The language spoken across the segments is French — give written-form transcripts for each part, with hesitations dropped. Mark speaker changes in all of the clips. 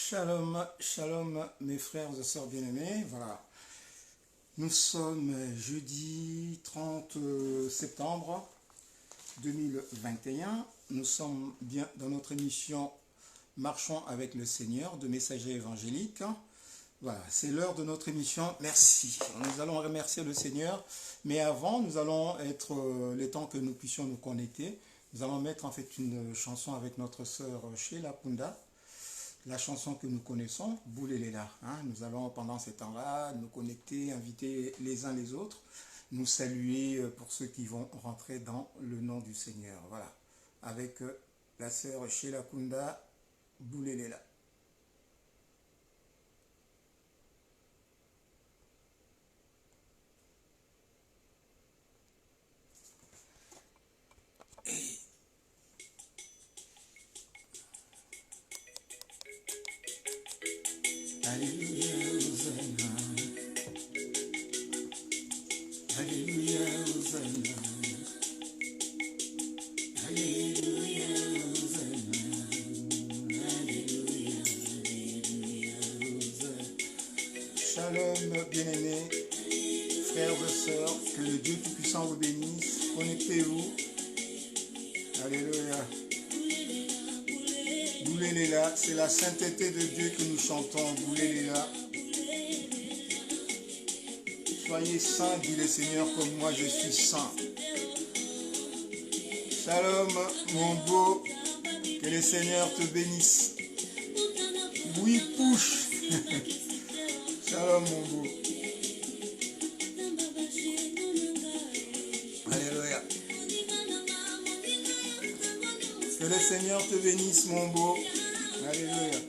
Speaker 1: Shalom, shalom mes frères et sœurs bien-aimés, voilà. Nous sommes jeudi 30 septembre 2021. Nous sommes bien dans notre émission Marchons avec le Seigneur de messagers évangéliques. Voilà, c'est l'heure de notre émission. Merci. Nous allons remercier le Seigneur, mais avant, nous allons être les temps que nous puissions nous connecter. Nous allons mettre en fait une chanson avec notre sœur Sheila Kunda. La chanson que nous connaissons, Bouléléla. Nous allons pendant ces temps-là nous connecter, inviter les uns les autres, nous saluer pour ceux qui vont rentrer dans le nom du Seigneur. Voilà, avec la sœur Sheila Kunda, Bouléléla. Alléluia, Hosanna. Alléluia, Hosanna. Alléluia, Hosanna. Alléluia, Alléluia, Hosanna. Shalom, bien-aimés, frères et sœurs, que le Dieu Tout-Puissant vous bénisse. Connectez-vous. Alléluia. Bouléléla, c'est la sainteté de Dieu que nous chantons. Bouléléla. Soyez saints, dit le Seigneur, comme moi je suis saint. Shalom, mon beau, que le Seigneur te bénisse. Oui, push. Shalom, mon beau. Alléluia. Que le Seigneur te bénisse, mon beau. Alléluia.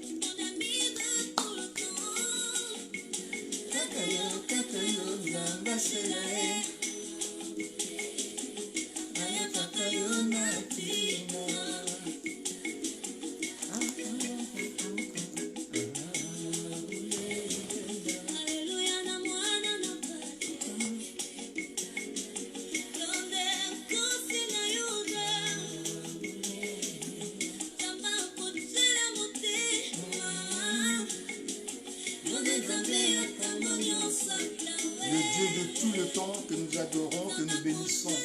Speaker 1: Le Dieu de tout le temps que nous adorons, que nous bénissons.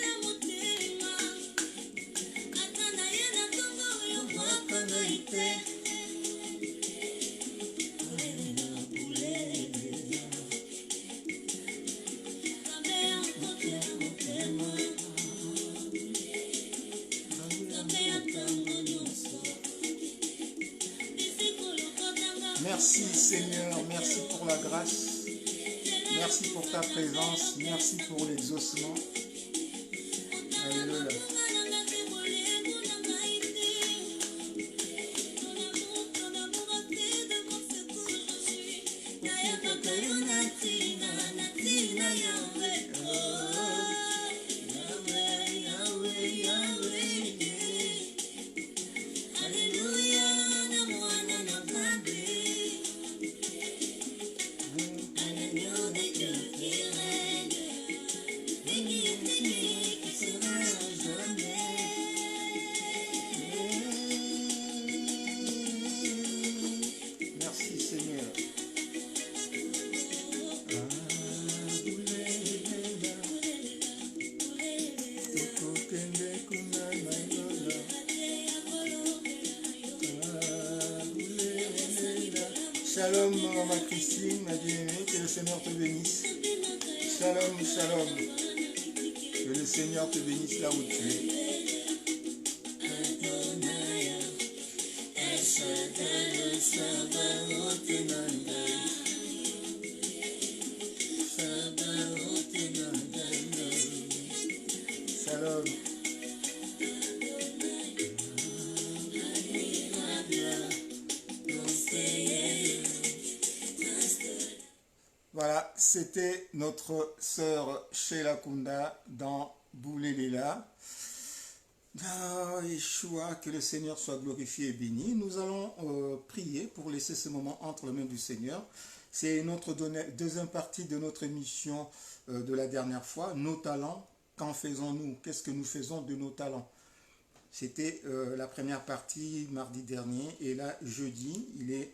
Speaker 1: Merci Seigneur, merci pour la grâce. Merci pour ta présence, merci pour l'exaucement. Alléluia. Shalom, maman Christine, ma bien-aimée, que le Seigneur te bénisse. Shalom, shalom. Que le Seigneur te bénisse là où tu es. Shalom. Voilà, c'était notre sœur Sheila Kunda dans Bouléléla. Yeshua, que le Seigneur soit glorifié et béni. Nous allons prier pour laisser ce moment entre les mains du Seigneur. C'est notre deuxième partie de notre émission de la dernière fois. Nos talents, qu'en faisons-nous? Qu'est-ce que nous faisons de nos talents? C'était la première partie mardi dernier. Et là, jeudi, il est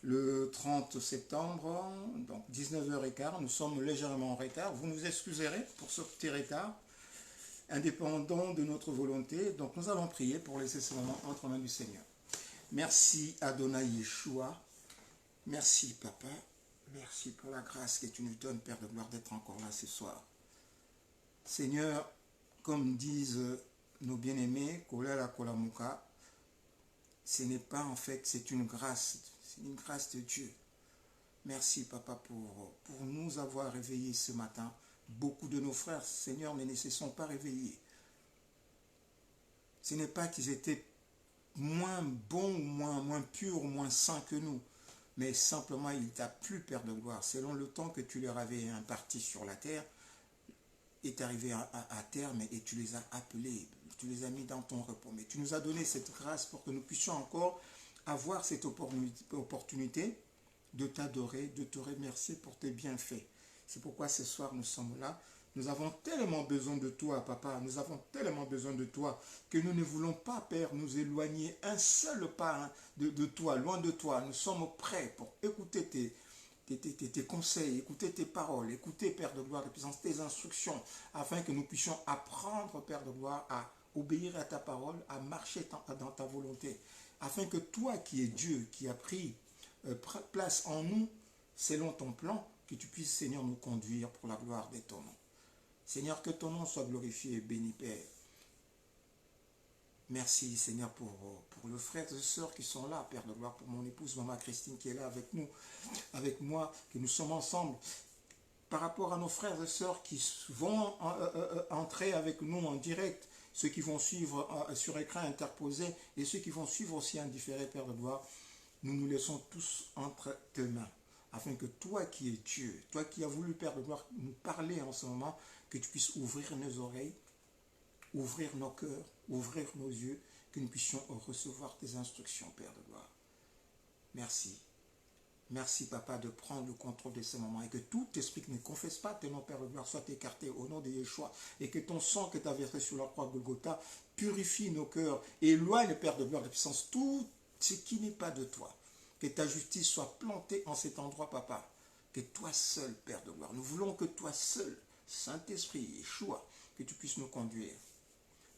Speaker 1: le 30 septembre, donc 19h15. Nous sommes légèrement en retard. Vous nous excuserez pour ce petit retard, indépendant de notre volonté. Donc nous allons prier pour laisser ce moment entre les mains du Seigneur. Merci Adonai Yeshua. Merci Papa. Merci pour la grâce que tu nous donnes, Père de gloire, d'être encore là ce soir. Seigneur, comme disent nos bien-aimés, Kola Kolamuka, ce n'est pas en fait, c'est une grâce de Dieu. Merci Papa pour nous avoir réveillés ce matin. Beaucoup de nos frères, Seigneur, ne se sont pas réveillés. Ce n'est pas qu'ils étaient moins bons, moins purs, moins saints que nous, mais simplement il t'a plu, Père de gloire, selon le temps que tu leur avais imparti sur la terre, est arrivé à terme et tu les as appelés, tu les as mis dans ton repos. Mais tu nous as donné cette grâce pour que nous puissions encore avoir cette opportunité de t'adorer, de te remercier pour tes bienfaits. C'est pourquoi ce soir nous sommes là. Nous avons tellement besoin de toi, Papa. Nous avons tellement besoin de toi que nous ne voulons pas, Père, nous éloigner un seul pas de toi, loin de toi. Nous sommes prêts pour écouter tes conseils, écouter tes paroles, écouter, Père de gloire, tes instructions, afin que nous puissions apprendre, Père de gloire, à obéir à ta parole, à marcher dans ta volonté, afin que toi qui es Dieu, qui a pris place en nous, selon ton plan, que tu puisses, Seigneur, nous conduire pour la gloire de ton nom. Seigneur, que ton nom soit glorifié et béni, Père. Merci, Seigneur, pour les frères et sœurs qui sont là, Père de gloire, pour mon épouse, Maman Christine, qui est là avec nous, avec moi, que nous sommes ensemble. Par rapport à nos frères et sœurs qui vont entrer avec nous en direct, ceux qui vont suivre sur écran interposé et ceux qui vont suivre aussi en différé, Père de gloire, nous nous laissons tous entre tes mains, afin que toi qui es Dieu, toi qui as voulu, Père de gloire, nous parler en ce moment, que tu puisses ouvrir nos oreilles, ouvrir nos cœurs, ouvrir nos yeux, que nous puissions recevoir tes instructions, Père de gloire. Merci. Merci, Papa, de prendre le contrôle de ce moment et que tout esprit qui ne confesse pas tes noms, Père de gloire, soit écarté au nom de Yeshua et que ton sang que tu as versé sur la croix de Golgotha purifie nos cœurs, éloigne, Père de gloire, de puissance, tout ce qui n'est pas de toi. Que ta justice soit plantée en cet endroit, Papa. Que toi seul, Père de gloire, nous voulons que toi seul, Saint-Esprit, Yeshua, que tu puisses nous conduire.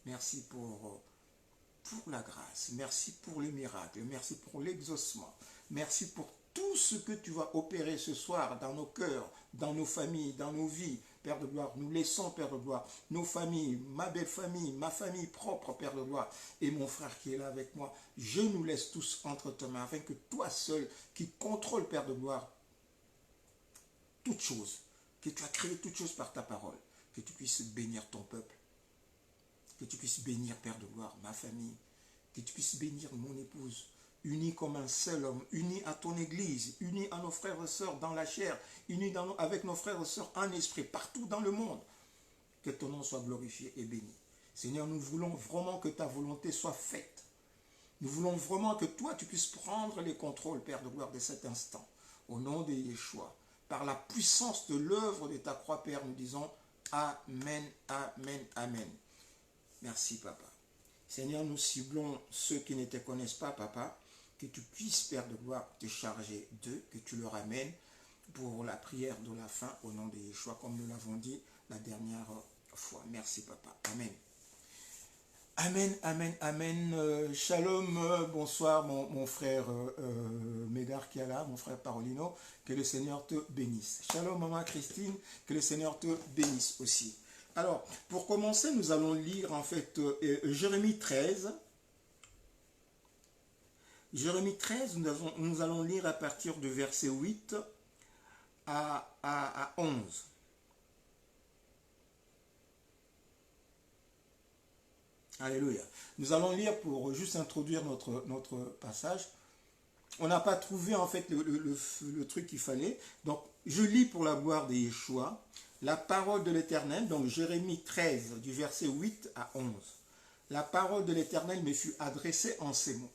Speaker 1: Merci pour la grâce, merci pour les miracles, merci pour l'exaucement, merci pour tout ce que tu vas opérer ce soir dans nos cœurs, dans nos familles, dans nos vies, Père de gloire. Nous laissons, Père de gloire, nos familles, ma belle famille, ma famille propre, Père de gloire, et mon frère qui est là avec moi. Je nous laisse tous entre tes mains, afin que toi seul, qui contrôle, Père de gloire, toutes choses, que tu as créé toutes choses par ta parole, que tu puisses bénir ton peuple, que tu puisses bénir, Père de gloire, ma famille, que tu puisses bénir mon épouse, unis comme un seul homme, unis à ton église, unis à nos frères et sœurs dans la chair, unis avec nos frères et sœurs en esprit, partout dans le monde. Que ton nom soit glorifié et béni. Seigneur, nous voulons vraiment que ta volonté soit faite. Nous voulons vraiment que toi, tu puisses prendre les contrôles, Père de gloire, de cet instant. Au nom de Yeshua, par la puissance de l'œuvre de ta croix, Père, nous disons Amen, Amen, Amen. Merci, Papa. Seigneur, nous ciblons ceux qui ne te connaissent pas, Papa, que tu puisses, Père de gloire, te charger d'eux, que tu leur amènes pour la prière de la fin au nom de Yeshua, comme nous l'avons dit la dernière fois. Merci, Papa. Amen. Amen, amen, amen. Shalom, bonsoir, mon frère Médard qui est là, mon frère Parolino, que le Seigneur te bénisse. Shalom, maman Christine, que le Seigneur te bénisse aussi. Alors, pour commencer, nous allons lire en fait Jérémie 13. Jérémie 13, nous allons lire à partir du verset 8 à 11. Alléluia. Nous allons lire pour juste introduire notre passage. On n'a pas trouvé en fait le truc qu'il fallait. Donc, je lis pour la gloire de Yeshua la parole de l'Éternel, donc Jérémie 13, du verset 8 à 11. La parole de l'Éternel me fut adressée en ces mots.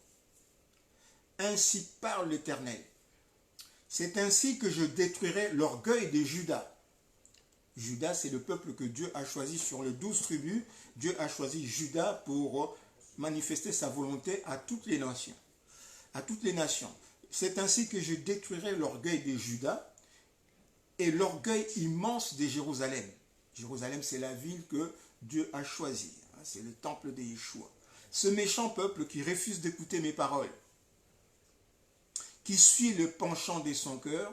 Speaker 1: Ainsi parle l'Éternel. C'est ainsi que je détruirai l'orgueil de Juda Judas, c'est le peuple que Dieu a choisi sur les 12 tribus. Dieu a choisi Judas pour manifester sa volonté à toutes les nations. À toutes les nations. C'est ainsi que je détruirai l'orgueil de Judas et l'orgueil immense de Jérusalem. Jérusalem, c'est la ville que Dieu a choisie. C'est le temple de Yeshua. Ce méchant peuple qui refuse d'écouter mes paroles, qui suit le penchant de son cœur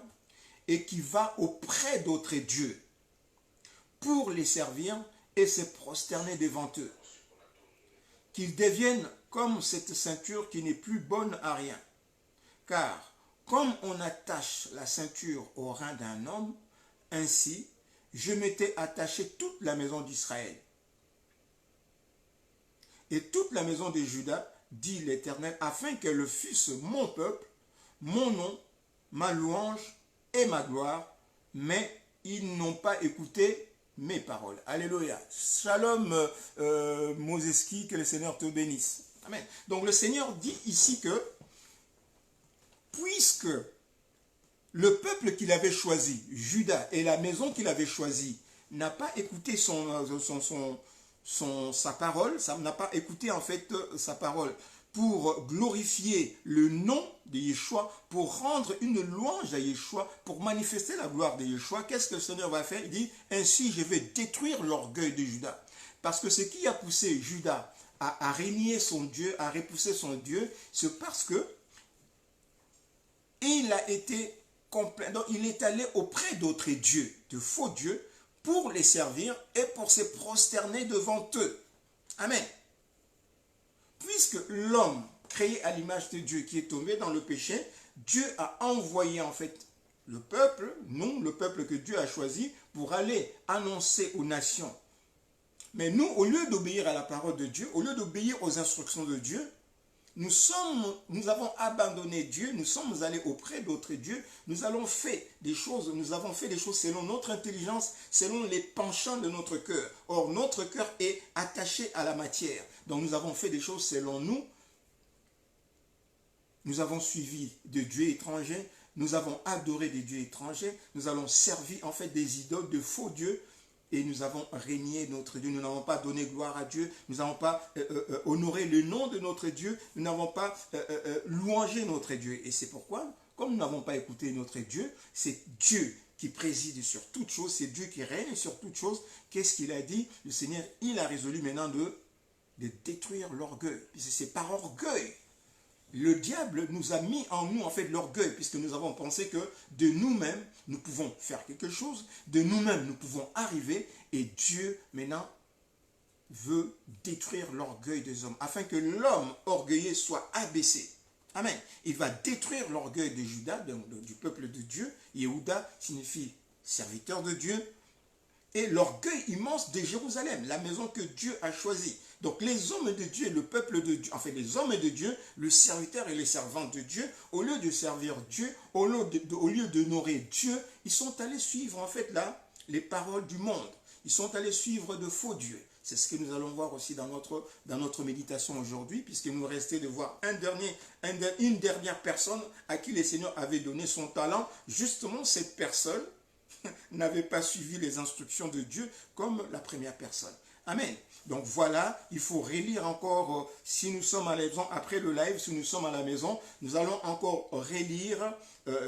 Speaker 1: et qui va auprès d'autres dieux pour les servir et se prosterner devant eux. Qu'ils deviennent comme cette ceinture qui n'est plus bonne à rien. Car comme on attache la ceinture au rein d'un homme, ainsi je m'étais attaché toute la maison d'Israël. Et toute la maison de Juda, dit l'Éternel, afin qu'elle fusse mon peuple, mon nom, ma louange et ma gloire, mais ils n'ont pas écouté mes paroles. Alléluia. Shalom, Moseski, que le Seigneur te bénisse. Amen. Donc le Seigneur dit ici que, puisque le peuple qu'il avait choisi, Juda, et la maison qu'il avait choisie, n'a pas écouté sa parole, ça n'a pas écouté en fait sa parole, pour glorifier le nom de Yeshua, pour rendre une louange à Yeshua, pour manifester la gloire de Yeshua, qu'est-ce que le Seigneur va faire? Il dit, ainsi je vais détruire l'orgueil de Juda. Parce que ce qui a poussé Juda à régner son Dieu, à repousser son Dieu, c'est parce que il a été complet. Donc il est allé auprès d'autres dieux, de faux dieux, pour les servir et pour se prosterner devant eux. Amen. Puisque l'homme créé à l'image de Dieu qui est tombé dans le péché, Dieu a envoyé en fait le peuple, nous, le peuple que Dieu a choisi, pour aller annoncer aux nations. Mais nous, au lieu d'obéir à la parole de Dieu, au lieu d'obéir aux instructions de Dieu, nous avons abandonné Dieu, nous sommes allés auprès d'autres dieux, nous avons fait des choses selon notre intelligence, selon les penchants de notre cœur. Or, notre cœur est attaché à la matière. Donc, nous avons fait des choses selon nous. Nous avons suivi de dieux étrangers, nous avons adoré des dieux étrangers, nous avons servi en fait des idoles, de faux dieux, et nous avons régné notre Dieu. Nous n'avons pas donné gloire à Dieu, nous n'avons pas honoré le nom de notre Dieu, nous n'avons pas louangé notre Dieu. Et c'est pourquoi, comme nous n'avons pas écouté notre Dieu, c'est Dieu qui préside sur toutes choses, c'est Dieu qui règne sur toutes choses. Qu'est-ce qu'il a dit? Le Seigneur, il a résolu maintenant de détruire l'orgueil. C'est par orgueil. Le diable nous a mis en nous en fait l'orgueil, puisque nous avons pensé que de nous-mêmes, nous pouvons faire quelque chose, de nous-mêmes, nous pouvons arriver, et Dieu maintenant veut détruire l'orgueil des hommes, afin que l'homme orgueilleux soit abaissé. Amen. Il va détruire l'orgueil de Juda, du peuple de Dieu. Yehuda signifie serviteur de Dieu, et l'orgueil immense de Jérusalem, la maison que Dieu a choisie. Donc les hommes de Dieu, le peuple de Dieu, en fait les hommes de Dieu, le serviteur et les servantes de Dieu, au lieu de servir Dieu, au lieu d'honorer Dieu, ils sont allés suivre en fait là les paroles du monde. Ils sont allés suivre de faux dieux. C'est ce que nous allons voir aussi dans notre méditation aujourd'hui, puisqu'il nous restait de voir une dernière personne à qui le Seigneur avait donné son talent. Justement, cette personne n'avait pas suivi les instructions de Dieu comme la première personne. Amen. Donc voilà, il faut relire encore, si nous sommes à la maison, après le live, si nous sommes à la maison, nous allons encore relire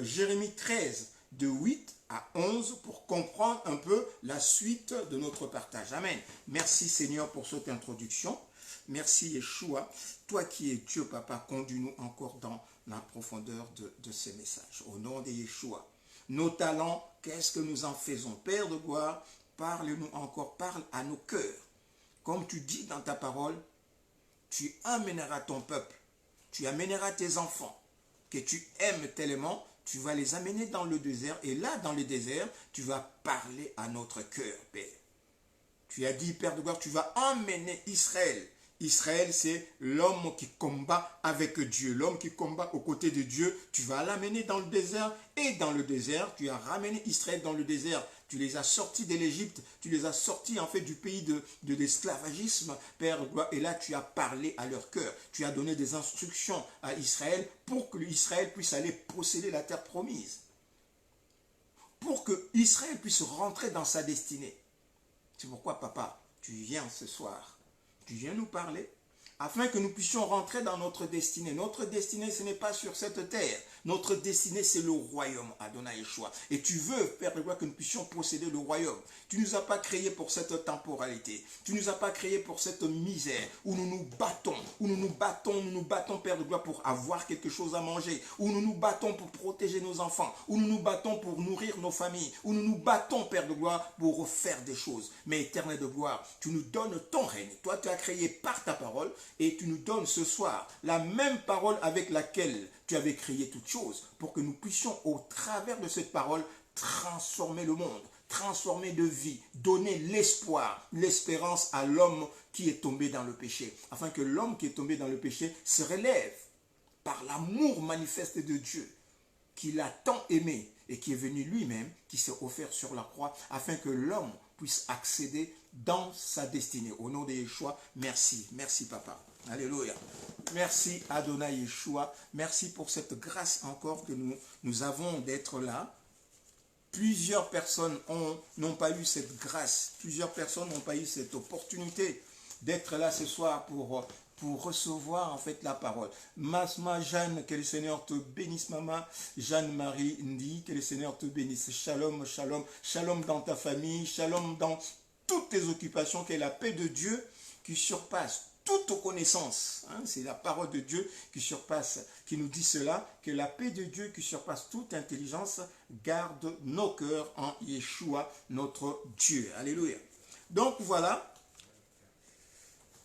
Speaker 1: Jérémie 13, de 8 à 11, pour comprendre un peu la suite de notre partage. Amen. Merci Seigneur pour cette introduction. Merci Yeshua. Toi qui es Dieu, Papa, conduis-nous encore dans la profondeur de ces messages. Au nom de Yeshua. Nos talents, qu'est-ce que nous en faisons? Père de gloire, parle-nous encore, parle à nos cœurs. Comme tu dis dans ta parole, tu amèneras ton peuple, tu amèneras tes enfants, que tu aimes tellement, tu vas les amener dans le désert, et là, dans le désert, tu vas parler à notre cœur, Père. Tu as dit, Père de gloire, tu vas emmener Israël. Israël, c'est l'homme qui combat avec Dieu, l'homme qui combat aux côtés de Dieu. Tu vas l'amener dans le désert, et dans le désert, tu as ramené Israël dans le désert. Tu les as sortis de l'Égypte, tu les as sortis en fait du pays de l'esclavagisme, Père, et là tu as parlé à leur cœur. Tu as donné des instructions à Israël pour que Israël puisse aller posséder la terre promise. pour que Israël puisse rentrer dans sa destinée. C'est pourquoi, papa, tu viens ce soir. Tu viens nous parler afin que nous puissions rentrer dans notre destinée. Notre destinée, ce n'est pas sur cette terre. Notre destinée, c'est le royaume, Adonai Yeshua. Et tu veux, Père de gloire, que nous puissions posséder le royaume. Tu ne nous as pas créés pour cette temporalité. Tu ne nous as pas créés pour cette misère où nous nous battons, Père de gloire, pour avoir quelque chose à manger, où nous nous battons pour protéger nos enfants, où nous nous battons pour nourrir nos familles, où nous nous battons, Père de gloire, pour faire des choses. Mais Éternel de gloire, tu nous donnes ton règne. Toi, tu as créé par ta parole et tu nous donnes ce soir la même parole avec laquelle tu avais créé toutes choses pour que nous puissions, au travers de cette parole, transformer le monde, transformer de vie, donner l'espoir, l'espérance à l'homme qui est tombé dans le péché, afin que l'homme qui est tombé dans le péché se relève par l'amour manifeste de Dieu, qu'il a tant aimé et qui est venu lui-même, qui s'est offert sur la croix, afin que l'homme puisse accéder dans sa destinée. Au nom de Yeshua, merci. Merci, papa. Alléluia. Merci, Adonai Yeshua. Merci pour cette grâce encore que nous avons d'être là. Plusieurs personnes n'ont pas eu cette grâce. Plusieurs personnes n'ont pas eu cette opportunité d'être là ce soir pour recevoir en fait la parole. Masma Jeanne, que le Seigneur te bénisse, maman. Jeanne-Marie Ndi, que le Seigneur te bénisse. Shalom, shalom. Shalom dans ta famille. Shalom dans toutes tes occupations. Que la paix de Dieu qui surpasse toute connaissance, hein, c'est la parole de Dieu qui surpasse, qui nous dit cela, que la paix de Dieu qui surpasse toute intelligence garde nos cœurs en Yeshua, notre Dieu. Alléluia. Donc voilà,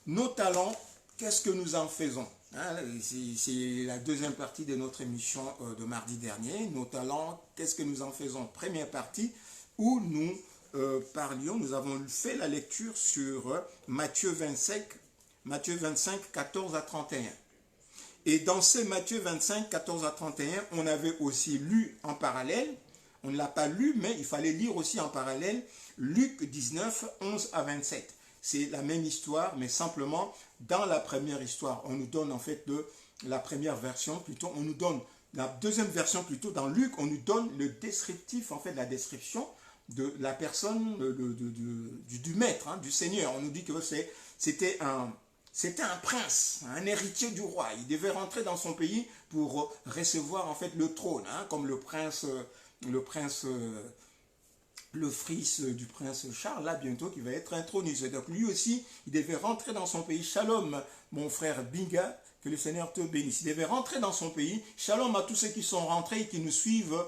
Speaker 1: nos talents, qu'est-ce que nous en faisons, hein? C'est la deuxième partie de notre émission de mardi dernier. Nos talents, qu'est-ce que nous en faisons? Première partie où nous nous avons fait la lecture sur Matthieu 25, 14 à 31. Et dans ce Matthieu 25, 14 à 31, on avait aussi lu en parallèle, on ne l'a pas lu, mais il fallait lire aussi en parallèle, Luc 19, 11 à 27. C'est la même histoire, mais simplement, dans la première histoire, on nous donne en fait la première version, plutôt, on nous donne la deuxième version, plutôt, dans Luc, on nous donne le descriptif, en fait, la description de la personne du maître, hein, du Seigneur. On nous dit que c'était un prince, un héritier du roi. Il devait rentrer dans son pays pour recevoir en fait le trône, hein, comme le fils du prince Charles, là bientôt, qui va être intronisé. Donc lui aussi, il devait rentrer dans son pays. Shalom, mon frère Binga, que le Seigneur te bénisse. Il devait rentrer dans son pays. Shalom à tous ceux qui sont rentrés et qui nous suivent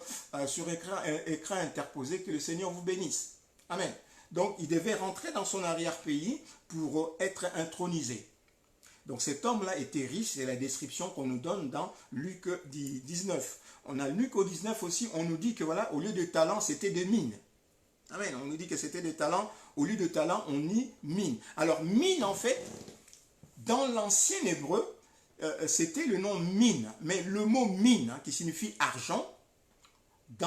Speaker 1: sur écran interposé. Que le Seigneur vous bénisse. Amen. Donc il devait rentrer dans son arrière-pays pour être intronisé. Donc cet homme-là était riche, c'est la description qu'on nous donne dans Luc 19. On a Luc au 19 aussi, on nous dit que voilà, au lieu de talent, c'était des mines. Amen. On nous dit que c'était des talents, au lieu de talent, on dit mine. Alors mine, en fait, dans l'ancien hébreu, c'était le nom mine. Mais le mot mine, hein, qui signifie argent,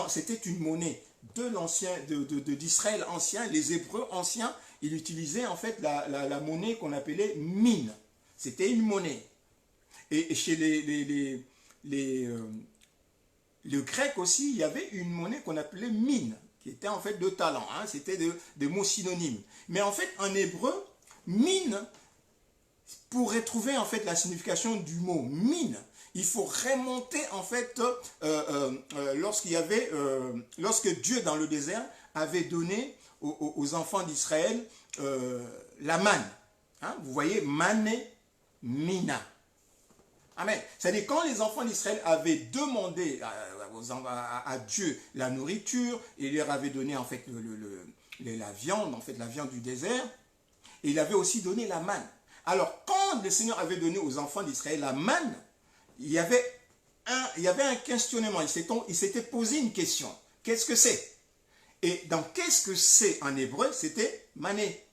Speaker 1: c'était une monnaie d'Israël ancien. Les Hébreux anciens, ils utilisaient en fait la monnaie qu'on appelait mine. C'était une monnaie. Et chez le grec aussi, il y avait une monnaie qu'on appelait mine, qui était en fait de talent. Hein, c'était des mots synonymes. Mais en fait, en hébreu, mine, pour retrouver en fait la signification du mot mine, il faut remonter en fait lorsque Dieu dans le désert avait donné aux enfants d'Israël la manne. Hein, vous voyez, mané, mina. Amen. C'est-à-dire quand les enfants d'Israël avaient demandé à Dieu la nourriture, il leur avait donné en fait la viande, en fait la viande du désert, et il avait aussi donné la manne. Alors quand le Seigneur avait donné aux enfants d'Israël la manne, il y avait un questionnement, il s'était posé une question. Qu'est-ce que c'est? Et dans qu'est-ce que c'est en hébreu, c'était mané.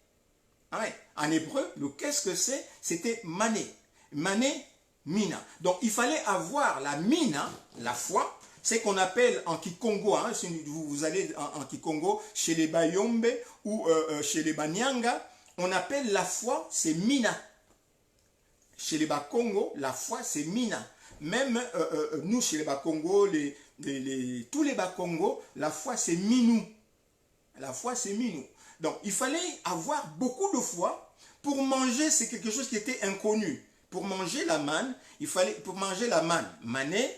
Speaker 1: Amen. En hébreu, le qu'est-ce que c'est, c'était mané. Mané, mina. Donc il fallait avoir la mina, la foi, c'est qu'on appelle en Kikongo, hein, si vous allez en Kikongo, chez les Bayombe ou chez les Banyanga, on appelle la foi, c'est mina. Chez les Bakongo, la foi, c'est mina. même nous, chez les Bakongo, tous les Bakongo, la foi, c'est minou. La foi, c'est minou. Donc, il fallait avoir beaucoup de foi. Pour manger, c'est quelque chose qui était inconnu. Pour manger la manne, pour manger la manne, mané,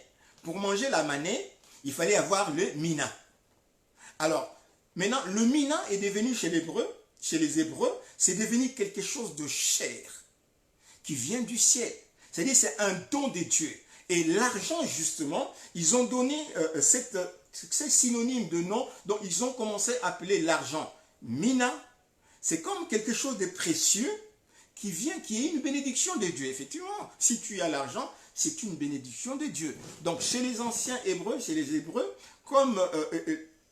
Speaker 1: pour manger la mané, il fallait avoir le mina. Alors, maintenant, le mina est devenu chez les Hébreux, c'est devenu quelque chose de cher, qui vient du ciel. C'est-à-dire, c'est un don de Dieu. Et l'argent, justement, ils ont donné c'est synonyme de nom, donc ils ont commencé à appeler l'argent mina. C'est comme quelque chose de précieux qui est une bénédiction de Dieu. Effectivement, si tu as l'argent, c'est une bénédiction de Dieu. Donc, chez les anciens Hébreux, comme,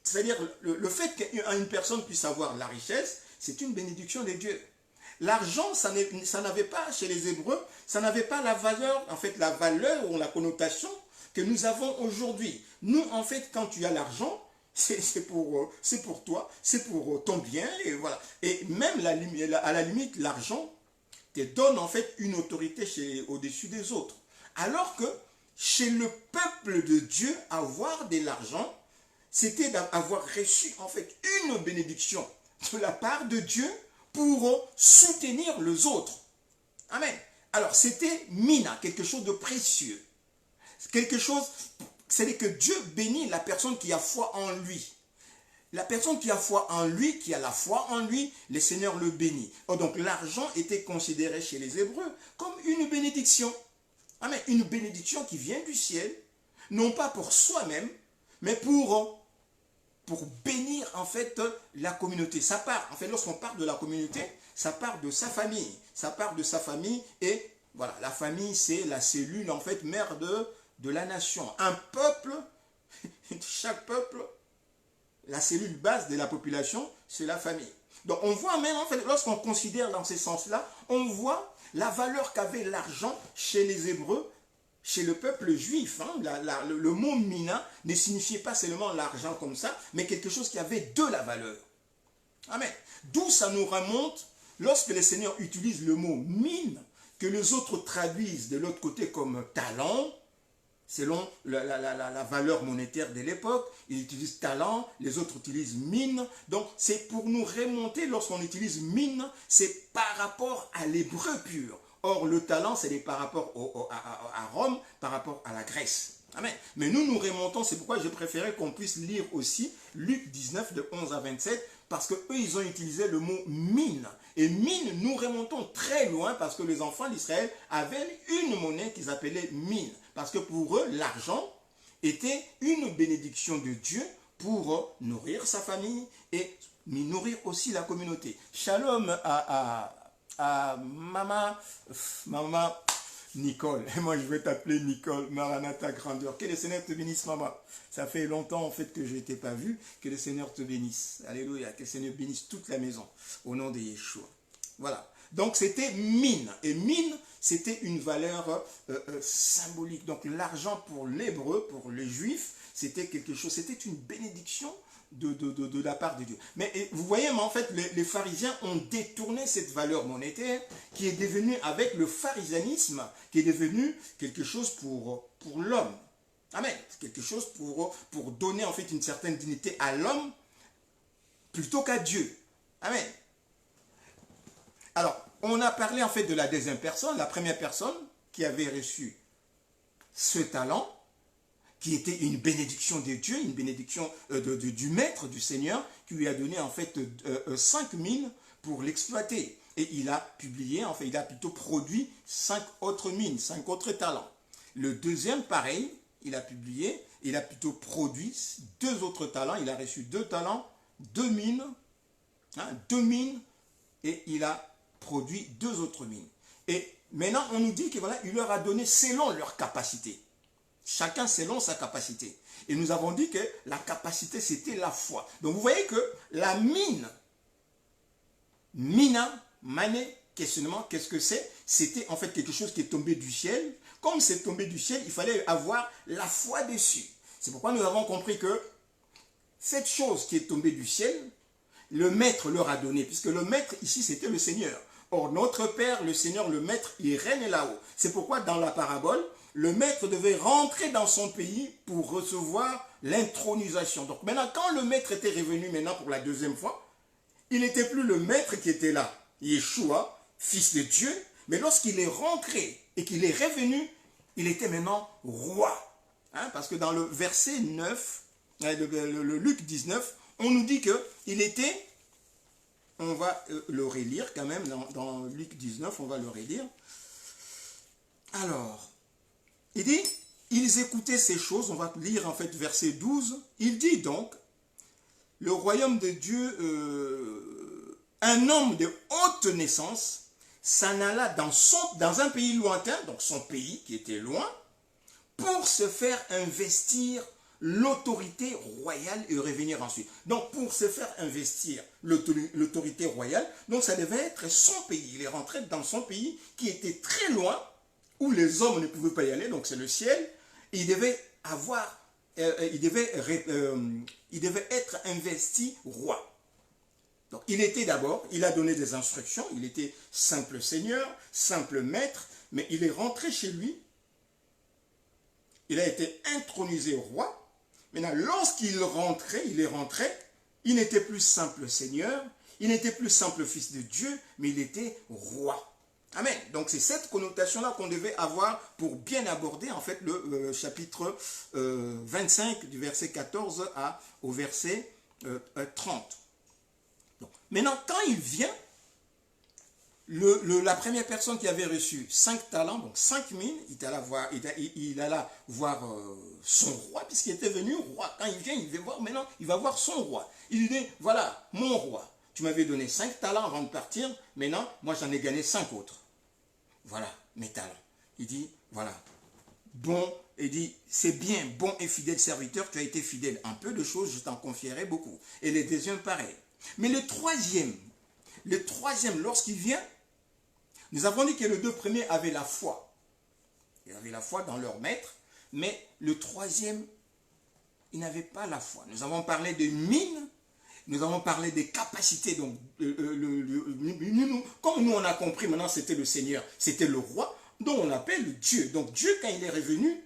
Speaker 1: c'est-à-dire le fait qu'une personne puisse avoir la richesse, c'est une bénédiction de Dieu. L'argent, ça n'avait pas, chez les Hébreux, ça n'avait pas la valeur, en fait, la valeur ou la connotation que nous avons aujourd'hui. Nous, en fait, quand tu as l'argent, c'est pour toi, c'est pour ton bien, et voilà. Et même à la limite, l'argent te donne en fait une autorité au-dessus des autres. Alors que chez le peuple de Dieu, avoir de l'argent, c'était d'avoir reçu en fait une bénédiction de la part de Dieu pour soutenir les autres. Amen. Alors c'était mina, quelque chose de précieux. Quelque chose, c'est que Dieu bénit la personne qui a foi en lui. La personne qui a foi en lui, qui a la foi en lui, le Seigneur le bénit. Oh, donc l'argent était considéré chez les Hébreux comme une bénédiction. Amen. Une bénédiction qui vient du ciel, non pas pour soi-même, mais pour bénir en fait la communauté. Ça part, en fait, lorsqu'on parle de la communauté, ça part de sa famille. Ça part de sa famille et voilà, la famille c'est la cellule en fait mère de la nation. Un peuple, chaque peuple, la cellule base de la population, c'est la famille. Donc on voit même, en fait, lorsqu'on considère dans ce sens-là, on voit la valeur qu'avait l'argent chez les Hébreux, chez le peuple juif. Hein. Le mot mina ne signifiait pas seulement l'argent comme ça, mais quelque chose qui avait de la valeur. Amen. D'où ça nous remonte, lorsque le Seigneur utilise le mot mine, que les autres traduisent de l'autre côté comme talent, selon la valeur monétaire de l'époque, ils utilisent talent, les autres utilisent mine. Donc, c'est pour nous remonter, lorsqu'on utilise mine, c'est par rapport à l'hébreu pur. Or, le talent, c'est par rapport à Rome, par rapport à la Grèce. Amen. Mais nous remontons, c'est pourquoi j'ai préféré qu'on puisse lire aussi Luc 19, de 11 à 27, parce qu'eux, ils ont utilisé le mot mine. Et mine, nous remontons très loin, parce que les enfants d'Israël avaient une monnaie qu'ils appelaient mine. Parce que pour eux, l'argent était une bénédiction de Dieu pour nourrir sa famille et nourrir aussi la communauté. Shalom à maman Nicole. Et moi, je vais t'appeler Nicole, Maranatha Grandeur. Que le Seigneur te bénisse, maman. Ça fait longtemps, en fait, que je ne t'ai pas vu. Que le Seigneur te bénisse. Alléluia. Que le Seigneur bénisse toute la maison. Au nom de Yeshua. Voilà. Donc, c'était mine. Et mine, c'était une valeur symbolique. Donc, l'argent pour l'hébreu, pour les juifs, c'était quelque chose, c'était une bénédiction de la part de Dieu. Mais vous voyez, mais en fait, les pharisiens ont détourné cette valeur monétaire qui est devenue, avec le pharisianisme, qui est devenu quelque chose pour l'homme. Amen. Quelque chose pour donner en fait une certaine dignité à l'homme plutôt qu'à Dieu. Amen. Alors, on a parlé en fait de la deuxième personne, la première personne qui avait reçu ce talent, qui était une bénédiction de Dieu, une bénédiction du maître, du Seigneur, qui lui a donné en fait 5 mines pour l'exploiter. Et il a publié, en fait, il a plutôt produit 5 autres mines, 5 autres talents. Le deuxième, pareil, il a publié, il a plutôt produit 2 autres talents, il a reçu 2 talents, 2 mines, hein, 2 mines, et il a produit 2 autres mines. Et maintenant, on nous dit que voilà, il leur a donné selon leur capacité. Chacun selon sa capacité. Et nous avons dit que la capacité, c'était la foi. Donc vous voyez que la mine, mina, mané, questionnement, qu'est-ce que c'est? C'était en fait quelque chose qui est tombé du ciel. Comme c'est tombé du ciel, il fallait avoir la foi dessus. C'est pourquoi nous avons compris que cette chose qui est tombée du ciel, le maître leur a donné, puisque le maître ici c'était le Seigneur. Or notre Père, le Seigneur, le maître, il règne là-haut. C'est pourquoi dans la parabole, le maître devait rentrer dans son pays pour recevoir l'intronisation. Donc maintenant, quand le maître était revenu maintenant pour la deuxième fois, il n'était plus le maître qui était là, Yeshua, fils de Dieu, mais lorsqu'il est rentré et qu'il est revenu, il était maintenant roi. Hein, parce que dans le verset 9, le Luc 19, on nous dit qu'il était, on va le relire quand même, dans Luc 19, on va le relire. Alors, il dit, ils écoutaient ces choses, on va lire en fait verset 12, il dit donc, le royaume de Dieu, un homme de haute naissance, s'en alla dans un pays lointain, donc son pays qui était loin, pour se faire investir l'autorité royale et revenir ensuite. Donc pour se faire investir l'autorité royale, donc ça devait être son pays. Il est rentré dans son pays qui était très loin, où les hommes ne pouvaient pas y aller, donc c'est le ciel. Il devait être investi roi. Donc il était d'abord, il a donné des instructions, il était simple seigneur, simple maître, mais il est rentré chez lui, il a été intronisé roi. Maintenant, lorsqu'il rentrait, il n'était plus simple seigneur, il n'était plus simple fils de Dieu, mais il était roi. Amen. Donc c'est cette connotation-là qu'on devait avoir pour bien aborder en fait le chapitre 25 du verset 14 au verset 30. Donc, maintenant, quand il vient, la première personne qui avait reçu 5 talents, donc 5 000, il alla voir son roi, puisqu'il était venu roi. Quand il vient, maintenant, il va voir son roi. Il lui dit, voilà, mon roi, tu m'avais donné 5 talents avant de partir, maintenant, moi j'en ai gagné 5 autres. Voilà, mes talents. Il dit, voilà, bon, il dit, c'est bien, bon et fidèle serviteur, tu as été fidèle. En peu de choses, je t'en confierai beaucoup. Et les deuxièmes, pareil. Mais le troisième, lorsqu'il vient, nous avons dit que les deux premiers avaient la foi. Ils avaient la foi dans leur maître, mais le troisième, il n'avait pas la foi. Nous avons parlé de mine, nous avons parlé des capacités. Donc, comme nous on a compris, maintenant c'était le Seigneur, c'était le roi, dont on appelle Dieu. Donc Dieu, quand il est revenu,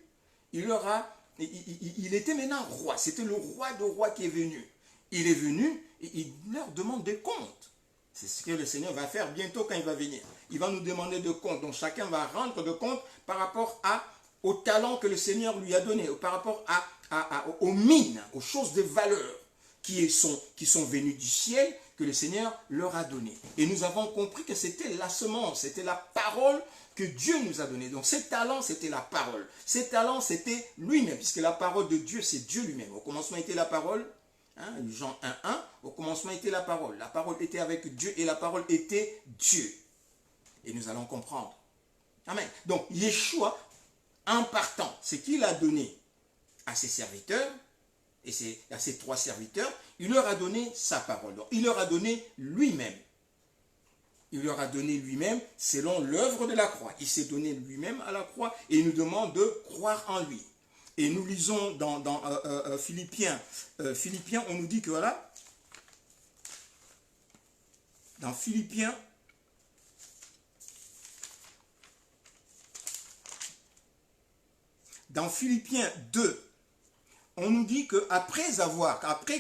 Speaker 1: il était maintenant roi. C'était le roi de rois qui est venu. Il est venu et il leur demande des comptes. C'est ce que le Seigneur va faire bientôt quand il va venir. Il va nous demander de comptes. Donc chacun va rendre de compte par rapport au talent que le Seigneur lui a donné, par rapport aux mines, aux choses de valeur qui sont venues du ciel, que le Seigneur leur a donné. Et nous avons compris que c'était la semence, c'était la parole que Dieu nous a donnée. Donc ces talents, c'était la parole. Ces talents, c'était lui-même, puisque la parole de Dieu, c'est Dieu lui-même. Au commencement était la parole. Hein, Jean 1.1, au commencement était la parole. La parole était avec Dieu et la parole était Dieu. Et nous allons comprendre. Amen. Donc, Yeshua, en partant, ce qu'il a donné à ses serviteurs, et à ses 3 serviteurs, il leur a donné sa parole. Donc, il leur a donné lui-même. Il leur a donné lui-même selon l'œuvre de la croix. Il s'est donné lui-même à la croix et il nous demande de croire en lui. Et nous lisons dans Philippiens, on nous dit que voilà, dans Philippiens 2, on nous dit qu'après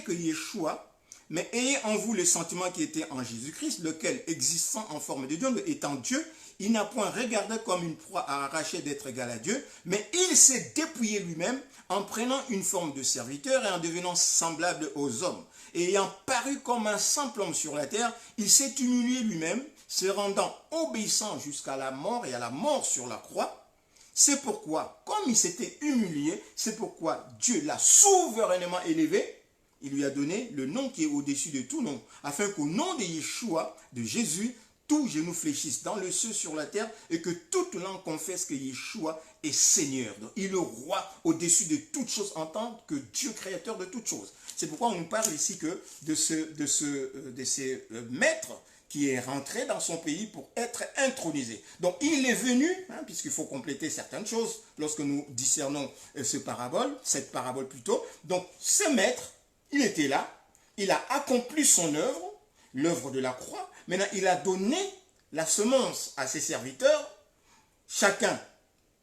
Speaker 1: que Yeshua, mais ayez en vous le sentiment qui était en Jésus-Christ, lequel, existant en forme de Dieu, étant Dieu, il n'a point regardé comme une proie à arracher d'être égal à Dieu, mais il s'est dépouillé lui-même en prenant une forme de serviteur et en devenant semblable aux hommes. Et ayant paru comme un simple homme sur la terre, il s'est humilié lui-même, se rendant obéissant jusqu'à la mort et à la mort sur la croix. C'est pourquoi, comme il s'était humilié, c'est pourquoi Dieu l'a souverainement élevé. Il lui a donné le nom qui est au-dessus de tout nom, afin qu'au nom de Yeshua, de Jésus, tout genou fléchisse dans le ciel sur la terre et que toute langue confesse que Yeshua est Seigneur. Donc, il est le roi au-dessus de toutes choses en tant que Dieu créateur de toutes choses. C'est pourquoi on nous parle ici de ces maîtres qui est rentré dans son pays pour être intronisé. Donc il est venu, puisqu'il faut compléter certaines choses lorsque nous discernons cette parabole plutôt. Donc ce maître, il était là, il a accompli son œuvre, l'œuvre de la croix. Maintenant, il a donné la semence à ses serviteurs, chacun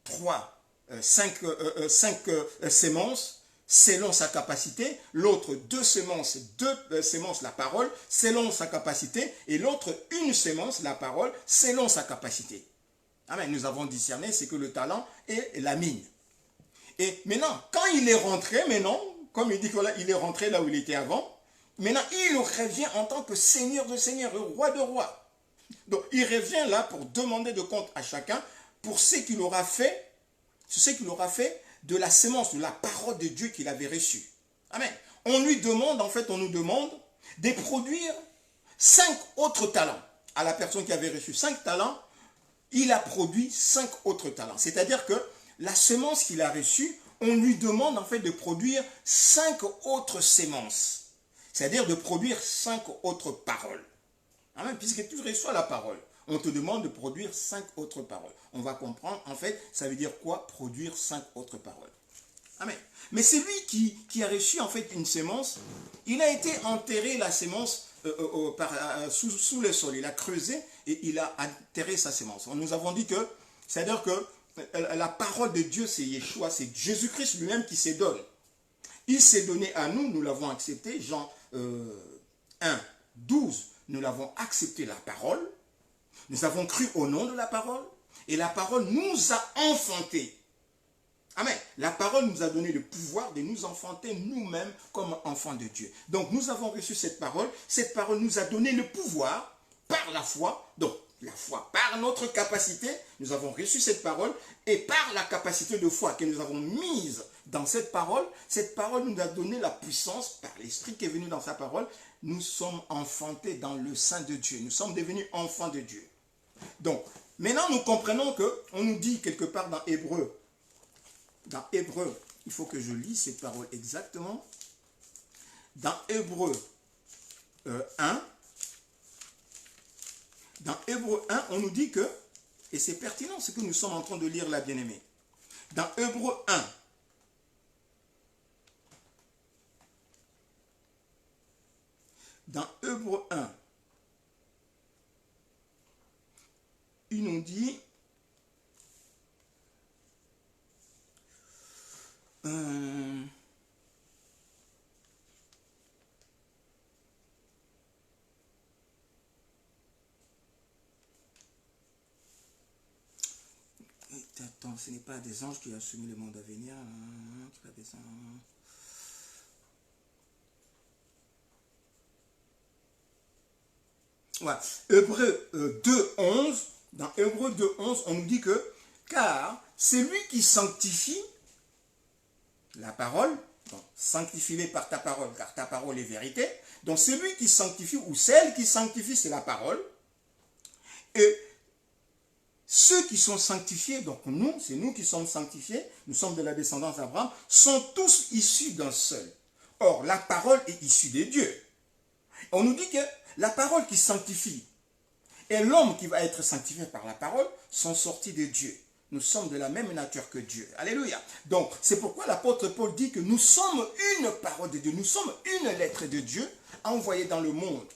Speaker 1: 3 cinq sémences selon sa capacité, l'autre deux sémences, la parole, selon sa capacité, et l'autre une sémence, la parole, selon sa capacité. Amen. Nous avons discerné, c'est que le talent est la mine. Et maintenant, quand il est rentré, maintenant, comme il dit qu'il est rentré là où il était avant, maintenant il revient en tant que Seigneur de Seigneurs, Roi de Rois. Donc il revient là pour demander de compte à chacun pour ce qu'il aura fait, de la sémence, de la parole de Dieu qu'il avait reçue. Amen. On lui demande, en fait, on nous demande de produire 5 autres talents. À la personne qui avait reçu 5 talents, il a produit 5 autres talents. C'est-à-dire que la sémence qu'il a reçue, on lui demande en fait de produire 5 autres sémences. C'est-à-dire de produire 5 autres paroles. Amen. Puisque tu reçois la parole, on te demande de produire 5 autres paroles. On va comprendre, en fait, ça veut dire quoi, produire 5 autres paroles. Amen. Mais c'est lui qui a reçu, en fait, une sémence. Il a été enterré, la sémence, sous le sol. Il a creusé et il a enterré sa sémence. Nous avons dit que, c'est-à-dire que la parole de Dieu, c'est Yeshua, c'est Jésus-Christ lui-même qui s'est donné. Il s'est donné à nous, nous l'avons accepté. Jean 1, 12, nous l'avons accepté la parole. Nous avons cru au nom de la parole. Et la parole nous a enfantés. Amen. La parole nous a donné le pouvoir de nous enfanter nous-mêmes comme enfants de Dieu. Donc nous avons reçu cette parole. Cette parole nous a donné le pouvoir par la foi. Donc la foi, par notre capacité, nous avons reçu cette parole. Et par la capacité de foi que nous avons mise dans cette parole nous a donné la puissance par l'Esprit qui est venu dans sa parole. Nous sommes enfantés dans le sein de Dieu. Nous sommes devenus enfants de Dieu. Donc, maintenant nous comprenons qu'on nous dit quelque part dans Hébreu, il faut que je lise cette parole exactement. Dans Hébreu 1, on nous dit que, et c'est pertinent ce que nous sommes en train de lire là, bien-aimés. Dans Hébreu 1, il nous dit, attends, ce n'est pas des anges qui ont soumis le monde à venir. Ouais. Hébreu 2.11, dans Hébreu 2.11, on nous dit que, car c'est lui qui sanctifie la parole, donc sanctifie-les par ta parole, car ta parole est vérité. Donc c'est lui qui sanctifie, ou celle qui sanctifie, c'est la parole. Et ceux qui sont sanctifiés, donc nous, c'est nous qui sommes sanctifiés, nous sommes de la descendance d'Abraham, sont tous issus d'un seul. Or, la parole est issue de Dieu. On nous dit que la parole qui sanctifie et l'homme qui va être sanctifié par la parole sont sortis de Dieu. Nous sommes de la même nature que Dieu. Alléluia. Donc, c'est pourquoi l'apôtre Paul dit que nous sommes une parole de Dieu. Nous sommes une lettre de Dieu envoyée dans le monde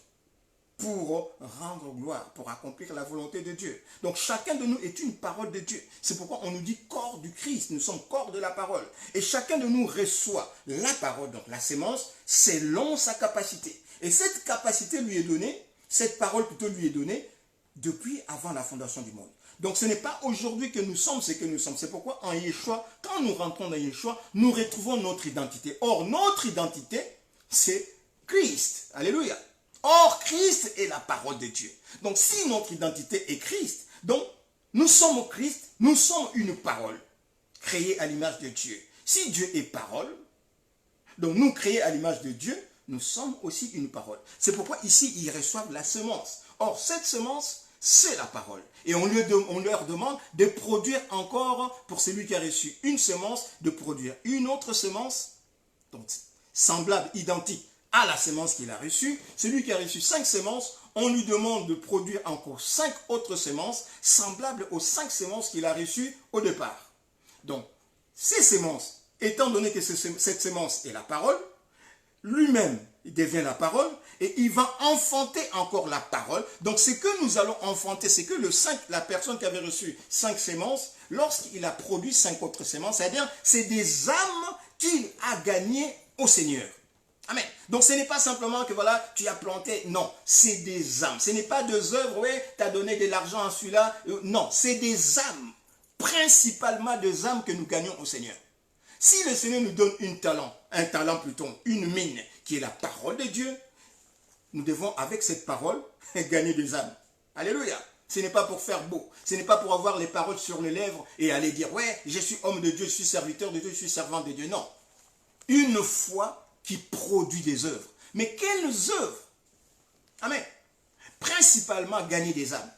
Speaker 1: pour rendre gloire, pour accomplir la volonté de Dieu. Donc, chacun de nous est une parole de Dieu. C'est pourquoi on nous dit corps du Christ. Nous sommes corps de la parole. Et chacun de nous reçoit la parole, donc la sémence, selon sa capacité. Et cette capacité lui est donnée, cette parole plutôt lui est donnée depuis avant la fondation du monde. Donc ce n'est pas aujourd'hui que nous sommes ce que nous sommes. C'est pourquoi en Yeshua, quand nous rentrons dans Yeshua, nous retrouvons notre identité. Or, notre identité, c'est Christ. Alléluia. Or, Christ est la parole de Dieu. Donc si notre identité est Christ, donc nous sommes Christ, nous sommes une parole créée à l'image de Dieu. Si Dieu est parole, donc nous créés à l'image de Dieu, nous sommes aussi une parole. C'est pourquoi ici, ils reçoivent la semence. Or, cette semence, c'est la parole. Et on leur demande de produire encore, pour celui qui a reçu une semence, de produire une autre semence, donc semblable, identique à la semence qu'il a reçue. Celui qui a reçu 5 semences, on lui demande de produire encore 5 autres semences, semblables aux 5 semences qu'il a reçues au départ. Donc, ces semences, étant donné que cette semence est la parole, lui-même, il devient la parole, et il va enfanter encore la parole. Donc ce que nous allons enfanter, c'est que la personne qui avait reçu 5 semences, lorsqu'il a produit 5 autres semences, c'est-à-dire c'est des âmes qu'il a gagnées au Seigneur. Amen. Donc ce n'est pas simplement que voilà, tu as planté, non, c'est des âmes. Ce n'est pas des œuvres, ouais, tu as donné de l'argent à celui-là, non, c'est des âmes, principalement des âmes que nous gagnons au Seigneur. Si le Seigneur nous donne un talent plutôt, une mine, qui est la parole de Dieu, nous devons avec cette parole gagner des âmes. Alléluia. Ce n'est pas pour faire beau, ce n'est pas pour avoir les paroles sur les lèvres et aller dire, ouais, je suis homme de Dieu, je suis serviteur de Dieu, je suis servant de Dieu. Non. Une foi qui produit des œuvres. Mais quelles œuvres? Amen. Principalement gagner des âmes.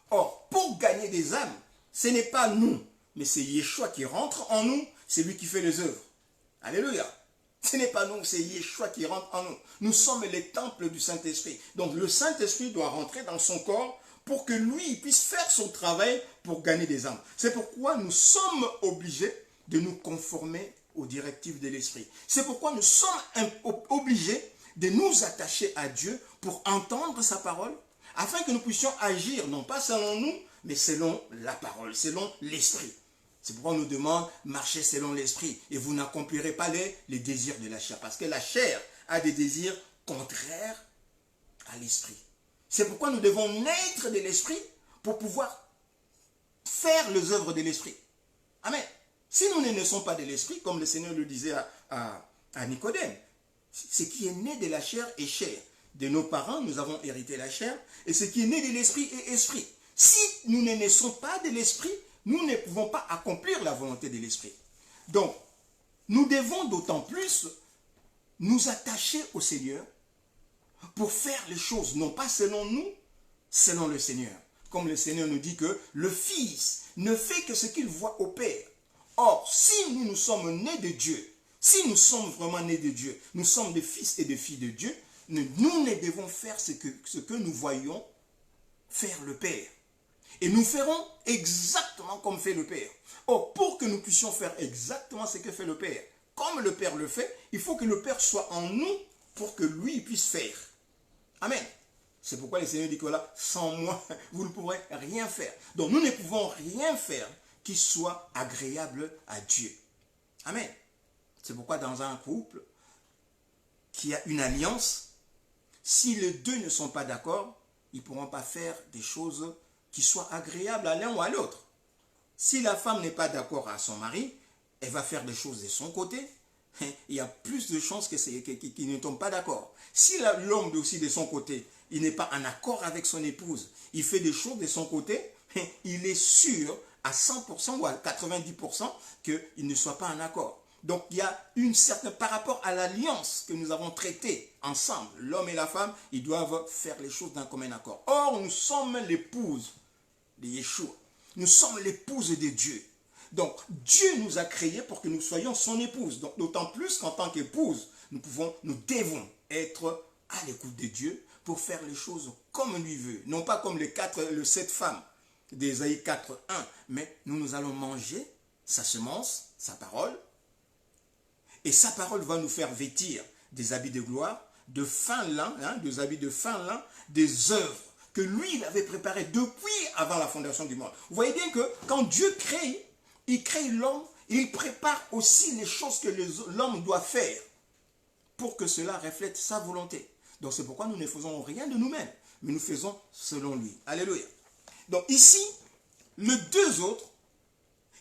Speaker 1: Or, pour gagner des âmes, ce n'est pas nous, mais c'est Yeshua qui rentre en nous, c'est lui qui fait les œuvres. Alléluia. Ce n'est pas nous, c'est Yeshua qui rentre en nous. Nous sommes les temples du Saint-Esprit. Donc le Saint-Esprit doit rentrer dans son corps pour que lui puisse faire son travail pour gagner des âmes. C'est pourquoi nous sommes obligés de nous conformer aux directives de l'Esprit. C'est pourquoi nous sommes obligés de nous attacher à Dieu pour entendre sa parole, afin que nous puissions agir, non pas selon nous, mais selon la parole, selon l'Esprit. C'est pourquoi on nous demande, marchez selon l'Esprit, et vous n'accomplirez pas les désirs de la chair, parce que la chair a des désirs contraires à l'Esprit. C'est pourquoi nous devons naître de l'Esprit pour pouvoir faire les œuvres de l'Esprit. Amen. Si nous ne naissons pas de l'Esprit, comme le Seigneur le disait à Nicodème, ce qui est né de la chair est chair. De nos parents, nous avons hérité la chair, et ce qui est né de l'Esprit est esprit. Si nous ne naissons pas de l'Esprit, nous ne pouvons pas accomplir la volonté de l'Esprit. Donc, nous devons d'autant plus nous attacher au Seigneur pour faire les choses, non pas selon nous, selon le Seigneur. Comme le Seigneur nous dit que le Fils ne fait que ce qu'il voit au Père. Or, si nous sommes nés de Dieu, si nous sommes vraiment nés de Dieu, nous sommes des fils et des filles de Dieu, nous ne devons faire ce que nous voyons faire le Père. Et nous ferons exactement comme fait le Père. Or, pour que nous puissions faire exactement ce que fait le Père, comme le Père le fait, il faut que le Père soit en nous pour que lui puisse faire. Amen. C'est pourquoi le Seigneur dit que là, sans moi, vous ne pourrez rien faire. Donc, nous ne pouvons rien faire qui soit agréable à Dieu. Amen. C'est pourquoi dans un couple qui a une alliance, si les deux ne sont pas d'accord, ils ne pourront pas faire des choses qui soient agréables à l'un ou à l'autre. Si la femme n'est pas d'accord à son mari, elle va faire des choses de son côté. Il y a plus de chances qu'ils ne tombent pas d'accord. Si l'homme aussi de son côté, il n'est pas en accord avec son épouse, il fait des choses de son côté, il est sûr à 100% ou à 90% qu'ils ne soient pas en accord. Donc il y a une certaine, par rapport à l'alliance que nous avons traitée ensemble, l'homme et la femme, ils doivent faire les choses d'un commun accord. Or, nous sommes l'épouse de Yeshua. Nous sommes l'épouse de Dieu. Donc, Dieu nous a créés pour que nous soyons son épouse. Donc, d'autant plus qu'en tant qu'épouse, nous devons être à l'écoute de Dieu pour faire les choses comme lui veut. Non pas comme les 7 femmes d'Ésaïe 4:1, mais nous allons manger sa semence, sa parole, et sa parole va nous faire vêtir des habits de gloire, de fin lin, des habits de fin lin, des œuvres que lui, il avait préparées depuis avant la fondation du monde. Vous voyez bien que quand Dieu crée, il crée l'homme, il prépare aussi les choses que l'homme doit faire pour que cela reflète sa volonté. Donc c'est pourquoi nous ne faisons rien de nous-mêmes, mais nous faisons selon lui. Alléluia. Donc ici, les deux autres,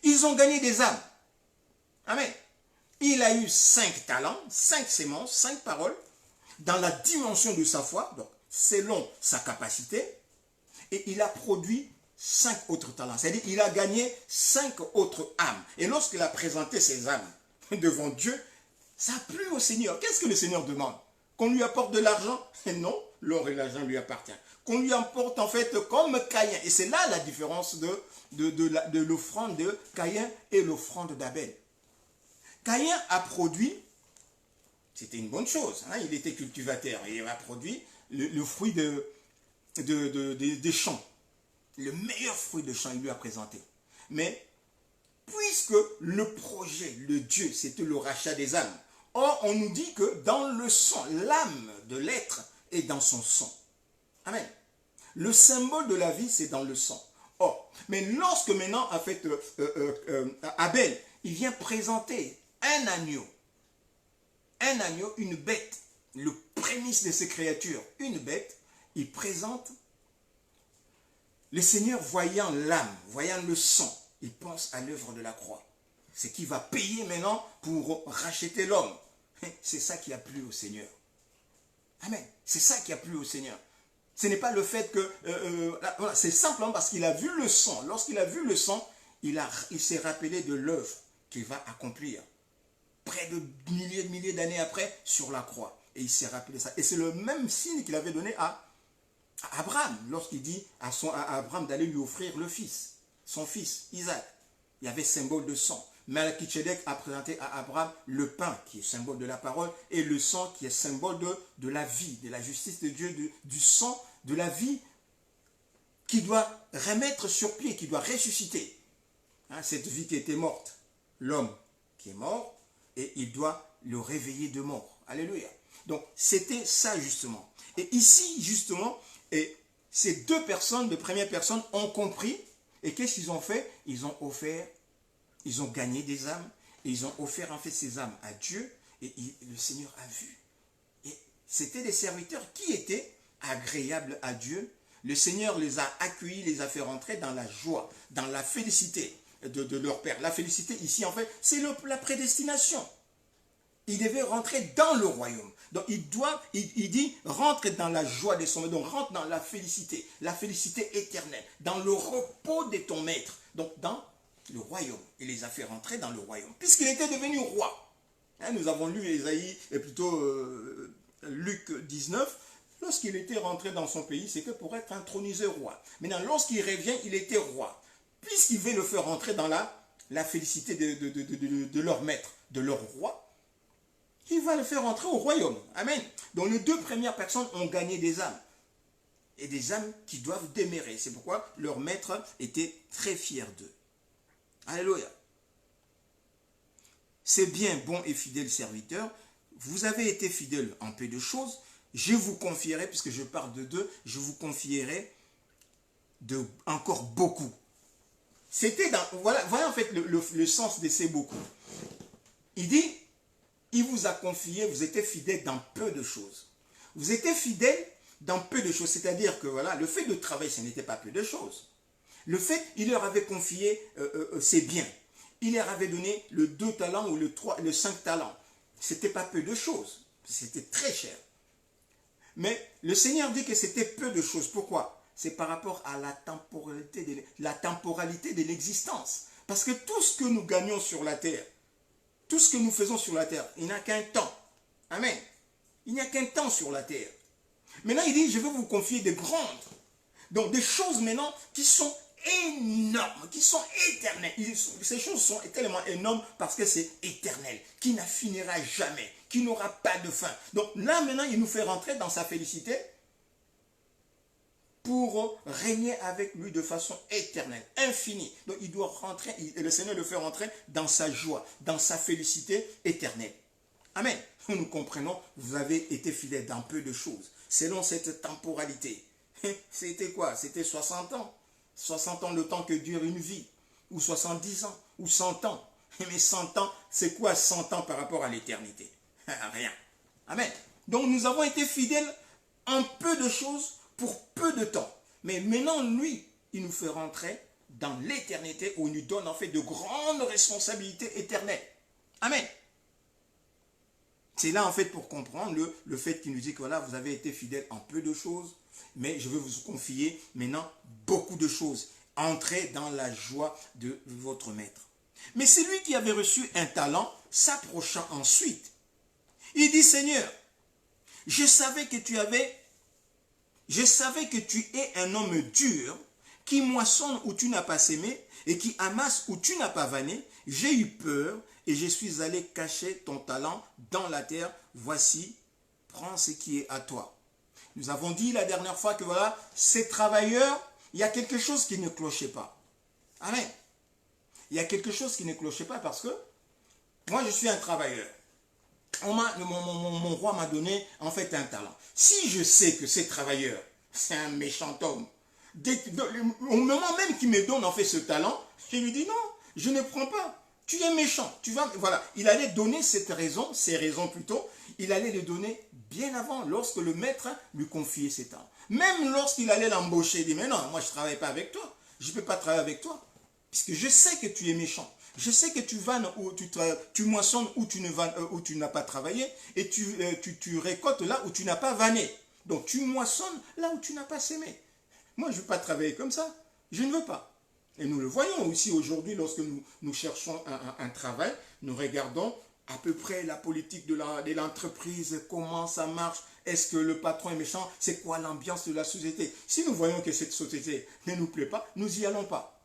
Speaker 1: ils ont gagné des âmes. Amen. Il a eu 5 talents, 5 semences, 5 paroles, dans la dimension de sa foi, donc selon sa capacité, et il a produit 5 autres talents. C'est-à-dire qu'il a gagné 5 autres âmes. Et lorsqu'il a présenté ces âmes devant Dieu, ça a plu au Seigneur. Qu'est-ce que le Seigneur demande? Qu'on lui apporte de l'argent? Non, l'or et l'argent lui appartiennent. Qu'on lui apporte en fait comme Caïn. Et c'est là la différence de l'offrande de Caïn et l'offrande d'Abel. Caïn a produit, c'était une bonne chose, il était cultivateur, et il a produit le fruit des champs. Le meilleur fruit de champ, il lui a présenté. Mais, puisque le projet, le Dieu, c'était le rachat des âmes, Or, on nous dit que dans le sang, l'âme de l'être est dans son sang. Amen. Le symbole de la vie, c'est dans le sang. Or, mais lorsque maintenant, en fait, Abel, il vient présenter un agneau, une bête, le prémisse de ses créatures, une bête, il présente le Seigneur voyant l'âme, voyant le sang, il pense à l'œuvre de la croix. C'est qui va payer maintenant pour racheter l'homme. C'est ça qui a plu au Seigneur. Amen. C'est ça qui a plu au Seigneur. Ce n'est pas le fait que... voilà, c'est simplement parce qu'il a vu le sang. Lorsqu'il a vu le sang, il s'est rappelé de l'œuvre qu'il va accomplir. Près de milliers d'années après, sur la croix. Et il s'est rappelé ça. Et c'est le même signe qu'il avait donné à Abraham, lorsqu'il dit à Abraham d'aller lui offrir le fils, son fils, Isaac. Il y avait symbole de sang. Melchizedek a présenté à Abraham le pain, qui est symbole de la parole, et le sang, qui est symbole de la vie, de la justice de Dieu, du sang, de la vie, qui doit remettre sur pied, qui doit ressusciter. Hein, cette vie qui était morte, l'homme qui est mort, et il doit le réveiller de mort. Alléluia. Donc, c'était ça, justement. Et ici, justement, et ces deux personnes, de première personne, ont compris. Et qu'est-ce qu'ils ont fait? Ils ont offert, ils ont gagné des âmes. Et ils ont offert, en fait, ces âmes à Dieu. Et le Seigneur a vu. Et c'était des serviteurs qui étaient agréables à Dieu. Le Seigneur les a accueillis, les a fait rentrer dans la joie, dans la félicité de leur Père. La félicité, ici, en fait, c'est la prédestination. Il devait rentrer dans le royaume. Donc il dit, rentre dans la joie de son maître. Donc rentre dans la félicité éternelle, dans le repos de ton maître. Donc dans le royaume. Il les a fait rentrer dans le royaume, puisqu'il était devenu roi. Hein, nous avons lu Ésaïe, et plutôt Luc 19, lorsqu'il était rentré dans son pays, c'était pour être intronisé roi. Maintenant, lorsqu'il revient, il était roi. Puisqu'il veut le faire rentrer dans la félicité de leur maître, de leur roi, il va le faire entrer au royaume. Amen. Donc les deux premières personnes ont gagné des âmes. Et des âmes qui doivent demeurer. C'est pourquoi leur maître était très fier d'eux. Alléluia. C'est bien, bon et fidèle serviteur. Vous avez été fidèle en peu de choses. Je vous confierai, puisque je parle de deux, je vous confierai de encore beaucoup. C'était dans... Voilà en fait le sens de ces beaucoup. Il dit... Il vous a confié, vous étiez fidèle dans peu de choses. Vous étiez fidèle dans peu de choses. C'est-à-dire que voilà, le fait de travailler, ce n'était pas peu de choses. Le fait, il leur avait confié ses biens. Il leur avait donné le 2 talents ou le 5 talents. Ce n'était pas peu de choses. C'était très cher. Mais le Seigneur dit que c'était peu de choses. Pourquoi? C'est par rapport à la temporalité de l'existence. Parce que tout ce que nous gagnons sur la terre, tout ce que nous faisons sur la terre, il n'y a qu'un temps. Amen. Il n'y a qu'un temps sur la terre. Maintenant, il dit, je vais vous confier des grandes. Donc, des choses maintenant qui sont énormes, qui sont éternelles. Ces choses sont tellement énormes parce que c'est éternel, qui n'en finira jamais, qui n'aura pas de fin. Donc là, maintenant, il nous fait rentrer dans sa félicité pour régner avec lui de façon éternelle, infinie. Donc il doit rentrer, le Seigneur le fait rentrer dans sa joie, dans sa félicité éternelle. Amen. Nous comprenons, vous avez été fidèles dans peu de choses, selon cette temporalité. C'était quoi? C'était 60 ans. 60 ans, le temps que dure une vie. Ou 70 ans, ou 100 ans. Mais 100 ans, c'est quoi 100 ans par rapport à l'éternité? Rien. Amen. Donc nous avons été fidèles en peu de choses, pour peu de temps. Mais maintenant, lui, il nous fait rentrer dans l'éternité où il nous donne en fait de grandes responsabilités éternelles. Amen. C'est là en fait pour comprendre le fait qu'il nous dit que voilà, vous avez été fidèles en peu de choses, mais je vais vous confier maintenant beaucoup de choses. Entrez dans la joie de votre maître. Mais celui qui avait reçu un talent s'approcha ensuite. Il dit, Seigneur, je savais que tu es un homme dur, qui moissonne où tu n'as pas sémé, et qui amasse où tu n'as pas vanné. J'ai eu peur, et je suis allé cacher ton talent dans la terre. Voici, prends ce qui est à toi. Nous avons dit la dernière fois que voilà, ces travailleurs, il y a quelque chose qui ne clochait pas. Amen. Il y a quelque chose qui ne clochait pas parce que moi, je suis un travailleur. Mon roi m'a donné en fait un talent. Si je sais que ce travailleur, c'est un méchant homme, au moment même qu'il me donne en fait ce talent, je lui dis non, je ne prends pas. Tu es méchant. Voilà. Il allait donner ces raisons plutôt, il allait les donner bien avant, lorsque le maître lui confiait ses talents. Même lorsqu'il allait l'embaucher, il dit, mais non, moi je ne travaille pas avec toi. Je ne peux pas travailler avec toi. Puisque je sais que tu es méchant. Je sais que tu vannes où tu moissonnes où tu n'as pas travaillé et tu récoltes là où tu n'as pas vanné. Donc tu moissonnes là où tu n'as pas sémé. Moi, je ne veux pas travailler comme ça. Je ne veux pas. Et nous le voyons aussi aujourd'hui lorsque nous cherchons un travail. Nous regardons à peu près la politique de l'entreprise, comment ça marche, est-ce que le patron est méchant, c'est quoi l'ambiance de la société. Si nous voyons que cette société ne nous plaît pas, nous n'y allons pas.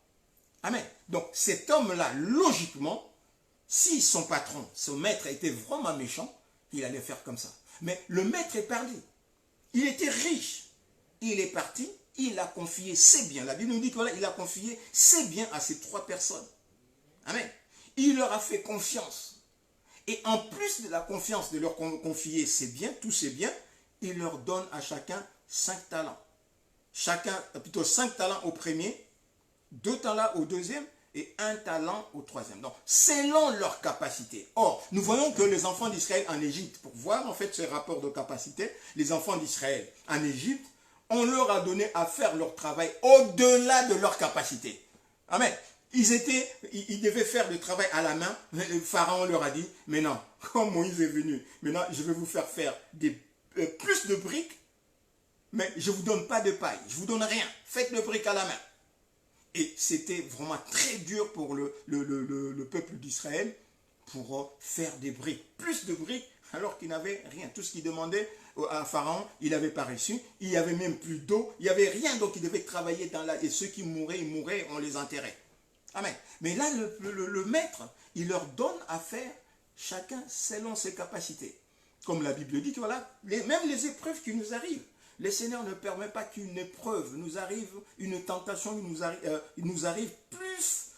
Speaker 1: Amen. Donc cet homme-là, logiquement, si son patron, son maître était vraiment méchant, il allait faire comme ça. Mais le maître est parti. Il était riche. Il est parti, il a confié ses biens. La Bible nous dit qu'il a confié ses biens à ces 3 personnes. Amen. Il leur a fait confiance. Et en plus de la confiance de leur confier ses biens, tous ses biens, il leur donne à chacun 5 talents. Plutôt 5 talents au premier, 2 talents au deuxième et 1 talent au troisième. Donc, selon leur capacité. Or, nous voyons que les enfants d'Israël en Égypte, pour voir en fait ce rapport de capacité, les enfants d'Israël en Égypte, on leur a donné à faire leur travail au-delà de leur capacité. Amen. Ils devaient faire le travail à la main. Le pharaon leur a dit, mais non, comme Moïse est venu, maintenant je vais vous faire plus de briques, mais je ne vous donne pas de paille, je ne vous donne rien. Faites le brique à la main. Et c'était vraiment très dur pour le peuple d'Israël pour faire des briques, plus de briques, alors qu'il n'avait rien. Tout ce qu'il demandait à Pharaon, il n'avait pas reçu. Il n'y avait même plus d'eau, il n'y avait rien, donc il devait travailler dans la... Et ceux qui mouraient, ils mouraient, on les enterrait. Amen. Mais là, le maître, il leur donne à faire chacun selon ses capacités. Comme la Bible dit, voilà, même les épreuves qui nous arrivent, le Seigneur ne permet pas qu'une épreuve nous arrive, une tentation il nous arrive plus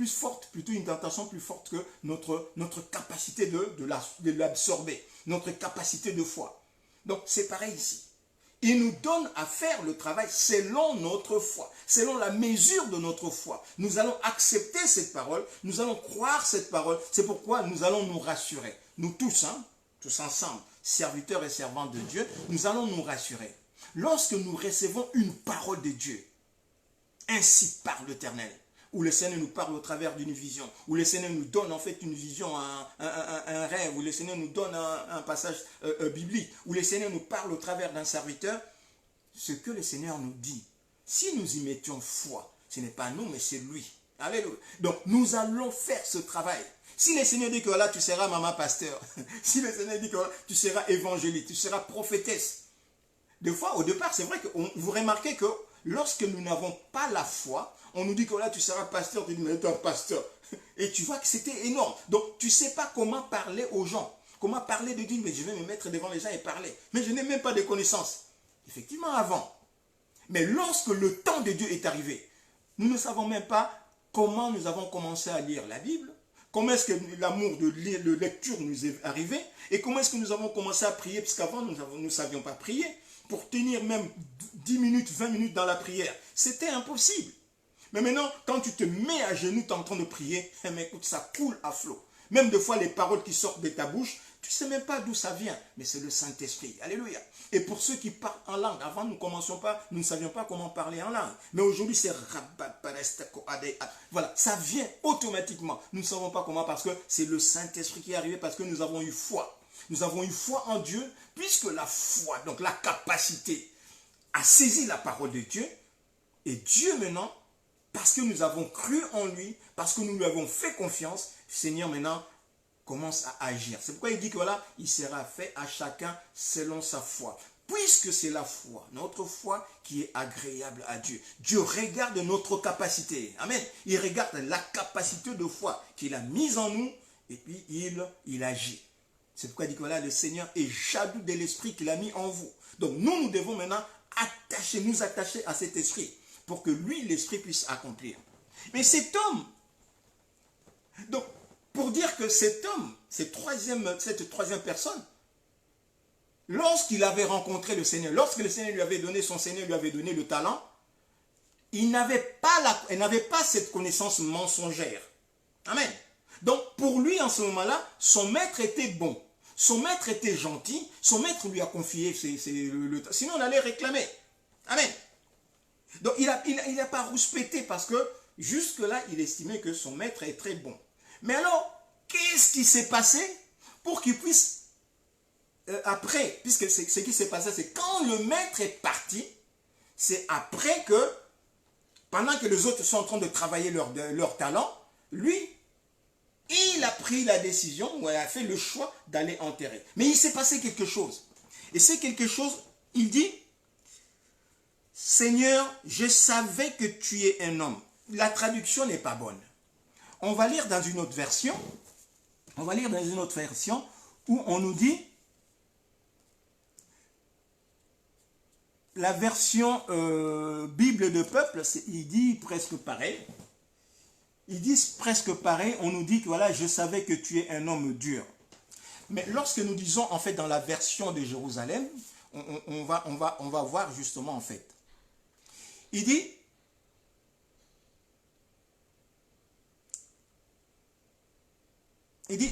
Speaker 1: forte, plutôt une tentation plus forte que notre capacité de l'absorber, notre capacité de foi. Donc c'est pareil ici. Il nous donne à faire le travail selon notre foi, selon la mesure de notre foi. Nous allons accepter cette parole, nous allons croire cette parole. C'est pourquoi nous allons nous rassurer. Nous tous, tous ensemble, serviteurs et servantes de Dieu, nous allons nous rassurer. Lorsque nous recevons une parole de Dieu, ainsi parle l'Éternel, où le Seigneur nous parle au travers d'une vision, où le Seigneur nous donne en fait une vision, un rêve, où le Seigneur nous donne un passage biblique, où le Seigneur nous parle au travers d'un serviteur, ce que le Seigneur nous dit, si nous y mettions foi, ce n'est pas nous, mais c'est lui. Alléluia. Donc nous allons faire ce travail. Si le Seigneur dit que voilà, tu seras maman pasteur, si le Seigneur dit que voilà, tu seras évangéliste, tu seras prophétesse, des fois, au départ, c'est vrai que vous remarquez que lorsque nous n'avons pas la foi, on nous dit que là, tu seras pasteur, tu dis, mais toi, pasteur. Et tu vois que c'était énorme. Donc, tu ne sais pas comment parler aux gens. Comment parler de Dieu, mais je vais me mettre devant les gens et parler. Mais je n'ai même pas de connaissances. Effectivement, avant. Mais lorsque le temps de Dieu est arrivé, nous ne savons même pas comment nous avons commencé à lire la Bible, comment est-ce que l'amour de lecture nous est arrivé, et comment est-ce que nous avons commencé à prier, parce qu'avant, nous ne savions pas prier. Pour tenir même 10 minutes, 20 minutes dans la prière, c'était impossible. Mais maintenant, quand tu te mets à genoux, tu es en train de prier, mais écoute, ça coule à flot. Même des fois, les paroles qui sortent de ta bouche, tu ne sais même pas d'où ça vient, mais c'est le Saint-Esprit. Alléluia. Et pour ceux qui parlent en langue, avant, nous ne savions pas comment parler en langue. Mais aujourd'hui, c'est voilà, ça vient automatiquement. Nous ne savons pas comment, parce que c'est le Saint-Esprit qui est arrivé, parce que nous avons eu foi. Nous avons eu foi en Dieu, puisque la foi, donc la capacité à saisir la parole de Dieu, et Dieu maintenant, parce que nous avons cru en lui, parce que nous lui avons fait confiance, le Seigneur maintenant commence à agir. C'est pourquoi il dit que voilà, il sera fait à chacun selon sa foi. Puisque c'est la foi, notre foi qui est agréable à Dieu. Dieu regarde notre capacité. Amen. Il regarde la capacité de foi qu'il a mise en nous, et puis il agit. C'est pourquoi il dit que voilà, le Seigneur est jaloux de l'esprit qu'il a mis en vous. Donc nous devons maintenant nous attacher à cet esprit pour que lui, l'esprit, puisse accomplir. Mais cet homme, donc pour dire que cet homme, cette troisième personne, lorsqu'il avait rencontré le Seigneur, lorsque le Seigneur lui avait donné, son Seigneur lui avait donné le talent, il n'avait pas cette connaissance mensongère. Amen. Donc, pour lui, en ce moment-là, son maître était bon. Son maître était gentil. Son maître lui a confié le talent. Sinon, on allait réclamer. Amen. Donc, il n'a pas rouspété parce que jusque-là, il estimait que son maître est très bon. Mais alors, qu'est-ce qui s'est passé pour qu'il puisse, après, puisque ce qui s'est passé, c'est quand le maître est parti, c'est après que, pendant que les autres sont en train de travailler leur talent, lui, il a pris la décision, ou il a fait le choix d'aller enterrer. Mais il s'est passé quelque chose. Et c'est quelque chose, il dit, Seigneur, je savais que tu es un homme. La traduction n'est pas bonne. On va lire dans une autre version. On va lire dans une autre version où on nous dit, la version Bible de peuple, il dit presque pareil. Ils disent presque pareil, on nous dit que voilà, je savais que tu es un homme dur. Mais lorsque nous disons en fait dans la version de Jérusalem, on va voir justement en fait. Il dit,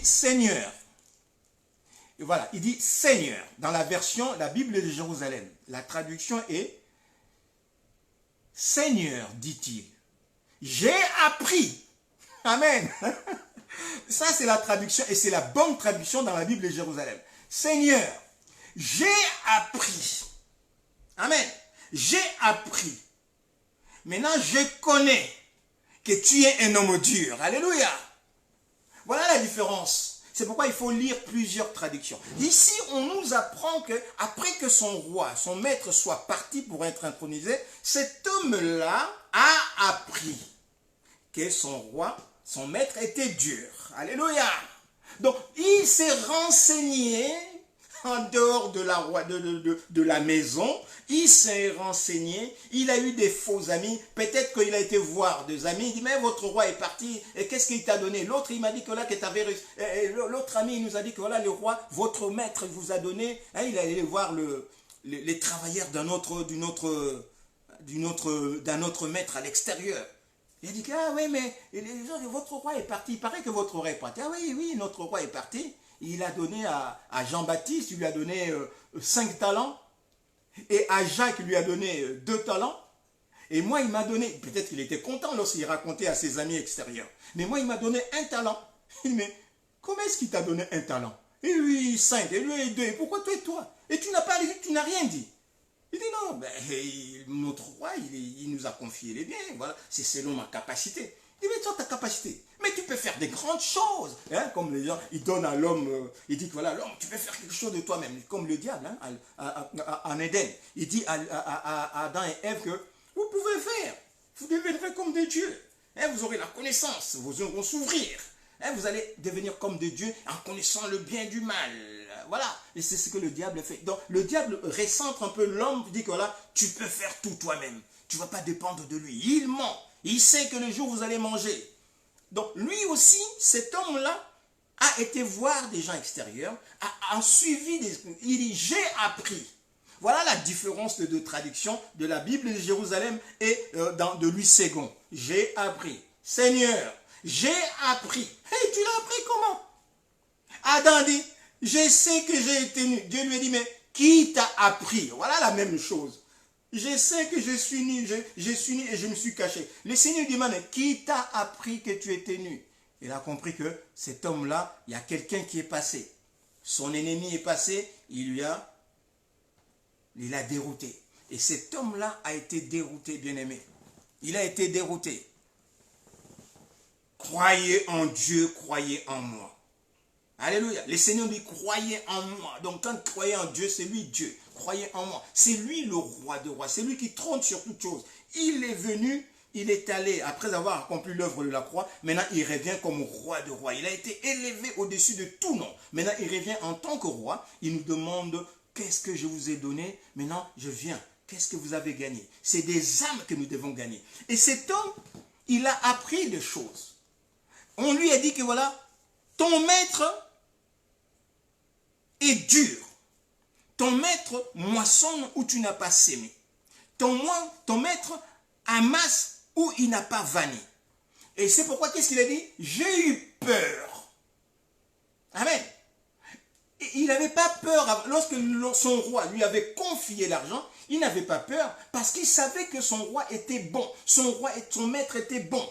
Speaker 1: Seigneur. Et voilà, il dit Seigneur. Dans la version, la Bible de Jérusalem, la traduction est Seigneur, dit-il. J'ai appris. Amen. Ça, c'est la traduction et c'est la bonne traduction dans la Bible de Jérusalem. Seigneur, j'ai appris. Amen. J'ai appris. Maintenant, je connais que tu es un homme dur. Alléluia. Voilà la différence. C'est pourquoi il faut lire plusieurs traductions. Ici, on nous apprend que après que son roi, son maître soit parti pour être intronisé, cet homme-là a appris que son roi, son maître était dur. Alléluia. Donc, il s'est renseigné en dehors de la maison. Il s'est renseigné. Il a eu des faux amis. Peut-être qu'il a été voir des amis. Il dit, mais votre roi est parti. Et qu'est-ce qu'il t'a donné? L'autre, il m'a dit que là, que tu avais réussi. L'autre ami, il nous a dit que voilà, le roi, votre maître vous a donné. Hein, il est allé voir les travailleurs d'un autre maître à l'extérieur. Il a dit que, ah oui, mais votre roi est parti. Il paraît que votre roi est parti. Ah oui, oui, notre roi est parti. Il a donné à Jean-Baptiste, il lui a donné 5 talents. Et à Jacques, il lui a donné 2 talents. Et moi, il m'a donné, peut-être qu'il était content lorsqu'il racontait à ses amis extérieurs. Mais moi, il m'a donné 1 talent. Il dit, mais comment est-ce qu'il t'a donné 1 talent? Et lui, 5, et lui, 2. Et pourquoi toi et toi? Et tu n'as rien dit. Il dit non, ben, notre roi, il nous a confié les biens, voilà, c'est selon ma capacité. Il dit, mais toi, ta capacité, mais tu peux faire des grandes choses. Hein, comme les gens, ils donnent à l'homme, il dit que voilà, l'homme, tu peux faire quelque chose de toi-même, comme le diable, hein, en Éden. Il dit à Adam et Ève que vous pouvez faire, vous deviendrez comme des dieux. Hein, vous aurez la connaissance, vos yeux vont s'ouvrir. Hein, vous allez devenir comme des dieux en connaissant le bien du mal. Voilà, et c'est ce que le diable fait. Donc, le diable recentre un peu l'homme, dit que voilà, tu peux faire tout toi-même. Tu ne vas pas dépendre de lui. Il ment. Il sait que le jour où vous allez manger. Donc, lui aussi, cet homme-là, a été voir des gens extérieurs, a suivi des... Il dit, j'ai appris. Voilà la différence de traduction de la Bible de Jérusalem et de Louis II. J'ai appris. Seigneur, j'ai appris. Hey, tu l'as appris comment? Adam dit, je sais que j'ai été nu. Dieu lui a dit, mais qui t'a appris? Voilà la même chose. Je sais que je suis nu, je suis nu et je me suis caché. Le Seigneur dit, mais qui t'a appris que tu étais nu? Il a compris que cet homme-là, il y a quelqu'un qui est passé. Son ennemi est passé, il l'a dérouté. Et cet homme-là a été dérouté, bien-aimé. Il a été dérouté. Croyez en Dieu, croyez en moi. Alléluia. Le Seigneur dit, croyez en moi. Donc quand croyez en Dieu, c'est lui Dieu. Croyez en moi. C'est lui le roi de rois. C'est lui qui trône sur toutes choses. Il est venu, il est allé, après avoir accompli l'œuvre de la croix, maintenant il revient comme roi de rois. Il a été élevé au-dessus de tout nom. Maintenant il revient en tant que roi. Il nous demande, qu'est-ce que je vous ai donné? Maintenant je viens. Qu'est-ce que vous avez gagné? C'est des âmes que nous devons gagner. Et cet homme, il a appris des choses. On lui a dit que voilà, ton maître dur. Ton maître moissonne où tu n'as pas sémé. Ton maître amasse où il n'a pas vanné. Et c'est pourquoi, qu'est-ce qu'il a dit? J'ai eu peur. Amen. Et il n'avait pas peur. Lorsque son roi lui avait confié l'argent, il n'avait pas peur parce qu'il savait que son roi était bon. Son maître était bon.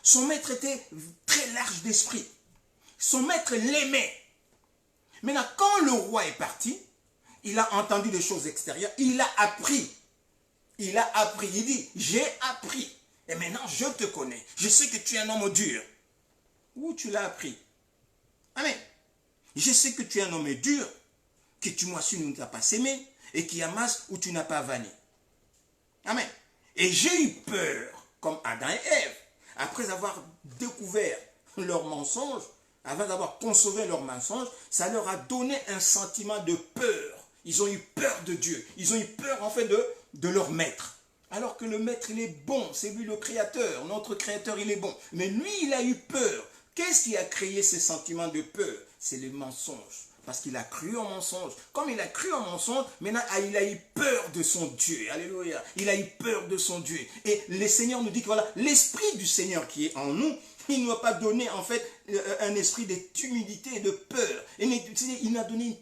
Speaker 1: Son maître était très large d'esprit. Son maître l'aimait. Maintenant, quand le roi est parti, il a entendu des choses extérieures. Il a appris. Il a appris. Il dit, j'ai appris. Et maintenant, je te connais. Je sais que tu es un homme dur. Où tu l'as appris? Amen. Je sais que tu es un homme dur, que tu moissonnes où tu n'as pas sémé, et qui amasse où tu n'as pas vanné. Amen. Et j'ai eu peur, comme Adam et Ève, après avoir découvert leur mensonge, avant d'avoir consommé leur mensonge, ça leur a donné un sentiment de peur. Ils ont eu peur de Dieu. Ils ont eu peur, en fait, de leur maître. Alors que le maître, il est bon. C'est lui le créateur. Notre créateur, il est bon. Mais lui, il a eu peur. Qu'est-ce qui a créé ces sentiments de peur? C'est le mensonge. Parce qu'il a cru en mensonge. Comme il a cru en mensonge, maintenant, il a eu peur de son Dieu. Alléluia. Il a eu peur de son Dieu. Et le Seigneur nous dit que voilà, l'Esprit du Seigneur qui est en nous, il ne nous a pas donné en fait un esprit de timidité et de peur. Il nous a donné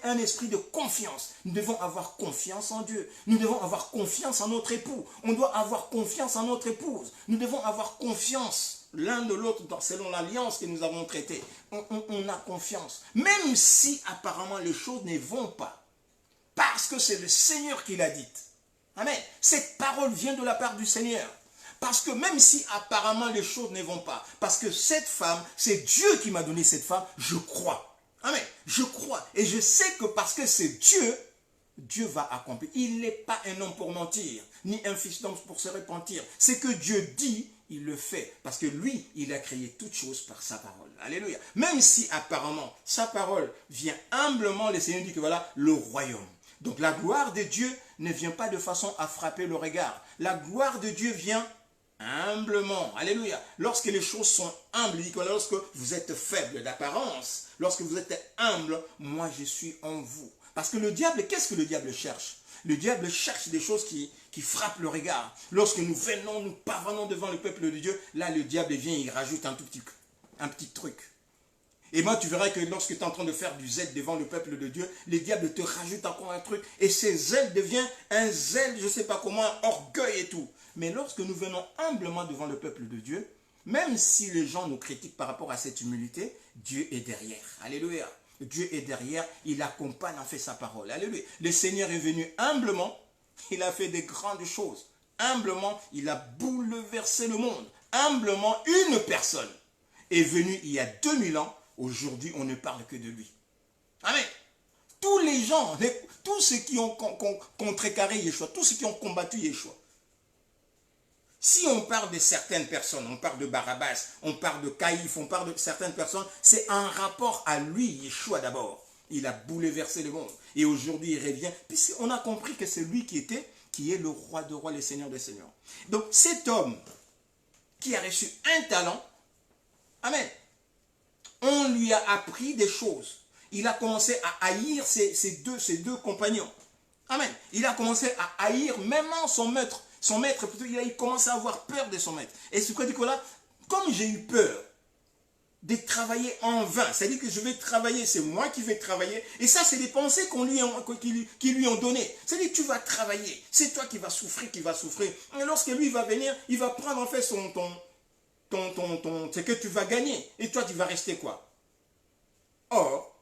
Speaker 1: un esprit de confiance. Nous devons avoir confiance en Dieu. Nous devons avoir confiance en notre époux. On doit avoir confiance en notre épouse. Nous devons avoir confiance l'un de l'autre selon l'alliance que nous avons traitée. On a confiance. Même si apparemment les choses ne vont pas. Parce que c'est le Seigneur qui l'a dite. Amen. Cette parole vient de la part du Seigneur. Parce que même si apparemment les choses ne vont pas, parce que cette femme, c'est Dieu qui m'a donné cette femme, je crois. Amen. Je crois. Et je sais que parce que c'est Dieu, Dieu va accomplir. Il n'est pas un homme pour mentir, ni un fils d'homme pour se repentir. C'est que Dieu dit, il le fait. Parce que lui, il a créé toutes choses par sa parole. Alléluia. Même si apparemment sa parole vient humblement, le Seigneur dit que voilà le royaume. Donc la gloire de Dieu ne vient pas de façon à frapper le regard. La gloire de Dieu vient humblement. Alléluia. Lorsque les choses sont humbles, il dit que lorsque vous êtes faible d'apparence, lorsque vous êtes humble, moi je suis en vous. Parce que le diable, qu'est-ce que le diable cherche? Le diable cherche des choses qui frappent le regard. Lorsque nous venons, nous parvenons devant le peuple de Dieu, là le diable vient, il rajoute un petit truc. Et moi, tu verras que lorsque tu es en train de faire du zèle devant le peuple de Dieu, le diable te rajoute encore un truc. Et ce zèle devient un zèle, je ne sais pas comment, un orgueil et tout. Mais lorsque nous venons humblement devant le peuple de Dieu, même si les gens nous critiquent par rapport à cette humilité, Dieu est derrière. Alléluia. Dieu est derrière, il accompagne en fait sa parole. Alléluia. Le Seigneur est venu humblement, il a fait des grandes choses. Humblement, il a bouleversé le monde. Humblement, une personne est venue il y a 2000 ans. Aujourd'hui, on ne parle que de lui. Amen. Tous les gens, tous ceux qui ont contrecarré Yeshua, tous ceux qui ont combattu Yeshua. Si on parle de certaines personnes, on parle de Barabbas, on parle de Caïphe, on parle de certaines personnes, c'est un rapport à lui, Yeshua d'abord. Il a bouleversé le monde. Et aujourd'hui, il revient, puisqu'on a compris que c'est lui qui est le roi de rois, le seigneur des seigneurs. Donc cet homme qui a reçu un talent, amen, on lui a appris des choses. Il a commencé à haïr ses deux compagnons. Amen. Il a commencé à haïr même son maître. Son maître, plutôt, il a commencé à avoir peur de son maître. Et ce que dit là, comme j'ai eu peur de travailler en vain, c'est-à-dire que je vais travailler, c'est moi qui vais travailler. Et ça, c'est des pensées qui lui ont données. C'est-à-dire que tu vas travailler, c'est toi qui vas souffrir, Et lorsque lui va venir, il va prendre en fait c'est que tu vas gagner. Et toi, tu vas rester quoi? Or,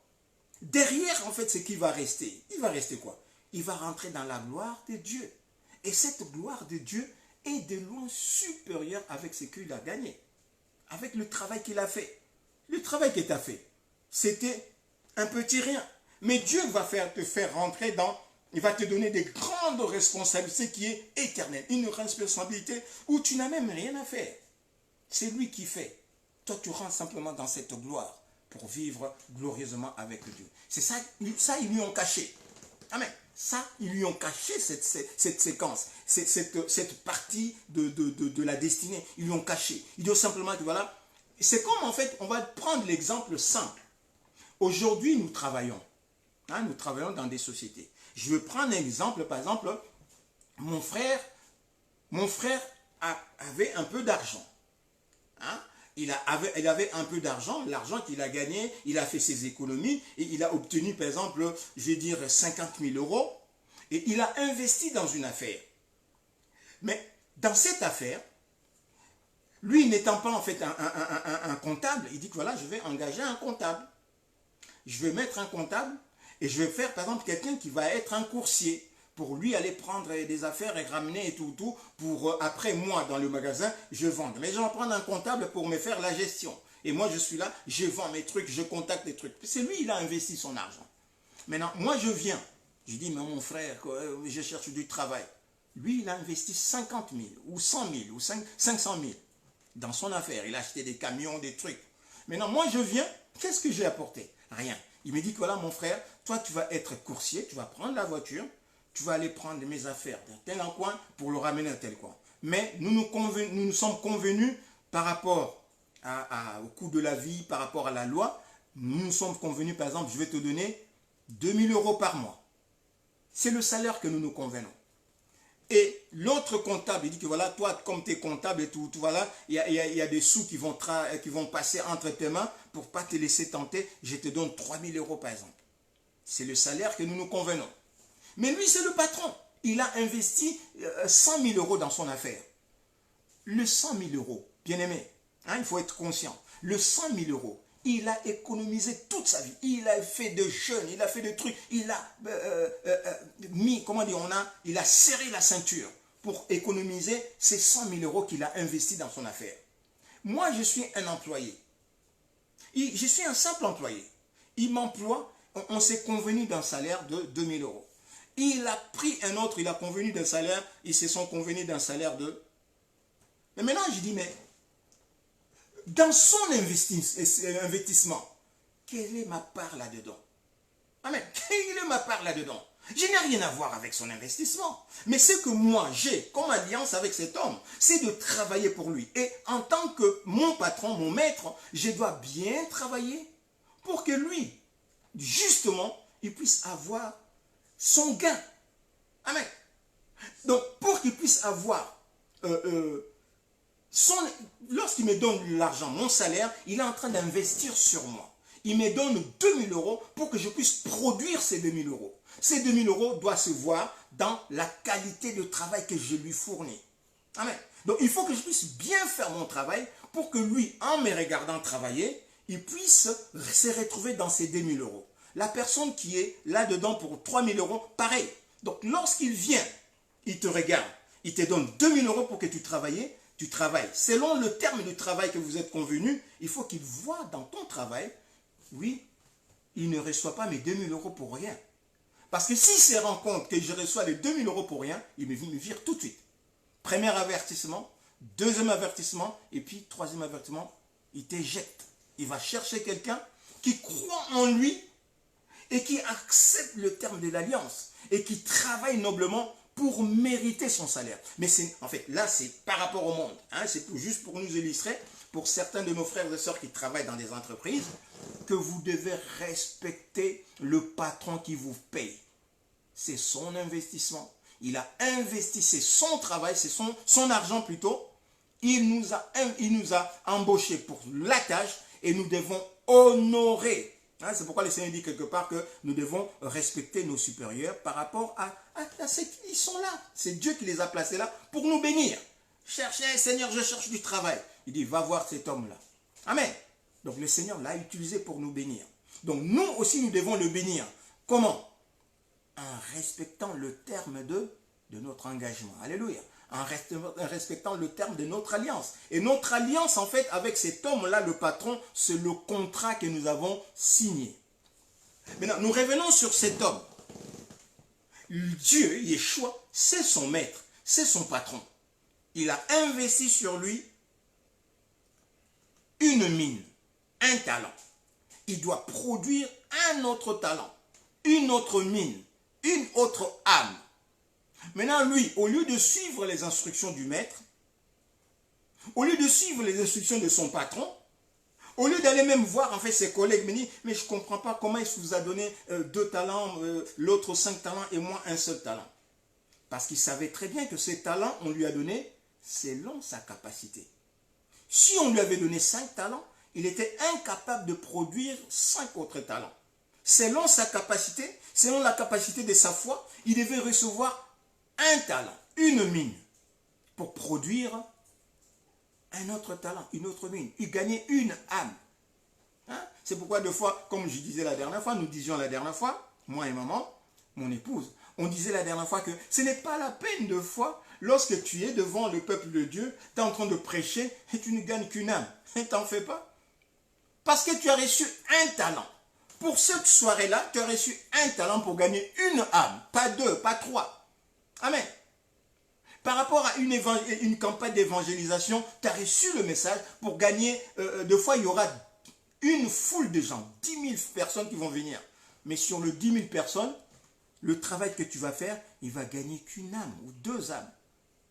Speaker 1: derrière, en fait, ce qui va rester, il va rester quoi? Il va rentrer dans la gloire de Dieu. Et cette gloire de Dieu est de loin supérieure avec ce qu'il a gagné. Avec le travail qu'il a fait. Le travail qu'il a fait, c'était un petit rien. Mais Dieu va te faire rentrer il va te donner des grandes responsabilités qui est éternelle. Une responsabilité où tu n'as même rien à faire. C'est lui qui fait. Toi, tu rentres simplement dans cette gloire pour vivre glorieusement avec Dieu. C'est ça, ils lui ont caché. Amen. Ça, ils lui ont caché cette séquence, cette partie de la destinée. Ils lui ont caché. Ils disent simplement que voilà, c'est comme en fait, on va prendre l'exemple simple. Aujourd'hui, nous travaillons. Hein, nous travaillons dans des sociétés. Je vais prendre un exemple, par exemple, mon frère avait un peu d'argent. Hein? Il avait un peu d'argent, l'argent qu'il a gagné, il a fait ses économies et il a obtenu, par exemple, je vais dire 50 000 euros et il a investi dans une affaire. Mais dans cette affaire, lui n'étant pas en fait un comptable, il dit que voilà, je vais engager un comptable. Je vais mettre un comptable et je vais faire par exemple quelqu'un qui va être un coursier pour lui aller prendre des affaires et ramener et tout, pour après moi dans le magasin, je vends. Mais je vais prendre un comptable pour me faire la gestion. Et moi je suis là, je vends mes trucs, je contacte des trucs. C'est lui, il a investi son argent. Maintenant, moi je viens, je dis, mais mon frère, je cherche du travail. Lui, il a investi 50 000 ou 100 000 ou 500 000 dans son affaire. Il a acheté des camions, des trucs. Maintenant, moi je viens, qu'est-ce que j'ai apporté? Rien. Il me dit que voilà mon frère, toi tu vas être coursier, tu vas prendre la voiture, tu vas aller prendre mes affaires d'un tel coin pour le ramener à tel coin. Mais nous nous sommes convenus par rapport au coût de la vie, par rapport à la loi, nous nous sommes convenus, par exemple, je vais te donner 2 000 euros par mois. C'est le salaire que nous nous convenons. Et l'autre comptable, il dit que voilà, toi, comme tu es comptable et tout voilà, il y a des sous qui vont passer entre tes mains pour ne pas te laisser tenter. Je te donne 3 000 euros par exemple. C'est le salaire que nous nous convenons. Mais lui, c'est le patron. Il a investi 100 000 euros dans son affaire. Le 100 000 euros, bien aimé, hein, il faut être conscient. Le 100 000 euros, il a économisé toute sa vie. Il a fait de jeûnes, il a fait de trucs. Il a mis, comment dire, il a serré la ceinture pour économiser ces 100 000 euros qu'il a investis dans son affaire. Moi, je suis un employé. Je suis un simple employé. Il m'emploie, on s'est convenu d'un salaire de 2 000 euros. Il a pris un autre, il a convenu d'un salaire, ils se sont convenus d'un salaire de... Mais maintenant, je dis, mais dans son investissement, quelle est ma part là-dedans? Amen. Quelle est ma part là-dedans? Je n'ai rien à voir avec son investissement. Mais ce que moi, j'ai comme alliance avec cet homme, c'est de travailler pour lui. Et en tant que mon patron, mon maître, je dois bien travailler pour que lui, justement, il puisse avoir son gain. Amen. Donc, pour qu'il puisse avoir lorsqu'il me donne l'argent, mon salaire, il est en train d'investir sur moi. Il me donne 2 000 euros pour que je puisse produire ces 2 000 euros. Ces 2 000 euros doivent se voir dans la qualité de travail que je lui fournis. Amen. Donc, il faut que je puisse bien faire mon travail pour que lui, en me regardant travailler, il puisse se retrouver dans ces 2 000 euros. La personne qui est là-dedans pour 3 000 euros, pareil. Donc, lorsqu'il vient, il te regarde, il te donne 2 000 euros pour que tu travailles. Tu travailles. Selon le terme de travail que vous êtes convenu, il faut qu'il voit dans ton travail, oui, il ne reçoit pas mes 2 000 euros pour rien. Parce que s'il se rend compte que je reçois les 2 000 euros pour rien, il me vire tout de suite. Premier avertissement, deuxième avertissement, et puis troisième avertissement, il t'éjecte. Il va chercher quelqu'un qui croit en lui et qui accepte le terme de l'alliance et qui travaille noblement pour mériter son salaire. Mais en fait, là, c'est par rapport au monde. Hein, c'est juste pour nous illustrer, pour certains de nos frères et sœurs qui travaillent dans des entreprises, que vous devez respecter le patron qui vous paye. C'est son investissement. Il a investi, c'est son travail, c'est son argent plutôt. Il nous a embauchés pour la tâche et nous devons honorer. Hein, c'est pourquoi le Seigneur dit quelque part que nous devons respecter nos supérieurs par rapport à ceux qui sont là. C'est Dieu qui les a placés là pour nous bénir. Cherchez, Seigneur, je cherche du travail. Il dit, va voir cet homme-là. Amen. Donc le Seigneur l'a utilisé pour nous bénir. Donc nous aussi, nous devons le bénir. Comment? En respectant le terme de notre engagement. Alléluia. En respectant le terme de notre alliance. Et notre alliance, en fait, avec cet homme-là, le patron, c'est le contrat que nous avons signé. Maintenant, nous revenons sur cet homme. Dieu, Yeshua, c'est son maître, c'est son patron. Il a investi sur lui une mine, un talent. Il doit produire un autre talent, une autre mine, une autre âme. Maintenant, lui, au lieu de suivre les instructions du maître, au lieu de suivre les instructions de son patron, Au lieu d'aller même voir en fait ses collègues, me dit, mais je ne comprends pas comment il vous a donné 2 talents, l'autre 5 talents et moi un seul talent. Parce qu'il savait très bien que ces talents, on lui a donné selon sa capacité. Si on lui avait donné 5 talents, il était incapable de produire 5 autres talents. Selon sa capacité, selon la capacité de sa foi, il devait recevoir un talent, une mine, pour produire un autre talent, une autre mine. Il gagnait une âme. Hein? C'est pourquoi deux fois, comme je disais la dernière fois, nous disions la dernière fois, moi et maman, mon épouse, on disait la dernière fois que ce n'est pas la peine de foi lorsque tu es devant le peuple de Dieu, tu es en train de prêcher et tu ne gagnes qu'une âme. Et t'en fais pas. Parce que tu as reçu un talent. Pour cette soirée-là, tu as reçu un talent pour gagner une âme, pas 2, pas 3. Amen. Par rapport à une campagne d'évangélisation, tu as reçu le message pour gagner, deux fois il y aura une foule de gens, 10 000 personnes qui vont venir. Mais sur le 10 000 personnes, le travail que tu vas faire, il va gagner qu'une âme ou 2 âmes.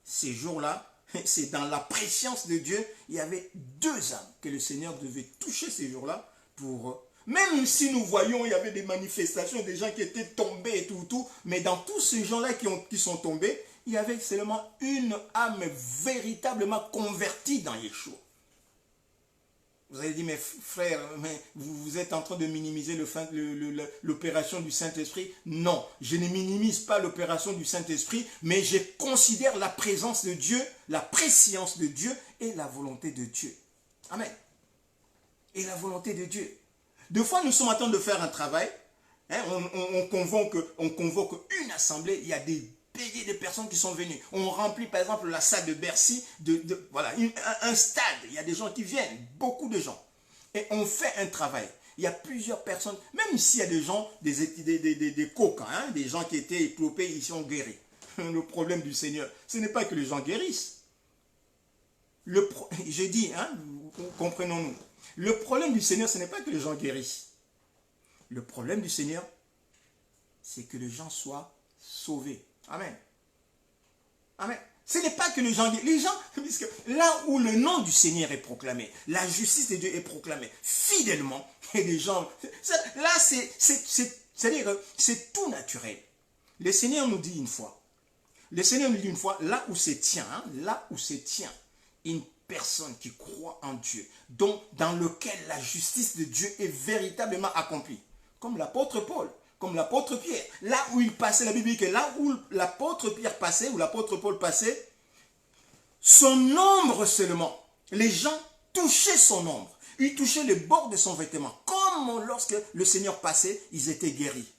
Speaker 1: Ces jours-là, c'est dans la préscience de Dieu, il y avait 2 âmes que le Seigneur devait toucher ces jours-là pour... Même si nous voyons, il y avait des manifestations, des gens qui étaient tombés et tout, mais dans tous ces gens-là qui sont tombés, il y avait seulement une âme véritablement convertie dans Yeshua. Vous avez dit, mais frère, mais vous êtes en train de minimiser l'opération du Saint-Esprit. Non, je ne minimise pas l'opération du Saint-Esprit, mais je considère la présence de Dieu, la préscience de Dieu et la volonté de Dieu. Amen. Et la volonté de Dieu. Deux fois, nous sommes en train de faire un travail. Hein, on convoque une assemblée, il y a des milliers de personnes qui sont venues. On remplit par exemple la salle de Bercy, voilà, un stade. Il y a des gens qui viennent, beaucoup de gens. Et on fait un travail. Il y a plusieurs personnes, même s'il y a des gens, des coquins, hein, des gens qui étaient éclopés, ils sont guéris. Le problème du Seigneur, ce n'est pas que les gens guérissent. Je dis, hein, comprenons-nous. Le problème du Seigneur, ce n'est pas que les gens guérissent. Le problème du Seigneur, c'est que les gens soient sauvés. Amen. Amen. Ce n'est pas que les gens... puisque là où le nom du Seigneur est proclamé, la justice de Dieu est proclamée fidèlement, et les gens... Là, c'est-à-dire c'est tout naturel. Le Seigneur nous dit une fois, là où se tient, hein, là où se tient une personne qui croit en Dieu, dans lequel la justice de Dieu est véritablement accomplie, comme l'apôtre Paul, comme l'apôtre Pierre. Là où il passait, la Bible dit que là où l'apôtre Pierre passait, ou l'apôtre Paul passait, son ombre seulement, les gens touchaient son ombre. Ils touchaient le bord de son vêtement. Comme lorsque le Seigneur passait, ils étaient guéris.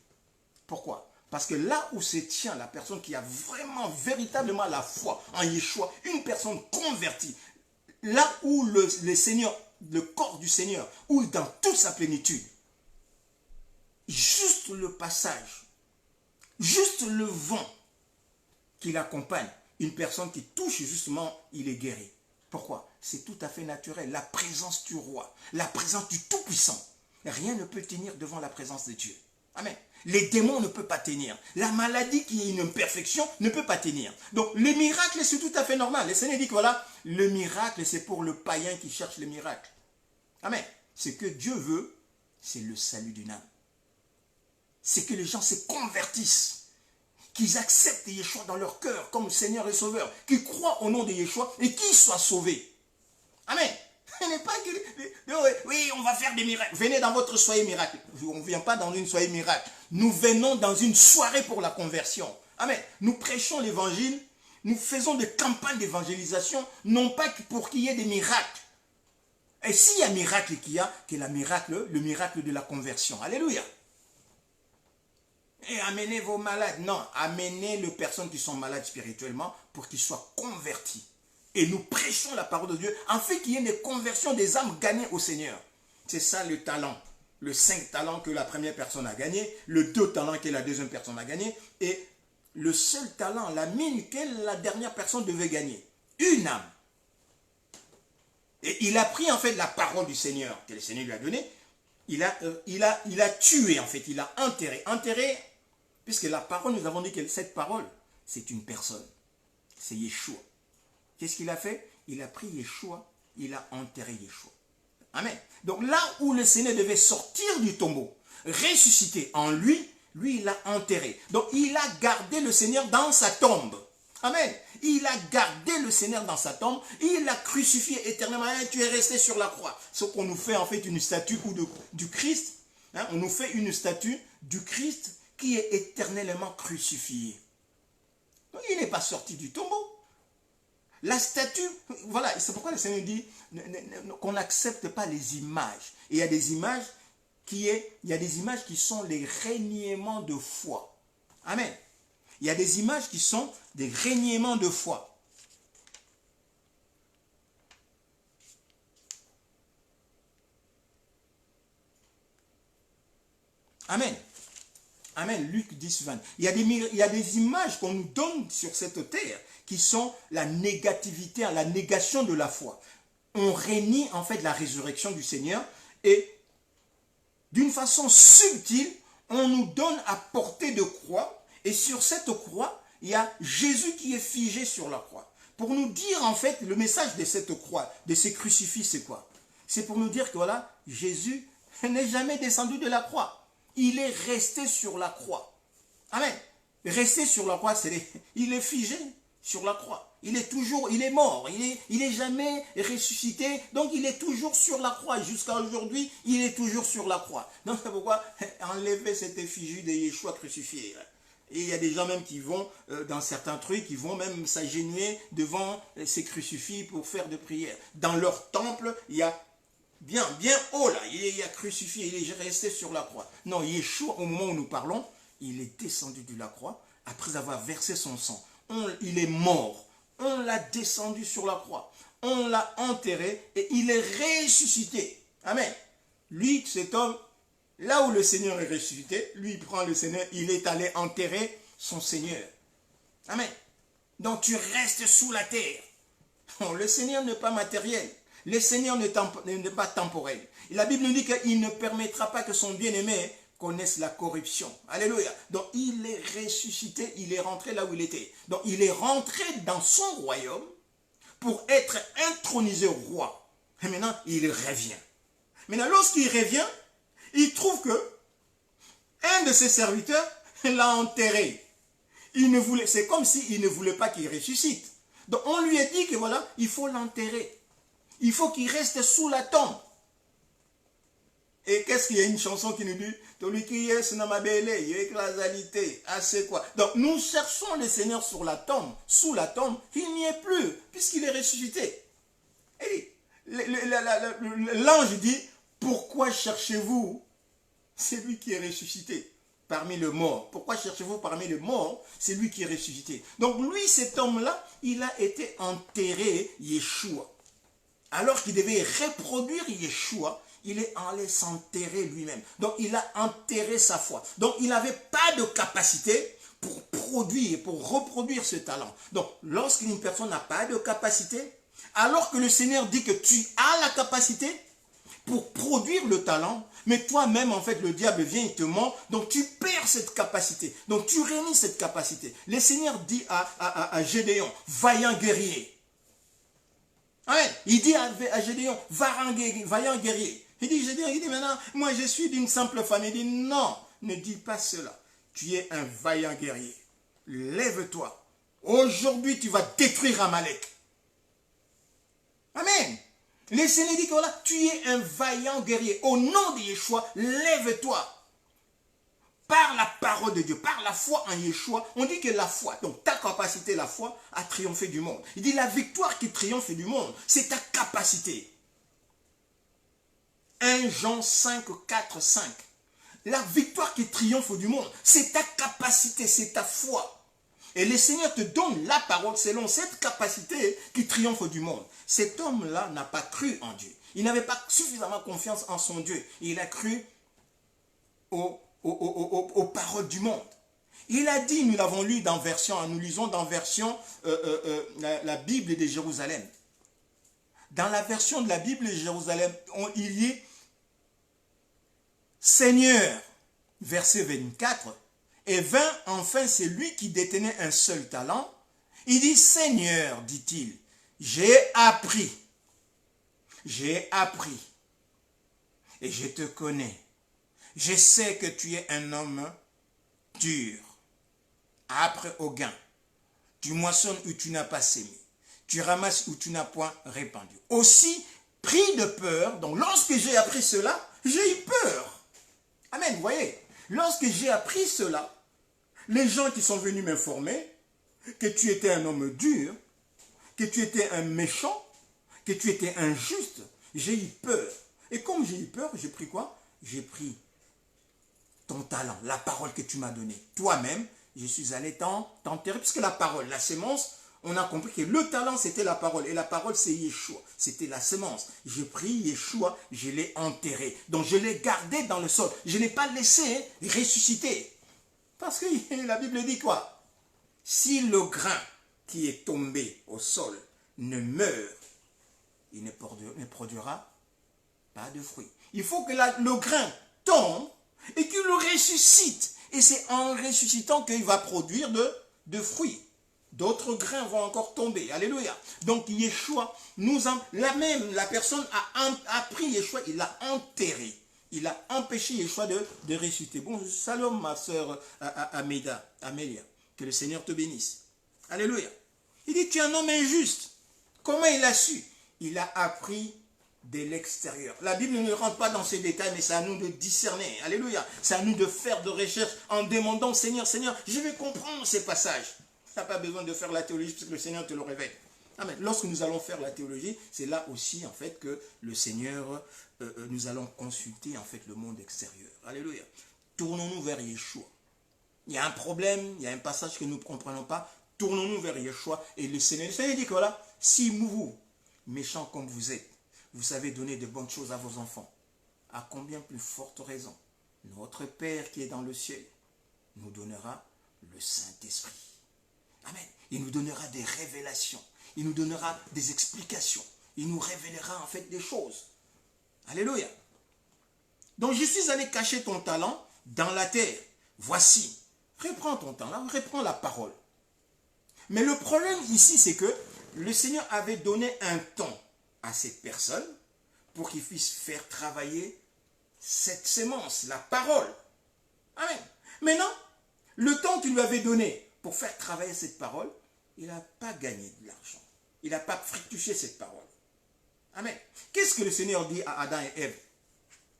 Speaker 1: Pourquoi? Parce que là où se tient la personne qui a vraiment, véritablement la foi en Yeshua, une personne convertie, là où le Seigneur, le corps du Seigneur, où dans toute sa plénitude, juste le passage, juste le vent qui l'accompagne, une personne qui touche justement, il est guéri. Pourquoi? C'est tout à fait naturel. La présence du roi, la présence du Tout-Puissant. Rien ne peut tenir devant la présence de Dieu. Amen. Les démons ne peuvent pas tenir. La maladie qui est une imperfection ne peut pas tenir. Donc le miracle, c'est tout à fait normal. Le Seigneur dit que voilà, le miracle, c'est pour le païen qui cherche le miracle. Amen. Ce que Dieu veut, c'est le salut d'une âme. C'est que les gens se convertissent, qu'ils acceptent Yeshua dans leur cœur comme Seigneur et Sauveur, qu'ils croient au nom de Yeshua et qu'ils soient sauvés. Amen. Ce n'est pas que... Oui, on va faire des miracles. Venez dans votre soirée miracle. On ne vient pas dans une soirée miracle. Nous venons dans une soirée pour la conversion. Amen. Nous prêchons l'évangile. Nous faisons des campagnes d'évangélisation, non pas pour qu'il y ait des miracles. Et s'il y a miracle qu'il y a, c'est le miracle de la conversion. Alléluia. Et amenez vos malades. Non, amenez les personnes qui sont malades spirituellement pour qu'ils soient convertis. Et nous prêchons la parole de Dieu afin qu'il y ait une conversion des âmes gagnées au Seigneur. C'est ça le talent. Le 5 talents que la première personne a gagné, le 2 talents que la deuxième personne a gagné, et le seul talent, la mine que la dernière personne devait gagner. Une âme. Et il a pris en fait la parole du Seigneur, que le Seigneur lui a donnée. Il a tué en fait, il a enterré, puisque la parole, nous avons dit que cette parole, c'est une personne. C'est Yeshua. Qu'est-ce qu'il a fait? Il a pris Yeshua, il a enterré Yeshua. Amen. Donc là où le Seigneur devait sortir du tombeau, ressusciter en lui, lui il l'a enterré. Donc il a gardé le Seigneur dans sa tombe. Amen. Il a gardé le Seigneur dans sa tombe, il l'a crucifié éternellement. Tu es resté sur la croix. Ce qu'on nous fait en fait une statue du Christ. Hein, on nous fait une statue du Christ qui est éternellement crucifié. Donc, il n'est pas sorti du tombeau. La statue, voilà, c'est pourquoi le Seigneur dit qu'on n'accepte pas les images. Et il y a des images qui sont les régniements de foi. Amen. Il y a des images qui sont des régniements de foi. Amen. Amen. Luc 10, 20. Il y a des images qu'on nous donne sur cette terre qui sont la négativité, la négation de la foi. On rénie en fait la résurrection du Seigneur et d'une façon subtile, on nous donne à portée de croix et sur cette croix, il y a Jésus qui est figé sur la croix. Pour nous dire en fait, le message de cette croix, de ces crucifix, c'est quoi? C'est pour nous dire que voilà, Jésus n'est jamais descendu de la croix. Il est resté sur la croix. Amen. Resté sur la croix, il est figé sur la croix. Il est mort. Il est jamais ressuscité. Donc il est toujours sur la croix. Jusqu'à aujourd'hui, il est toujours sur la croix. Donc c'est pourquoi enlever cette effigie de Yeshua crucifié. Et il y a des gens même qui vont, dans certains trucs, qui vont même s'agenouiller devant ces crucifix pour faire de prières. Dans leur temple, il y a bien haut là, il a crucifié, il est resté sur la croix. Non, Yeshua, au moment où nous parlons, il est descendu de la croix après avoir versé son sang. Il est mort, on l'a descendu sur la croix, on l'a enterré et il est ressuscité. Amen. Lui, cet homme, là où le Seigneur est ressuscité, lui il prend le Seigneur, il est allé enterrer son Seigneur. Amen. Donc tu restes sous la terre. Non, le Seigneur n'est pas matériel. Le Seigneur n'est pas temporel. Et la Bible nous dit qu'il ne permettra pas que son bien-aimé connaisse la corruption. Alléluia. Donc il est ressuscité, il est rentré là où il était. Donc il est rentré dans son royaume pour être intronisé roi. Et maintenant, il revient. Maintenant, lorsqu'il revient, il trouve que un de ses serviteurs l'a enterré. C'est comme s'il ne voulait pas qu'il ressuscite. Donc on lui a dit que voilà, il faut l'enterrer. Il faut qu'il reste sous la tombe. Et qu'est-ce qu'il y a une chanson qui nous dit? Celui qui est dans ma belle, il est écrasalité. Ah, c'est quoi? Donc nous cherchons le Seigneur sur la tombe. Sous la tombe, il n'y est plus, puisqu'il est ressuscité. Et l'ange dit, pourquoi cherchez-vous celui qui est ressuscité parmi les morts? Pourquoi cherchez-vous parmi les morts celui qui est ressuscité? Donc lui, cet homme-là, il a été enterré, Yeshua. Alors qu'il devait reproduire Yeshua, il est allé s'enterrer lui-même. Donc il a enterré sa foi. Donc il n'avait pas de capacité pour produire, pour reproduire ce talent. Donc lorsqu'une personne n'a pas de capacité, alors que le Seigneur dit que tu as la capacité pour produire le talent, mais toi-même en fait le diable vient et te ment, donc tu perds cette capacité. Donc tu réunis cette capacité. Le Seigneur dit à Gédéon, vaillant guerrier. Ouais, il dit à Gédéon, vaillant guerrier. Il dit maintenant, moi je suis d'une simple famille. Il dit non, ne dis pas cela. Tu es un vaillant guerrier. Lève-toi. Aujourd'hui tu vas détruire Amalek. Amen. Le Seigneur dit que voilà, tu es un vaillant guerrier. Au nom de Yeshua, lève-toi. Par la parole de Dieu, par la foi en Yeshua, on dit que la foi, donc ta capacité, la foi, a triomphé du monde. Il dit la victoire qui triomphe du monde, c'est ta capacité. 1 Jean 5, 4, 5. La victoire qui triomphe du monde, c'est ta capacité, c'est ta foi. Et le Seigneur te donne la parole selon cette capacité qui triomphe du monde. Cet homme-là n'a pas cru en Dieu. Il n'avait pas suffisamment confiance en son Dieu. Il a cru aux paroles du monde. Il a dit, nous l'avons lu dans version, nous lisons dans version la Bible de Jérusalem. Dans la version de la Bible de Jérusalem, il dit Seigneur, verset 24, et vint enfin celui qui détenait un seul talent. Il dit Seigneur, dit-il, j'ai appris et je te connais. Je sais que tu es un homme dur, âpre au gain. Tu moissonnes où tu n'as pas sémé. Tu ramasses où tu n'as point répandu. Aussi, pris de peur, donc lorsque j'ai appris cela, j'ai eu peur. Amen, vous voyez, lorsque j'ai appris cela, les gens qui sont venus m'informer que tu étais un homme dur, que tu étais un méchant, que tu étais injuste, j'ai eu peur. Et comme j'ai eu peur, j'ai pris quoi? J'ai pris ton talent, la parole que tu m'as donnée. Toi-même, je suis allé t'enterrer, puisque la parole, la sémence, on a compris que le talent, c'était la parole. Et la parole, c'est Yeshua. C'était la sémence. J'ai pris Yeshua, je l'ai enterré. Donc, je l'ai gardé dans le sol. Je ne l'ai pas laissé ressusciter. Parce que la Bible dit quoi? Si le grain qui est tombé au sol ne meurt, il ne produira pas de fruits. Il faut que le grain tombe et qu'il le ressuscite. Et c'est en ressuscitant qu'il va produire de fruits. D'autres grains vont encore tomber. Alléluia. Donc Yeshua, la personne a pris Yeshua, il l'a enterré. Il a empêché Yeshua de ressusciter. Bon, salam ma soeur Amélia. Que le Seigneur te bénisse. Alléluia. Il dit, tu es un homme injuste. Comment il a su? Il a appris de l'extérieur. La Bible ne rentre pas dans ces détails, mais c'est à nous de discerner. Alléluia. C'est à nous de faire de recherche en demandant, Seigneur, je vais comprendre ces passages. Tu n'as pas besoin de faire la théologie puisque le Seigneur te le révèle. Amen. Lorsque nous allons faire la théologie, c'est là aussi en fait que le Seigneur, nous allons consulter en fait le monde extérieur. Alléluia. Tournons-nous vers Yeshua. Il y a un problème, il y a un passage que nous ne comprenons pas. Tournons-nous vers Yeshua et le Seigneur dit que voilà, si vous, méchants comme vous êtes, vous savez donner de bonnes choses à vos enfants, à combien plus forte raison notre Père qui est dans le ciel nous donnera le Saint-Esprit. Amen. Il nous donnera des révélations. Il nous donnera des explications. Il nous révélera en fait des choses. Alléluia. Donc je suis allé cacher ton talent dans la terre. Voici. Reprends ton talent, reprends la parole. Mais le problème ici, c'est que le Seigneur avait donné un temps à cette personne pour qu'il puisse faire travailler cette sémence, la parole. Amen. Maintenant, le temps que tu lui avais donné pour faire travailler cette parole, il n'a pas gagné de l'argent. Il n'a pas fructifié cette parole. Amen. Qu'est-ce que le Seigneur dit à Adam et Ève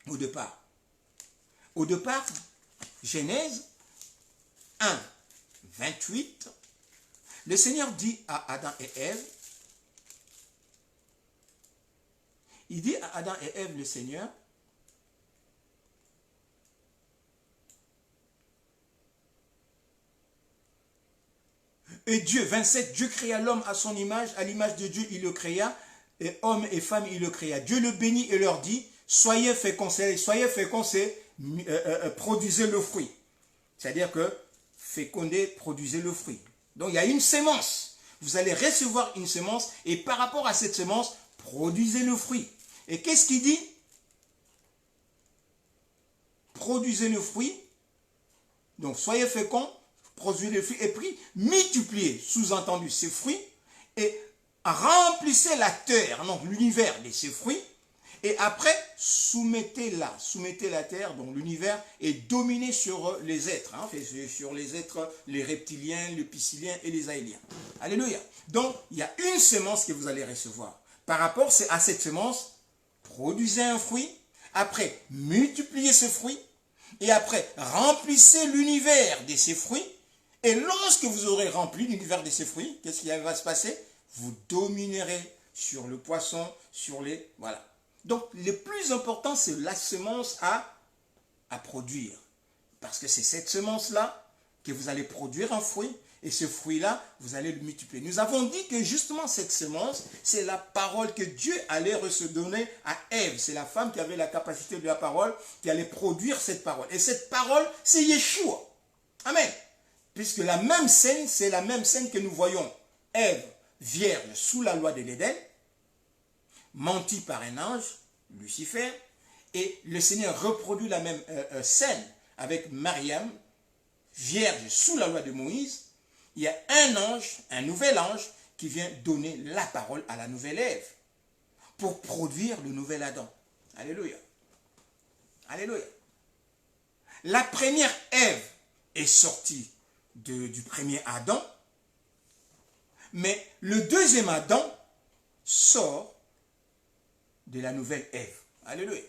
Speaker 1: au départ? Au départ, Genèse 1, 28, le Seigneur dit à Adam et Ève, il dit à Adam et Ève, le Seigneur, et Dieu, 27, Dieu créa l'homme à son image, à l'image de Dieu il le créa, et homme et femme il le créa. Dieu le bénit et leur dit, soyez féconds, produisez le fruit. C'est-à-dire que fécondez, produisez le fruit. Donc il y a une sémence. Vous allez recevoir une sémence et par rapport à cette sémence, produisez le fruit. Et qu'est-ce qu'il dit? Produisez le fruit. Donc soyez féconds, produisez le fruit et puis multipliez, sous-entendu, ces fruits et remplissez la terre, donc l'univers de ces fruits. Et après, soumettez la terre, donc l'univers, et dominez sur les êtres, sur les êtres, les reptiliens, les pisciliens et les aéliens. Alléluia. Donc, il y a une semence que vous allez recevoir. Par rapport à cette semence, produisez un fruit, après, multipliez ce fruit, et après, remplissez l'univers de ces fruits, et lorsque vous aurez rempli l'univers de ces fruits, qu'est-ce qui va se passer? Vous dominerez sur le poisson, sur les... Voilà. Donc, le plus important, c'est la semence à produire. Parce que c'est cette semence-là que vous allez produire un fruit. Et ce fruit-là, vous allez le multiplier. Nous avons dit que justement, cette semence, c'est la parole que Dieu allait donner à Ève. C'est la femme qui avait la capacité de la parole, qui allait produire cette parole. Et cette parole, c'est Yeshua. Amen. Puisque la même scène, c'est la même scène que nous voyons. Ève, vierge, sous la loi de l'Éden, menti par un ange, Lucifer, et le Seigneur reproduit la même scène avec Mariam, vierge sous la loi de Moïse. Il y a un ange, un nouvel ange, qui vient donner la parole à la nouvelle Ève pour produire le nouvel Adam. Alléluia. Alléluia. La première Ève est sortie du premier Adam, mais le deuxième Adam sort de la nouvelle Ève. Alléluia.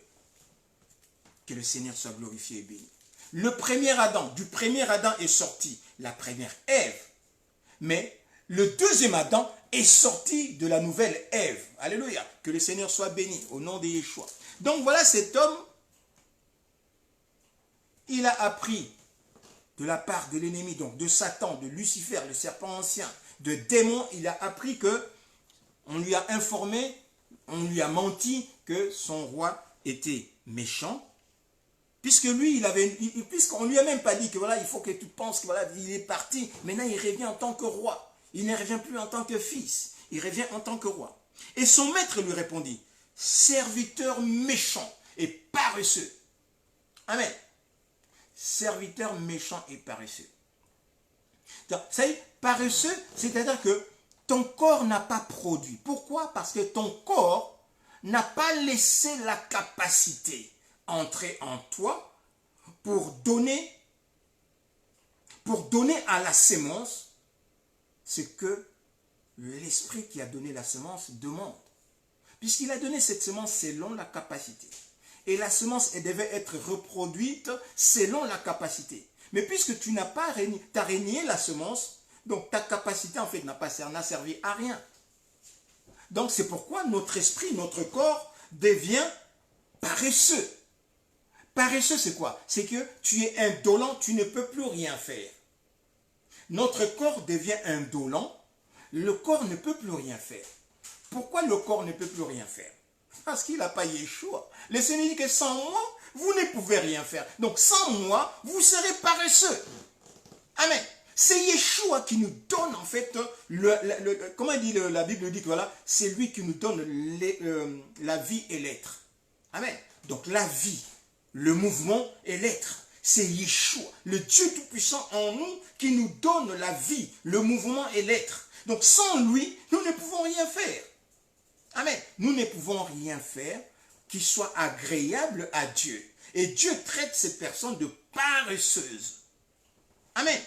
Speaker 1: Que le Seigneur soit glorifié et béni. Le premier Adam, du premier Adam est sorti la première Ève, mais le deuxième Adam est sorti de la nouvelle Ève. Alléluia. Que le Seigneur soit béni au nom de Yeshua. Donc voilà cet homme, il a appris de la part de l'ennemi, donc de Satan, de Lucifer, le serpent ancien, de démons, il a appris que on lui a informé, on lui a menti que son roi était méchant, puisque lui, puisqu'on lui a même pas dit que voilà, il faut que tu penses que voilà, il est parti, maintenant il revient en tant que roi, il ne revient plus en tant que fils, il revient en tant que roi. Et son maître lui répondit, serviteur méchant et paresseux. Amen. Serviteur méchant et paresseux. Donc, ça y est, paresseux, c'est-à-dire que ton corps n'a pas produit. Pourquoi? Parce que ton corps n'a pas laissé la capacité entrer en toi pour donner à la semence ce que l'esprit qui a donné la semence demande. Puisqu'il a donné cette semence selon la capacité. Et la semence, elle devait être reproduite selon la capacité. Mais puisque tu n'as pas régné la semence, donc ta capacité en fait n'a servi à rien. Donc c'est pourquoi notre esprit, notre corps devient paresseux. Paresseux c'est quoi? C'est que tu es indolent, tu ne peux plus rien faire. Notre corps devient indolent, le corps ne peut plus rien faire. Pourquoi le corps ne peut plus rien faire? Parce qu'il n'a pas Yeshua. Le Seigneur dit que sans moi, vous ne pouvez rien faire. Donc sans moi, vous serez paresseux. Amen. C'est Yeshua qui nous donne en fait, comment dit la Bible dit que voilà, c'est lui qui nous donne la vie et l'être. Amen. Donc la vie, le mouvement et l'être. C'est Yeshua, le Dieu Tout-Puissant en nous qui nous donne la vie, le mouvement et l'être. Donc sans lui, nous ne pouvons rien faire. Amen. Nous ne pouvons rien faire qui soit agréable à Dieu. Et Dieu traite cette personne de paresseuse. Amen.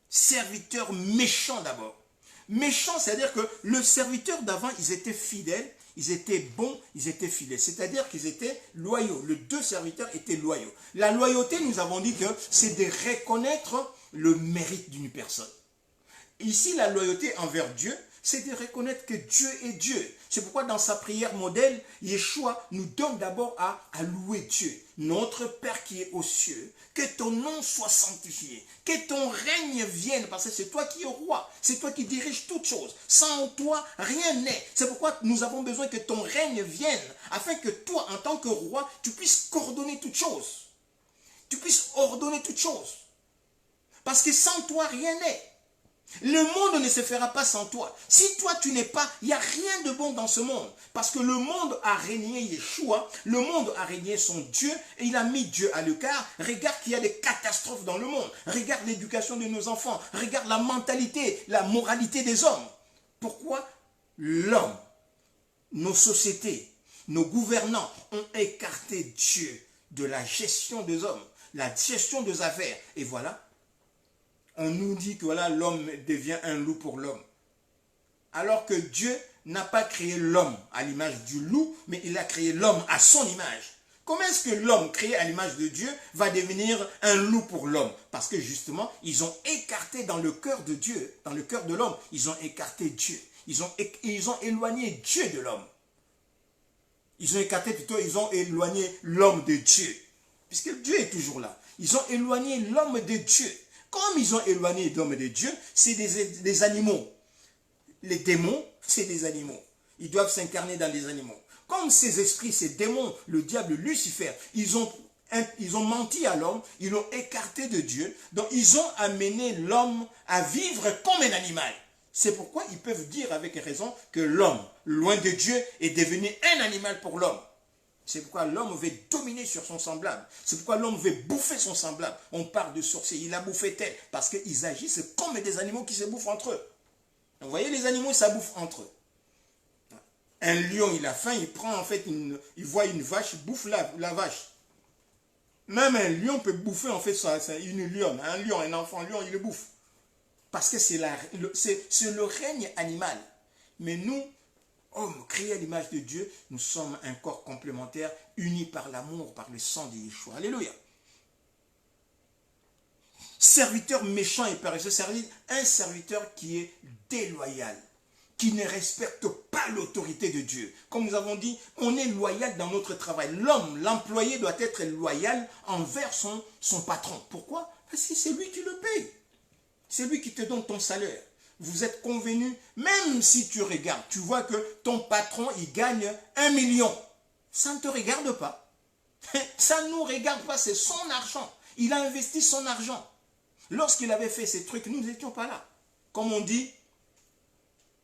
Speaker 1: Serviteur méchant d'abord. Méchant, c'est-à-dire que le serviteur d'avant, ils étaient fidèles, ils étaient bons, ils étaient fidèles. C'est-à-dire qu'ils étaient loyaux. Les deux serviteurs étaient loyaux. La loyauté, nous avons dit que c'est de reconnaître le mérite d'une personne. Ici, la loyauté envers Dieu, c'est de reconnaître que Dieu est Dieu. C'est pourquoi dans sa prière modèle, Yeshua nous donne d'abord à louer Dieu. Notre Père qui est aux cieux, que ton nom soit sanctifié, que ton règne vienne, parce que c'est toi qui es roi, c'est toi qui diriges toutes choses. Sans toi, rien n'est. C'est pourquoi nous avons besoin que ton règne vienne, afin que toi, en tant que roi, tu puisses coordonner toutes choses. Tu puisses ordonner toutes choses. Parce que sans toi, rien n'est. Le monde ne se fera pas sans toi. Si toi tu n'es pas, il n'y a rien de bon dans ce monde. Parce que le monde a régné Yeshua, le monde a régné son Dieu, et il a mis Dieu à l'écart. Regarde qu'il y a des catastrophes dans le monde. Regarde l'éducation de nos enfants. Regarde la mentalité, la moralité des hommes. Pourquoi l'homme, nos sociétés, nos gouvernants ont écarté Dieu de la gestion des hommes, la gestion des affaires. Et voilà. On nous dit que voilà, l'homme devient un loup pour l'homme. Alors que Dieu n'a pas créé l'homme à l'image du loup, mais il a créé l'homme à son image. Comment est-ce que l'homme créé à l'image de Dieu va devenir un loup pour l'homme? Parce que justement, ils ont écarté dans le cœur de Dieu, dans le cœur de l'homme, ils ont écarté Dieu. Ils ont éloigné Dieu de l'homme. Ils ont éloigné l'homme de Dieu. Puisque Dieu est toujours là. Ils ont éloigné l'homme de Dieu. Comme ils ont éloigné l'homme de Dieu, c'est des animaux. Les démons, c'est des animaux. Ils doivent s'incarner dans les animaux. Comme ces esprits, ces démons, le diable, Lucifer, ils ont menti à l'homme, ils l'ont écarté de Dieu. Donc ils ont amené l'homme à vivre comme un animal. C'est pourquoi ils peuvent dire avec raison que l'homme, loin de Dieu, est devenu un animal pour l'homme. C'est pourquoi l'homme veut dominer sur son semblable. C'est pourquoi l'homme veut bouffer son semblable. On parle de sorcier, il a bouffé tel. Parce qu'ils agissent comme des animaux qui se bouffent entre eux. Vous voyez, les animaux, ça bouffe entre eux. Un lion, il a faim, il prend en fait, il voit une vache, il bouffe la vache. Même un lion peut bouffer en fait une lionne. Un lion, un enfant lion, il le bouffe. Parce que c'est le règne animal. Mais nous, hommes créés à l'image de Dieu, nous sommes un corps complémentaire, unis par l'amour, par le sang de Yeshua. Alléluia. Serviteur méchant et paresseux, un serviteur qui est déloyal, qui ne respecte pas l'autorité de Dieu. Comme nous avons dit, on est loyal dans notre travail. L'homme, l'employé doit être loyal envers son patron. Pourquoi? Parce que c'est lui qui le paye. C'est lui qui te donne ton salaire. Vous êtes convenus, même si tu regardes, tu vois que ton patron, il gagne 1 million. Ça ne te regarde pas. Ça ne nous regarde pas, c'est son argent. Il a investi son argent. Lorsqu'il avait fait ces trucs, nous n'étions pas là. Comme on dit,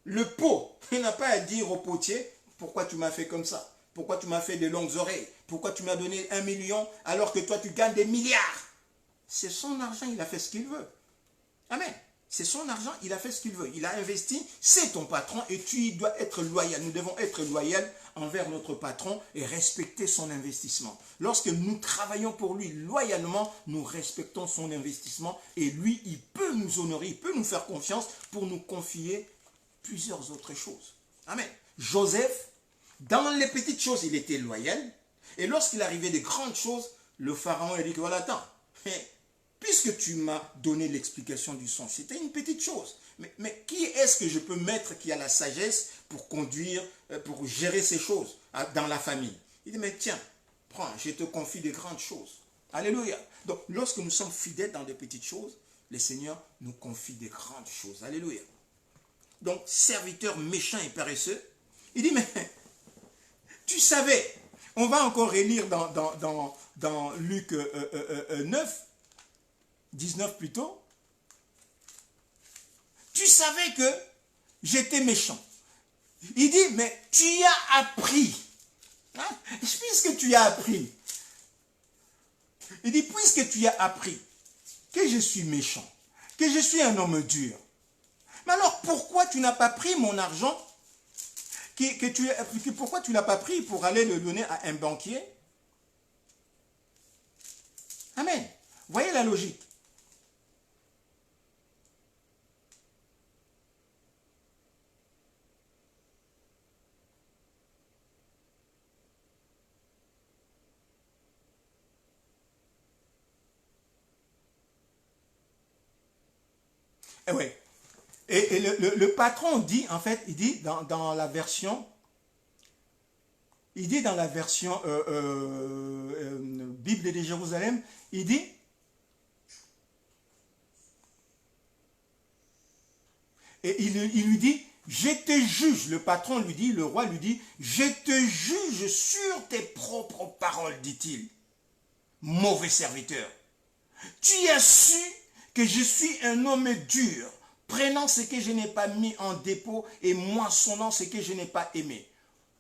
Speaker 1: le pot, il n'a pas à dire au potier, pourquoi tu m'as fait comme ça? Pourquoi tu m'as fait de longues oreilles? Pourquoi tu m'as donné 1 million alors que toi tu gagnes des milliards? C'est son argent, il a fait ce qu'il veut. Amen. C'est son argent, il a fait ce qu'il veut. Il a investi, c'est ton patron et tu dois être loyal. Nous devons être loyaux envers notre patron et respecter son investissement. Lorsque nous travaillons pour lui loyalement, nous respectons son investissement et lui, il peut nous honorer, il peut nous faire confiance pour nous confier plusieurs autres choses. Amen. Joseph, dans les petites choses, il était loyal. Et lorsqu'il arrivait des grandes choses, le pharaon a dit que voilà, attends, puisque tu m'as donné l'explication du son, c'était une petite chose. Mais qui est-ce que je peux mettre qui a la sagesse pour conduire, pour gérer ces choses dans la famille? Il dit, mais tiens, prends, je te confie des grandes choses. Alléluia. Donc, lorsque nous sommes fidèles dans des petites choses, le Seigneur nous confie des grandes choses. Alléluia. Donc, serviteur méchant et paresseux, il dit, mais tu savais, on va encore relire dans Luc 9, 19 plutôt. Tu savais que j'étais méchant. Il dit, mais tu as appris. Hein? Puisque tu as appris. Il dit, puisque tu as appris que je suis méchant, que je suis un homme dur. Mais alors, pourquoi tu n'as pas pris mon argent? Pourquoi tu ne l'as pas pris pour aller le donner à un banquier? Amen. Voyez la logique. Oui. Et le patron dit, en fait, il dit dans la version, Bible de Jérusalem, il dit, et il lui dit, je te juge, le patron lui dit, le roi lui dit, je te juge sur tes propres paroles, dit-il, mauvais serviteur. Tu as su que je suis un homme dur, prenant ce que je n'ai pas mis en dépôt et moissonnant ce que je n'ai pas aimé.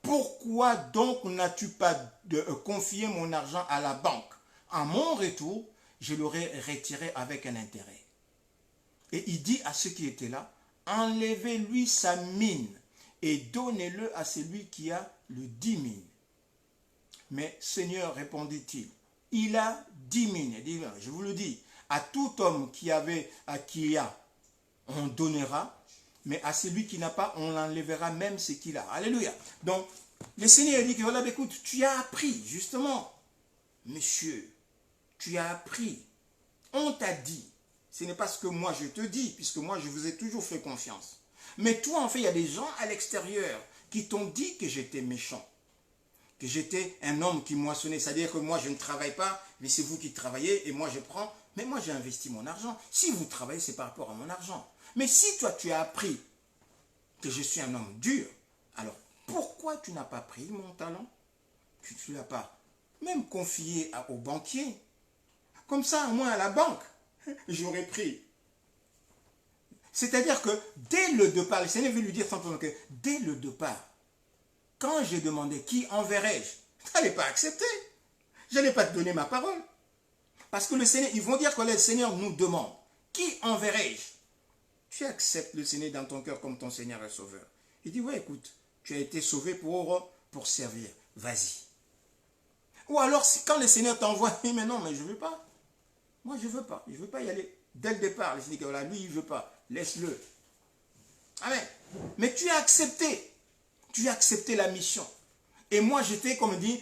Speaker 1: Pourquoi donc n'as-tu pas confié mon argent à la banque? À mon retour, je l'aurais retiré avec un intérêt. Et il dit à ceux qui étaient là, enlevez-lui sa mine et donnez-le à celui qui a le 10 000. Mais Seigneur, répondit-il, il a 10 000. Il dit, je vous le dis, à tout homme qui a, on donnera, mais à celui qui n'a pas, on l'enlèvera même ce qu'il a. Alléluia. Donc, le Seigneur dit que, voilà, écoute, tu as appris, justement, monsieur, tu as appris. On t'a dit, ce n'est pas ce que moi je te dis, puisque moi je vous ai toujours fait confiance. Mais toi, en fait, il y a des gens à l'extérieur qui t'ont dit que j'étais méchant, que j'étais un homme qui moissonnait. C'est-à-dire que moi, je ne travaille pas, mais c'est vous qui travaillez et moi je prends. Mais moi, j'ai investi mon argent. Si vous travaillez, c'est par rapport à mon argent. Mais si toi, tu as appris que je suis un homme dur, alors pourquoi tu n'as pas pris mon talent? Tu ne l'as pas même confié au banquier. Comme ça, moi, à la banque, j'aurais pris. C'est-à-dire que dès le départ, le Seigneur veut lui dire simplement que dès le départ, quand j'ai demandé qui enverrai-je, tu n'allais pas accepter. Je n'allais pas te donner ma parole. Parce que le Seigneur, ils vont dire que le Seigneur nous demande, qui enverrai-je? Tu acceptes le Seigneur dans ton cœur comme ton Seigneur et Sauveur. Il dit, ouais, écoute, Tu as été sauvé pour servir. Vas-y. Ou alors, quand le Seigneur t'envoie, mais non, mais je ne veux pas. Moi, je ne veux pas. Je ne veux pas y aller. Dès le départ, le Seigneur dit, voilà, lui, il ne veut pas. Laisse-le. Amen. Mais tu as accepté. Tu as accepté la mission. Et moi, j'étais, comme dit,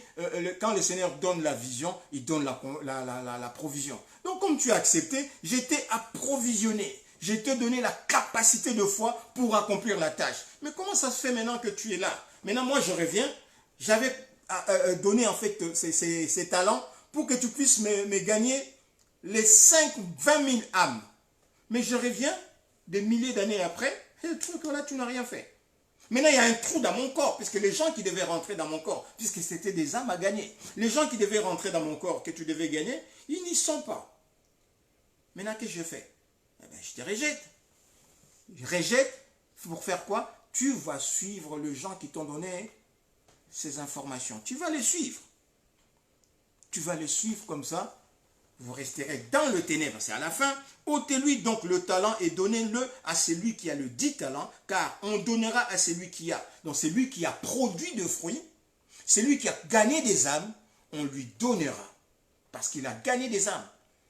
Speaker 1: quand le Seigneur donne la vision, il donne la provision. Donc, comme tu as accepté, j'étais approvisionné. Je t'ai donné la capacité de foi pour accomplir la tâche. Mais comment ça se fait maintenant que tu es là? Maintenant, moi, je reviens. J'avais donné, en fait, ces talents pour que tu puisses me gagner les 20 000 âmes. Mais je reviens des milliers d'années après, et le truc là, tu n'as rien fait. Maintenant, il y a un trou dans mon corps, puisque les gens qui devaient rentrer dans mon corps, puisque c'était des âmes à gagner, les gens qui devaient rentrer dans mon corps, que tu devais gagner, ils n'y sont pas. Maintenant, qu'est-ce que je fais? Eh bien, je te rejette. Je rejette pour faire quoi? Tu vas suivre les gens qui t'ont donné ces informations. Tu vas les suivre. Tu vas les suivre comme ça. Vous resterez dans le ténèbre. C'est à la fin. Ôtez-lui donc le talent et donnez-le à celui qui a le dit talent, car on donnera à celui qui a. Donc celui qui a produit de fruits, celui qui a gagné des âmes, on lui donnera. Parce qu'il a gagné des âmes.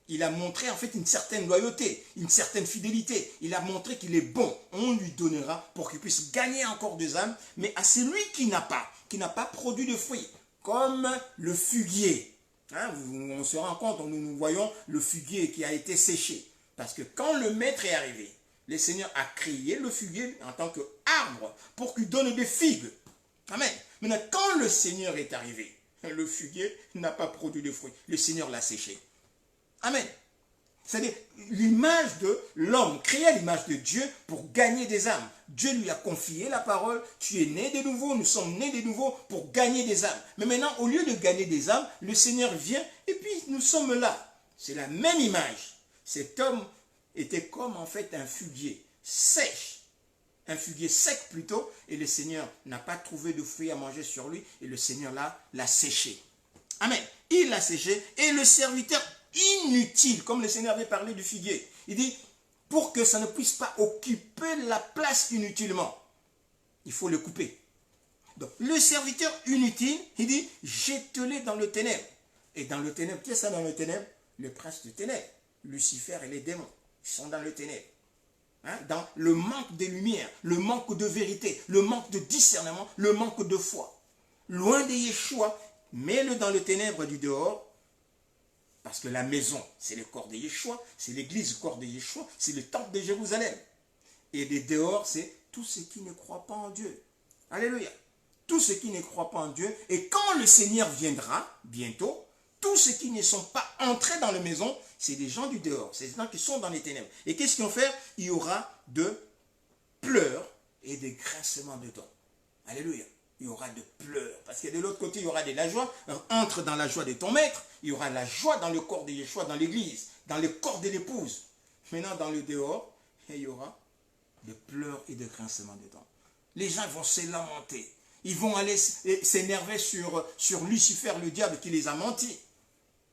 Speaker 1: Il a montré en fait une certaine loyauté, une certaine fidélité. Il a montré qu'il est bon. On lui donnera pour qu'il puisse gagner encore des âmes. Mais à celui qui n'a pas produit de fruits, comme le figuier. Hein, on se rend compte, nous voyons le figuier qui a été séché. Parce que quand le maître est arrivé, le Seigneur a créé le figuier en tant qu'arbre pour qu'il donne des figues. Amen. Maintenant, quand le Seigneur est arrivé, le figuier n'a pas produit de fruits. Le Seigneur l'a séché. Amen. C'est-à-dire l'image de l'homme, créé à l'image de Dieu pour gagner des âmes. Dieu lui a confié la parole, tu es né de nouveau, nous sommes nés de nouveau pour gagner des âmes. Mais maintenant, au lieu de gagner des âmes, le Seigneur vient et puis nous sommes là. C'est la même image. Cet homme était comme en fait un figuier sèche, un figuier sec plutôt, et le Seigneur n'a pas trouvé de fruits à manger sur lui, et le Seigneur l'a séché. Amen. Il l'a séché, et le serviteur inutile, comme le Seigneur avait parlé du figuier. Il dit, pour que ça ne puisse pas occuper la place inutilement, il faut le couper. Donc, le serviteur inutile, il dit, jette-le dans le ténèbre. Et dans le ténèbre, qui est ça dans le ténèbre? Le prince du ténèbre, Lucifer et les démons, ils sont dans le ténèbre. Hein? Dans le manque de lumière, le manque de vérité, le manque de discernement, le manque de foi. Loin de Yeshua, mets-le dans le ténèbre du dehors. Parce que la maison, c'est le corps de Yeshua, c'est l'église, le corps de Yeshua, c'est le temple de Jérusalem. Et des dehors, c'est tous ceux qui ne croient pas en Dieu. Alléluia. Tous ceux qui ne croient pas en Dieu. Et quand le Seigneur viendra, bientôt, tous ceux qui ne sont pas entrés dans la maison, c'est des gens du dehors. C'est des gens qui sont dans les ténèbres. Et qu'est-ce qu'ils vont faire? Il y aura de pleurs et des grincements de dents. Alléluia. Il y aura de pleurs. Parce que de l'autre côté, il y aura de la joie. Alors, entre dans la joie de ton maître. Il y aura la joie dans le corps de Yeshua, dans l'église, dans le corps de l'épouse. Maintenant, dans le dehors, il y aura de pleurs et de grincements de dents. Les gens vont se lamenter. Ils vont aller s'énerver sur Lucifer, le diable, qui les a menti.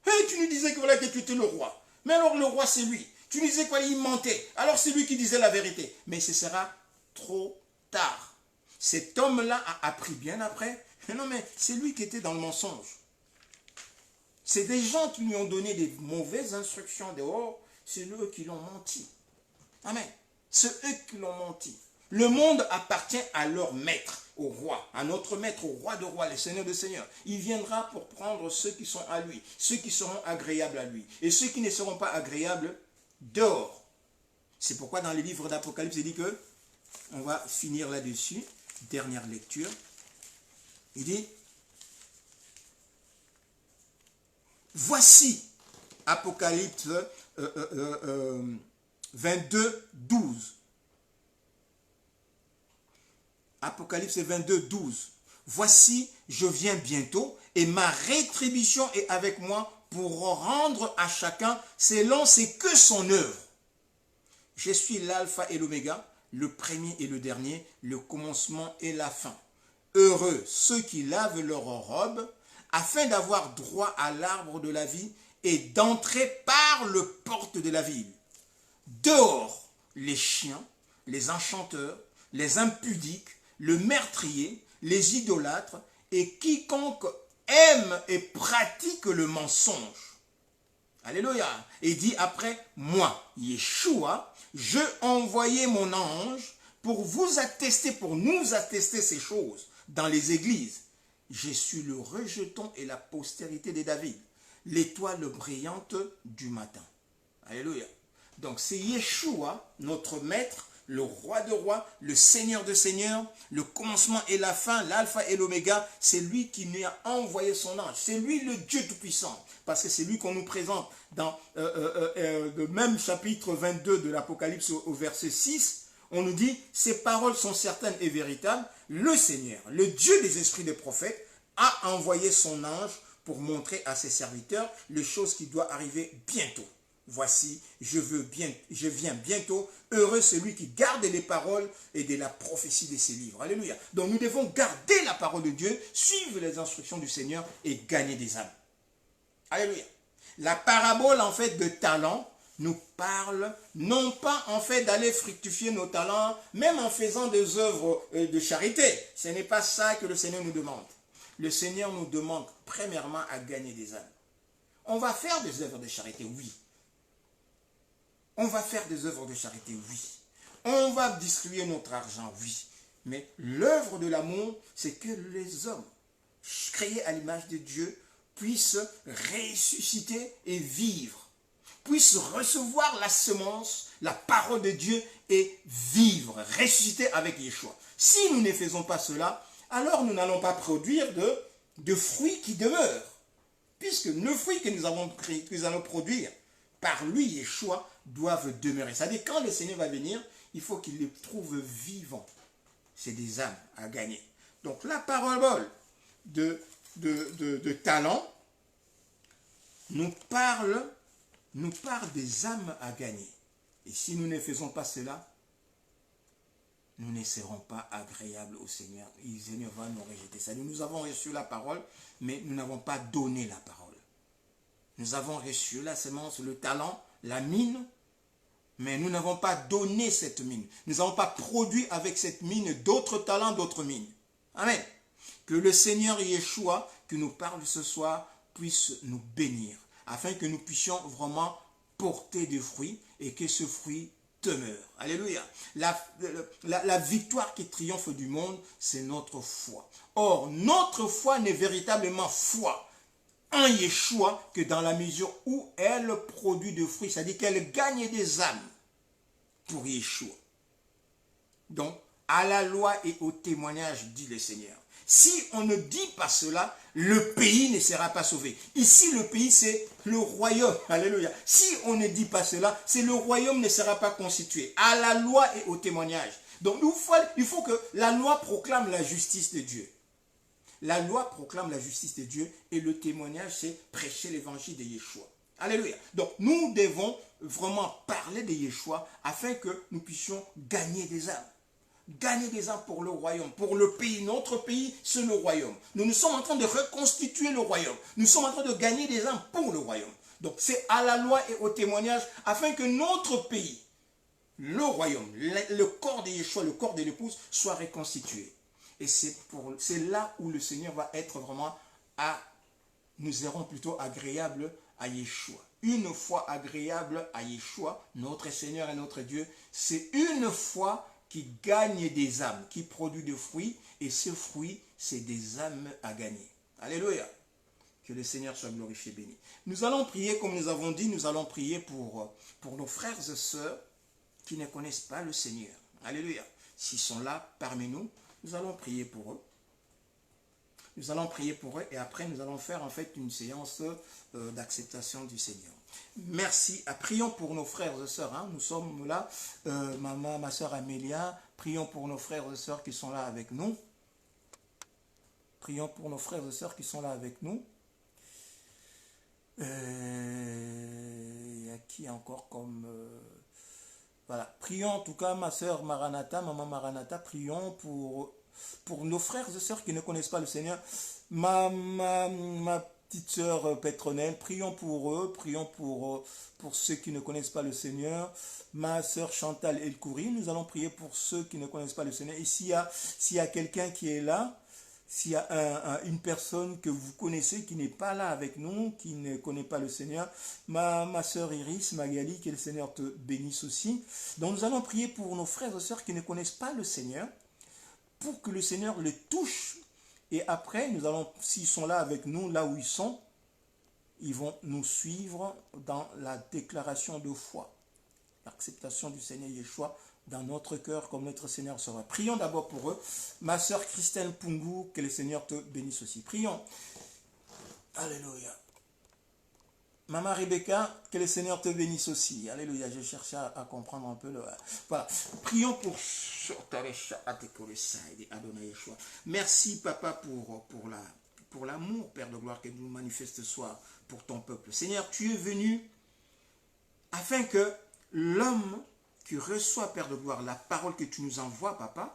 Speaker 1: Hey, tu nous disais que, voilà, que tu étais le roi. Mais alors, le roi, c'est lui. Tu nous disais qu'il mentait. Alors, c'est lui qui disait la vérité. Mais ce sera trop tard. Cet homme-là a appris bien après. Mais non, mais c'est lui qui était dans le mensonge. C'est des gens qui lui ont donné des mauvaises instructions dehors. C'est eux qui l'ont menti. Amen. C'est eux qui l'ont menti. Le monde appartient à leur maître, au roi, à notre maître, au roi de rois, le Seigneur de seigneurs. Il viendra pour prendre ceux qui sont à lui, ceux qui seront agréables à lui. Et ceux qui ne seront pas agréables, dehors. C'est pourquoi dans les livres d'Apocalypse, il dit que, on va finir là-dessus, dernière lecture. Il dit, voici, Apocalypse 22, 12. Apocalypse 22, 12. Voici, je viens bientôt, et ma rétribution est avec moi pour rendre à chacun selon ce que son œuvre. Je suis l'alpha et l'oméga, le premier et le dernier, le commencement et la fin. Heureux ceux qui lavent leurs robes, afin d'avoir droit à l'arbre de la vie et d'entrer par le porte de la ville. Dehors, les chiens, les enchanteurs, les impudiques, le meurtrier, les idolâtres et quiconque aime et pratique le mensonge. Alléluia. Et dit après, moi, Yeshua, je envoyais mon ange pour vous attester, pour nous attester ces choses dans les églises. Je suis le rejeton et la postérité de David, l'étoile brillante du matin. Alléluia. Donc c'est Yeshua, notre maître, le roi de rois, le seigneur de seigneurs, le commencement et la fin, l'alpha et l'oméga. C'est lui qui nous a envoyé son ange. C'est lui le Dieu tout-puissant. Parce que c'est lui qu'on nous présente dans le même chapitre 22 de l'Apocalypse au verset 6. On nous dit, ces paroles sont certaines et véritables. Le Seigneur, le Dieu des esprits des prophètes, a envoyé son ange pour montrer à ses serviteurs les choses qui doivent arriver bientôt. Voici, je viens bientôt. Heureux celui qui garde les paroles et de la prophétie de ces livres. Alléluia. Donc nous devons garder la parole de Dieu, suivre les instructions du Seigneur et gagner des âmes. Alléluia. La parabole en fait de talents nous parle non pas en fait d'aller fructifier nos talents, même en faisant des œuvres de charité. Ce n'est pas ça que le Seigneur nous demande. Le Seigneur nous demande premièrement à gagner des âmes. On va faire des œuvres de charité, oui. On va faire des œuvres de charité, oui. On va distribuer notre argent, oui. Mais l'œuvre de l'amour, c'est que les hommes, créés à l'image de Dieu, puissent ressusciter et vivre. Puissent recevoir la semence, la parole de Dieu et vivre, ressusciter avec Yeshua. Si nous ne faisons pas cela, alors nous n'allons pas produire de fruits qui demeurent. Puisque nos fruits que nous allons produire par lui, Yeshua, doivent demeurer. C'est-à-dire quand le Seigneur va venir, il faut qu'il les trouve vivants. C'est des âmes à gagner. Donc la parabole de talent nous parle des âmes à gagner. Et si nous ne faisons pas cela, nous ne serons pas agréables au Seigneur. Le Seigneur va nous rejeter. C'est-à-dire nous avons reçu la parole, mais nous n'avons pas donné la parole. Nous avons reçu la semence, le talent, la mine, mais nous n'avons pas donné cette mine. Nous n'avons pas produit avec cette mine d'autres talents, d'autres mines. Amen. Que le Seigneur Yeshua, qui nous parle ce soir, puisse nous bénir, afin que nous puissions vraiment porter des fruits et que ce fruit demeure. Alléluia. La victoire qui triomphe du monde, c'est notre foi. Or, notre foi n'est véritablement foi en Yeshua que dans la mesure où elle produit des fruits, c'est-à-dire qu'elle gagne des âmes pour Yeshua. Donc, à la loi et au témoignage, dit le Seigneur. Si on ne dit pas cela, le pays ne sera pas sauvé. Ici, le pays, c'est le royaume. Alléluia. Si on ne dit pas cela, c'est le royaume ne sera pas constitué. À la loi et au témoignage. Donc, il faut que la loi proclame la justice de Dieu. La loi proclame la justice de Dieu et le témoignage, c'est prêcher l'évangile de Yeshua. Alléluia. Donc, nous devons vraiment parler de Yeshua afin que nous puissions gagner des âmes. Gagner des âmes pour le royaume, pour le pays. Notre pays, c'est le royaume. Nous sommes en train de reconstituer le royaume. Nous sommes en train de gagner des âmes pour le royaume. Donc, c'est à la loi et au témoignage afin que notre pays, le royaume, le corps de Yeshua, le corps de l'épouse, soit reconstitué. Et c'est là où le Seigneur va être vraiment nous serons plutôt agréables à Yeshua. Une foi agréable à Yeshua, notre Seigneur et notre Dieu, c'est une foi qui gagne des âmes, qui produit des fruits, et ce fruit, c'est des âmes à gagner. Alléluia. Que le Seigneur soit glorifié, béni. Nous allons prier, comme nous avons dit, nous allons prier pour nos frères et sœurs qui ne connaissent pas le Seigneur. Alléluia. S'ils sont là parmi nous, nous allons prier pour eux. Nous allons prier pour eux et après nous allons faire en fait une séance d'acceptation du Seigneur. Merci. Prions pour nos frères et sœurs. Hein. Nous sommes là. Ma sœur Amélia, prions pour nos frères et sœurs qui sont là avec nous. Prions pour nos frères et sœurs qui sont là avec nous. Il y a qui encore comme... Voilà. Prions en tout cas, ma sœur Maranatha, maman Maranatha, prions pour nos frères et sœurs qui ne connaissent pas le Seigneur. Ma petite sœur Pétronelle, prions pour eux, prions pour ceux qui ne connaissent pas le Seigneur. Ma sœur Chantal Elkouri, nous allons prier pour ceux qui ne connaissent pas le Seigneur. Et s'il y a quelqu'un qui est là, s'il y a une personne que vous connaissez qui n'est pas là avec nous, qui ne connaît pas le Seigneur, ma sœur Iris, Magali, que le Seigneur te bénisse aussi. Donc nous allons prier pour nos frères et sœurs qui ne connaissent pas le Seigneur, pour que le Seigneur les touche. Et après, nous allons, s'ils sont là avec nous, là où ils sont, ils vont nous suivre dans la déclaration de foi. L'acceptation du Seigneur Yeshua dans notre cœur comme notre Seigneur sera. Prions d'abord pour eux. Ma sœur Christelle Pungu, que le Seigneur te bénisse aussi. Prions. Alléluia. Maman Rebecca, que le Seigneur te bénisse aussi. Alléluia. Je cherchais à comprendre un peu le... Voilà. Prions pour... Merci Papa pour l'amour, Père de gloire, que nous manifestes ce soir pour ton peuple. Seigneur, tu es venu afin que l'homme qui reçoit, Père de gloire, la parole que tu nous envoies, Papa,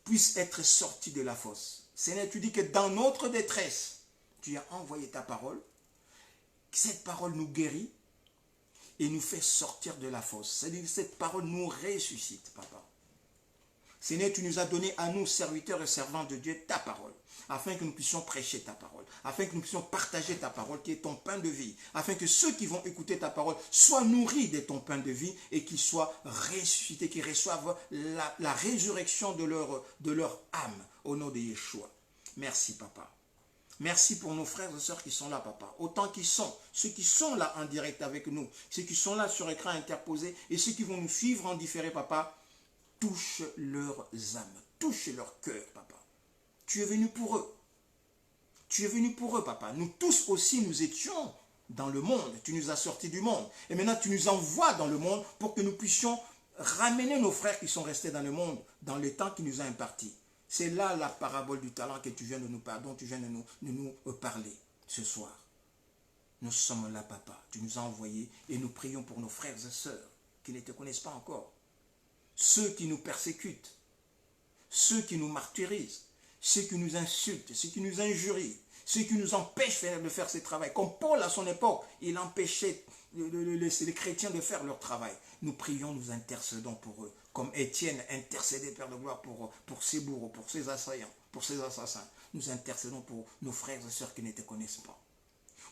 Speaker 1: puisse être sorti de la fosse. Seigneur, tu dis que dans notre détresse, tu as envoyé ta parole, que cette parole nous guérit et nous fait sortir de la fosse. C'est-à-dire que cette parole nous ressuscite, Papa. Seigneur, tu nous as donné à nous, serviteurs et servants de Dieu, ta parole, afin que nous puissions prêcher ta parole, afin que nous puissions partager ta parole qui est ton pain de vie, afin que ceux qui vont écouter ta parole soient nourris de ton pain de vie et qu'ils soient ressuscités, qu'ils reçoivent la résurrection de leur âme au nom de Yeshua. Merci, Papa. Merci pour nos frères et sœurs qui sont là, Papa. Autant qu'ils sont, ceux qui sont là en direct avec nous, ceux qui sont là sur écran interposé et ceux qui vont nous suivre en différé, Papa. Touche leurs âmes, touche leur cœur, Papa. Tu es venu pour eux. Tu es venu pour eux, Papa. Nous tous aussi, nous étions dans le monde. Tu nous as sortis du monde. Et maintenant, tu nous envoies dans le monde pour que nous puissions ramener nos frères qui sont restés dans le monde, dans le temps qui nous a imparti. C'est là la parabole du talent que tu viens de nous parler, dont tu viens de nous parler ce soir. Nous sommes là, Papa. Tu nous as envoyés et nous prions pour nos frères et sœurs qui ne te connaissent pas encore. Ceux qui nous persécutent, ceux qui nous martyrisent, ceux qui nous insultent, ceux qui nous injurient, ceux qui nous empêchent de faire ce travail. Comme Paul à son époque, il empêchait les chrétiens de faire leur travail. Nous prions, nous intercédons pour eux. Comme Étienne intercédait, Père de gloire, pour ses bourreaux, pour ses assaillants, pour ses assassins. Nous intercédons pour nos frères et sœurs qui ne te connaissent pas.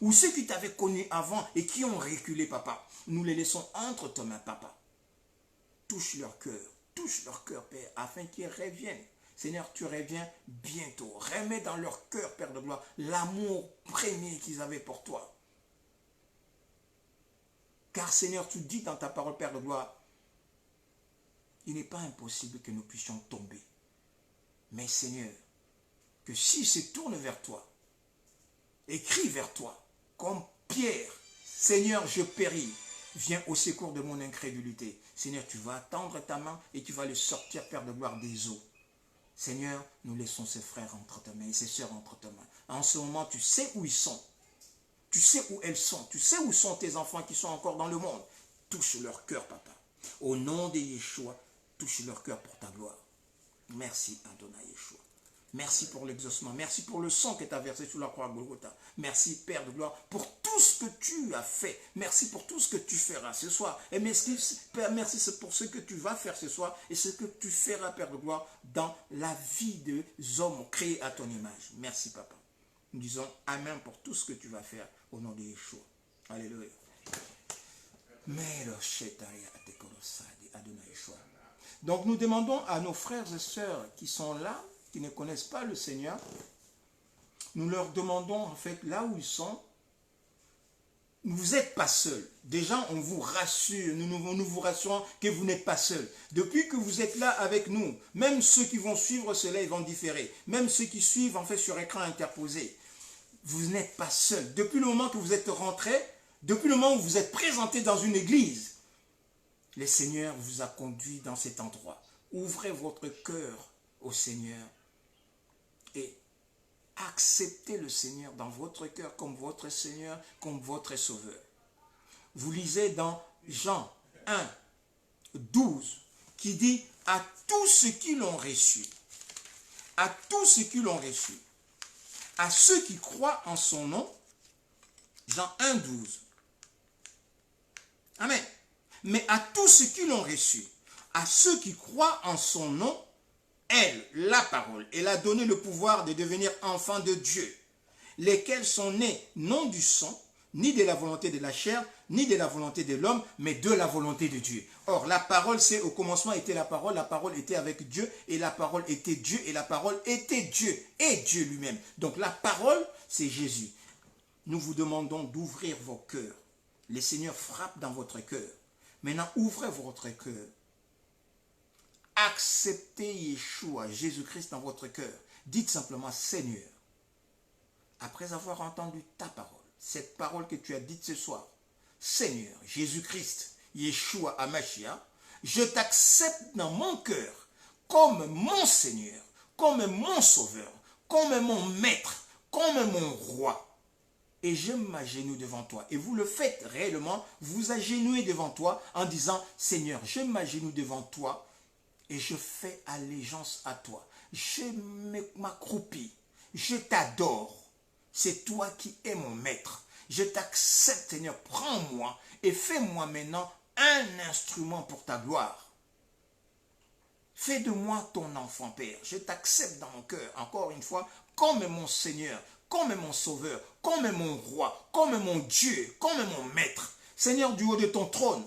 Speaker 1: Ou ceux qui t'avaient connu avant et qui ont reculé, Papa. Nous les laissons entre tes mains, Papa. Touche leur cœur, Père, afin qu'ils reviennent. Seigneur, tu reviens bientôt. Remets dans leur cœur, Père de gloire, l'amour premier qu'ils avaient pour toi. Car, Seigneur, tu dis dans ta parole, Père de gloire, il n'est pas impossible que nous puissions tomber. Mais, Seigneur, que s'ils se tournent vers toi, et crient vers toi, comme Pierre, Seigneur, je péris. Viens au secours de mon incrédulité. Seigneur, tu vas tendre ta main et tu vas le sortir, Père de gloire, des eaux. Seigneur, nous laissons ces frères entre tes mains et ces sœurs entre tes mains. En ce moment, tu sais où ils sont. Tu sais où elles sont. Tu sais où sont tes enfants qui sont encore dans le monde. Touche leur cœur, Papa. Au nom de Yeshua, touche leur cœur pour ta gloire. Merci, Adonai Yeshua. Merci pour l'exaucement. Merci pour le sang que tu as versé sur la croix à Golgotha. Merci, Père de gloire, pour tout ce que tu as fait. Merci pour tout ce que tu feras ce soir. Et merci, Père, merci pour ce que tu vas faire ce soir et ce que tu feras, Père de gloire, dans la vie des hommes créés à ton image. Merci, Papa. Nous disons Amen pour tout ce que tu vas faire au nom de Yeshua. Alléluia. Donc nous demandons à nos frères et sœurs qui sont là, qui ne connaissent pas le Seigneur, nous leur demandons en fait là où ils sont, vous n'êtes pas seuls. Déjà on vous rassure, nous vous rassurons que vous n'êtes pas seuls. Depuis que vous êtes là avec nous, même ceux qui vont suivre cela, ils vont différer. Même ceux qui suivent en fait sur écran interposé, vous n'êtes pas seuls. Depuis le moment que vous êtes rentrés, depuis le moment où vous êtes présentés dans une église, le Seigneur vous a conduit dans cet endroit. Ouvrez votre cœur au Seigneur et acceptez le Seigneur dans votre cœur comme votre Seigneur, comme votre Sauveur. Vous lisez dans Jean 1, 12, qui dit « À tous ceux qui l'ont reçu, à tous ceux qui l'ont reçu, à ceux qui croient en son nom, Jean 1, 12. Amen. Mais à tous ceux qui l'ont reçu, à ceux qui croient en son nom, elle, la parole, elle a donné le pouvoir de devenir enfant de Dieu, lesquels sont nés non du sang, ni de la volonté de la chair, ni de la volonté de l'homme, mais de la volonté de Dieu. Or, la parole, c'est au commencement était la parole était avec Dieu, et la parole était Dieu, et la parole était Dieu, et Dieu lui-même. Donc la parole, c'est Jésus. Nous vous demandons d'ouvrir vos cœurs. Le Seigneur frappe dans votre cœur. Maintenant, ouvrez votre cœur. Acceptez Yeshua, Jésus-Christ dans votre cœur. Dites simplement, Seigneur, après avoir entendu ta parole, cette parole que tu as dite ce soir, Seigneur, Jésus-Christ, Yeshua Hamashiach, je t'accepte dans mon cœur comme mon Seigneur, comme mon Sauveur, comme mon Maître, comme mon Roi. Et je m'agenouille devant toi. Et vous le faites réellement, vous agenouillez devant toi en disant, Seigneur, je m'agenouille devant toi et je fais allégeance à toi. Je m'accroupis, je t'adore. C'est toi qui es mon maître. Je t'accepte, Seigneur, prends-moi et fais-moi maintenant un instrument pour ta gloire. Fais de moi ton enfant, Père. Je t'accepte dans mon cœur, encore une fois, comme mon Seigneur, comme mon Sauveur, comme mon Roi, comme mon Dieu, comme mon Maître. Seigneur, du haut de ton trône,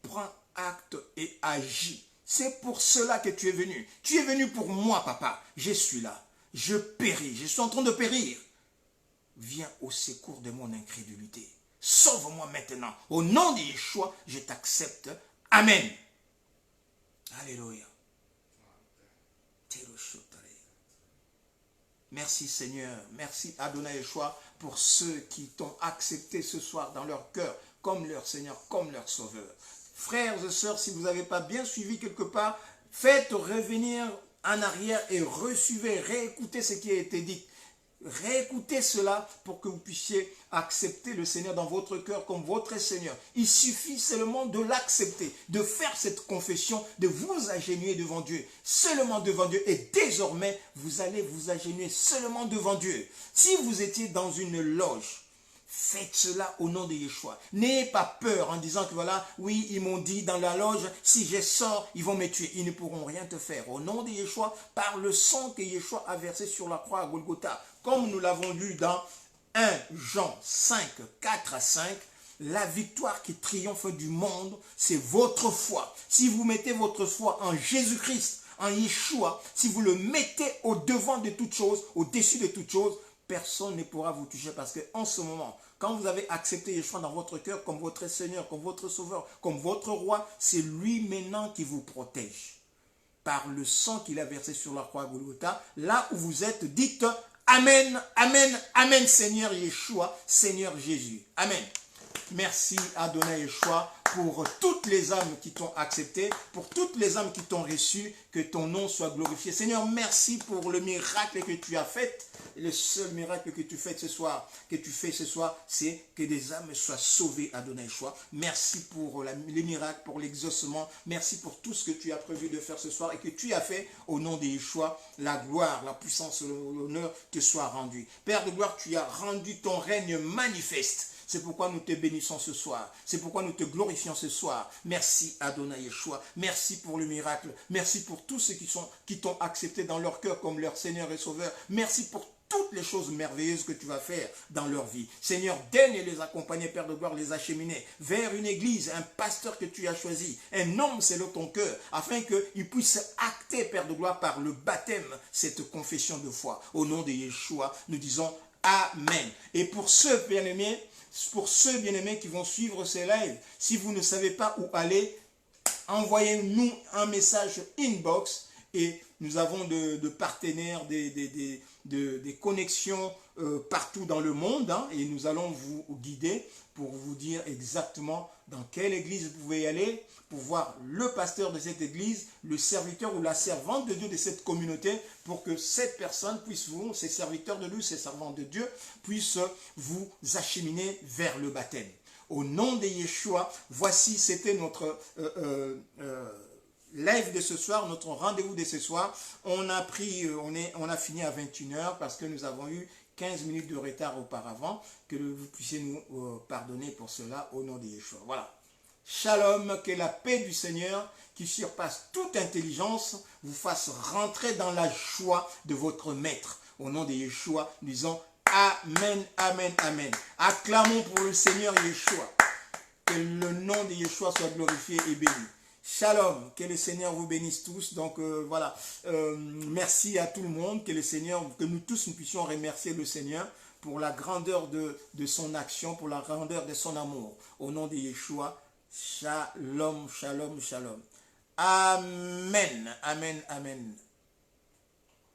Speaker 1: prends acte et agis. C'est pour cela que tu es venu. Tu es venu pour moi, Papa. Je suis là. Je péris. Je suis en train de périr. Viens au secours de mon incrédulité. Sauve-moi maintenant. Au nom de Yeshua, je t'accepte. Amen. Alléluia. Merci Seigneur. Merci Adonai Yeshua pour ceux qui t'ont accepté ce soir dans leur cœur comme leur Seigneur, comme leur Sauveur. Frères et sœurs, si vous n'avez pas bien suivi quelque part, faites revenir en arrière et recevez, réécoutez ce qui a été dit. Réécoutez cela pour que vous puissiez accepter le Seigneur dans votre cœur comme votre Seigneur. Il suffit seulement de l'accepter, de faire cette confession, de vous agenouiller devant Dieu, seulement devant Dieu. Et désormais, vous allez vous agenouiller seulement devant Dieu. Si vous étiez dans une loge, faites cela au nom de Yeshua. N'ayez pas peur en disant que voilà, oui, ils m'ont dit dans la loge, si je sors, ils vont me tuer. Ils ne pourront rien te faire. Au nom de Yeshua, par le sang que Yeshua a versé sur la croix à Golgotha, comme nous l'avons lu dans 1 Jean 5, 4 à 5, la victoire qui triomphe du monde, c'est votre foi. Si vous mettez votre foi en Jésus-Christ, en Yeshua, si vous le mettez au devant de toutes choses, au-dessus de toutes choses, personne ne pourra vous toucher parce qu'en ce moment, quand vous avez accepté Yeshua dans votre cœur comme votre Seigneur, comme votre Sauveur, comme votre Roi, c'est lui maintenant qui vous protège. Par le sang qu'il a versé sur la croix à Golgotha, là où vous êtes, dites Amen, Amen, Amen, Seigneur Yeshua, Seigneur Jésus. Amen. Merci Adonai Yeshua pour toutes les âmes qui t'ont accepté, pour toutes les âmes qui t'ont reçu, que ton nom soit glorifié. Seigneur, merci pour le miracle que tu as fait. Le seul miracle que tu fais ce soir, c'est que des âmes soient sauvées, Adonai Yeshua. Merci pour les miracles, pour l'exaucement. Merci pour tout ce que tu as prévu de faire ce soir et que tu as fait au nom de Yeshua. La gloire, la puissance, l'honneur te soit rendu. Père de gloire, tu as rendu ton règne manifeste. C'est pourquoi nous te bénissons ce soir. C'est pourquoi nous te glorifions ce soir. Merci Adonai Yeshua. Merci pour le miracle. Merci pour tous ceux qui t'ont accepté dans leur cœur comme leur Seigneur et Sauveur. Merci pour toutes les choses merveilleuses que tu vas faire dans leur vie. Seigneur, daigne les accompagner, Père de gloire, les acheminer vers une église, un pasteur que tu as choisi, un homme selon ton cœur, afin qu'il puisse acter, Père de gloire, par le baptême, cette confession de foi. Au nom de Yeshua, nous disons Amen. Et pour ceux, bien-aimés, qui vont suivre ces lives, si vous ne savez pas où aller, envoyez-nous un message inbox et nous avons de partenaires, des connexions partout dans le monde et nous allons vous guider pour vous dire exactement dans quelle église vous pouvez y aller, pour voir le pasteur de cette église, le serviteur ou la servante de Dieu de cette communauté, pour que cette personne puisse ces serviteurs de Dieu, ces servantes de Dieu, puissent vous acheminer vers le baptême. Au nom de Yeshua, voici, c'était notre live de ce soir, notre rendez-vous de ce soir. On a fini à 21h parce que nous avons eu 15 minutes de retard auparavant. Que vous puissiez nous pardonner pour cela au nom de Yeshua. Voilà. Shalom, que la paix du Seigneur, qui surpasse toute intelligence, vous fasse rentrer dans la joie de votre Maître. Au nom de Yeshua, nous disons Amen, Amen, Amen. Acclamons pour le Seigneur Yeshua. Que le nom de Yeshua soit glorifié et béni. Shalom, que le Seigneur vous bénisse tous. Donc voilà, merci à tout le monde, que le Seigneur, que nous tous nous puissions remercier le Seigneur pour la grandeur de son action, pour la grandeur de son amour. Au nom de Yeshua, shalom, shalom, shalom. Amen, amen, amen.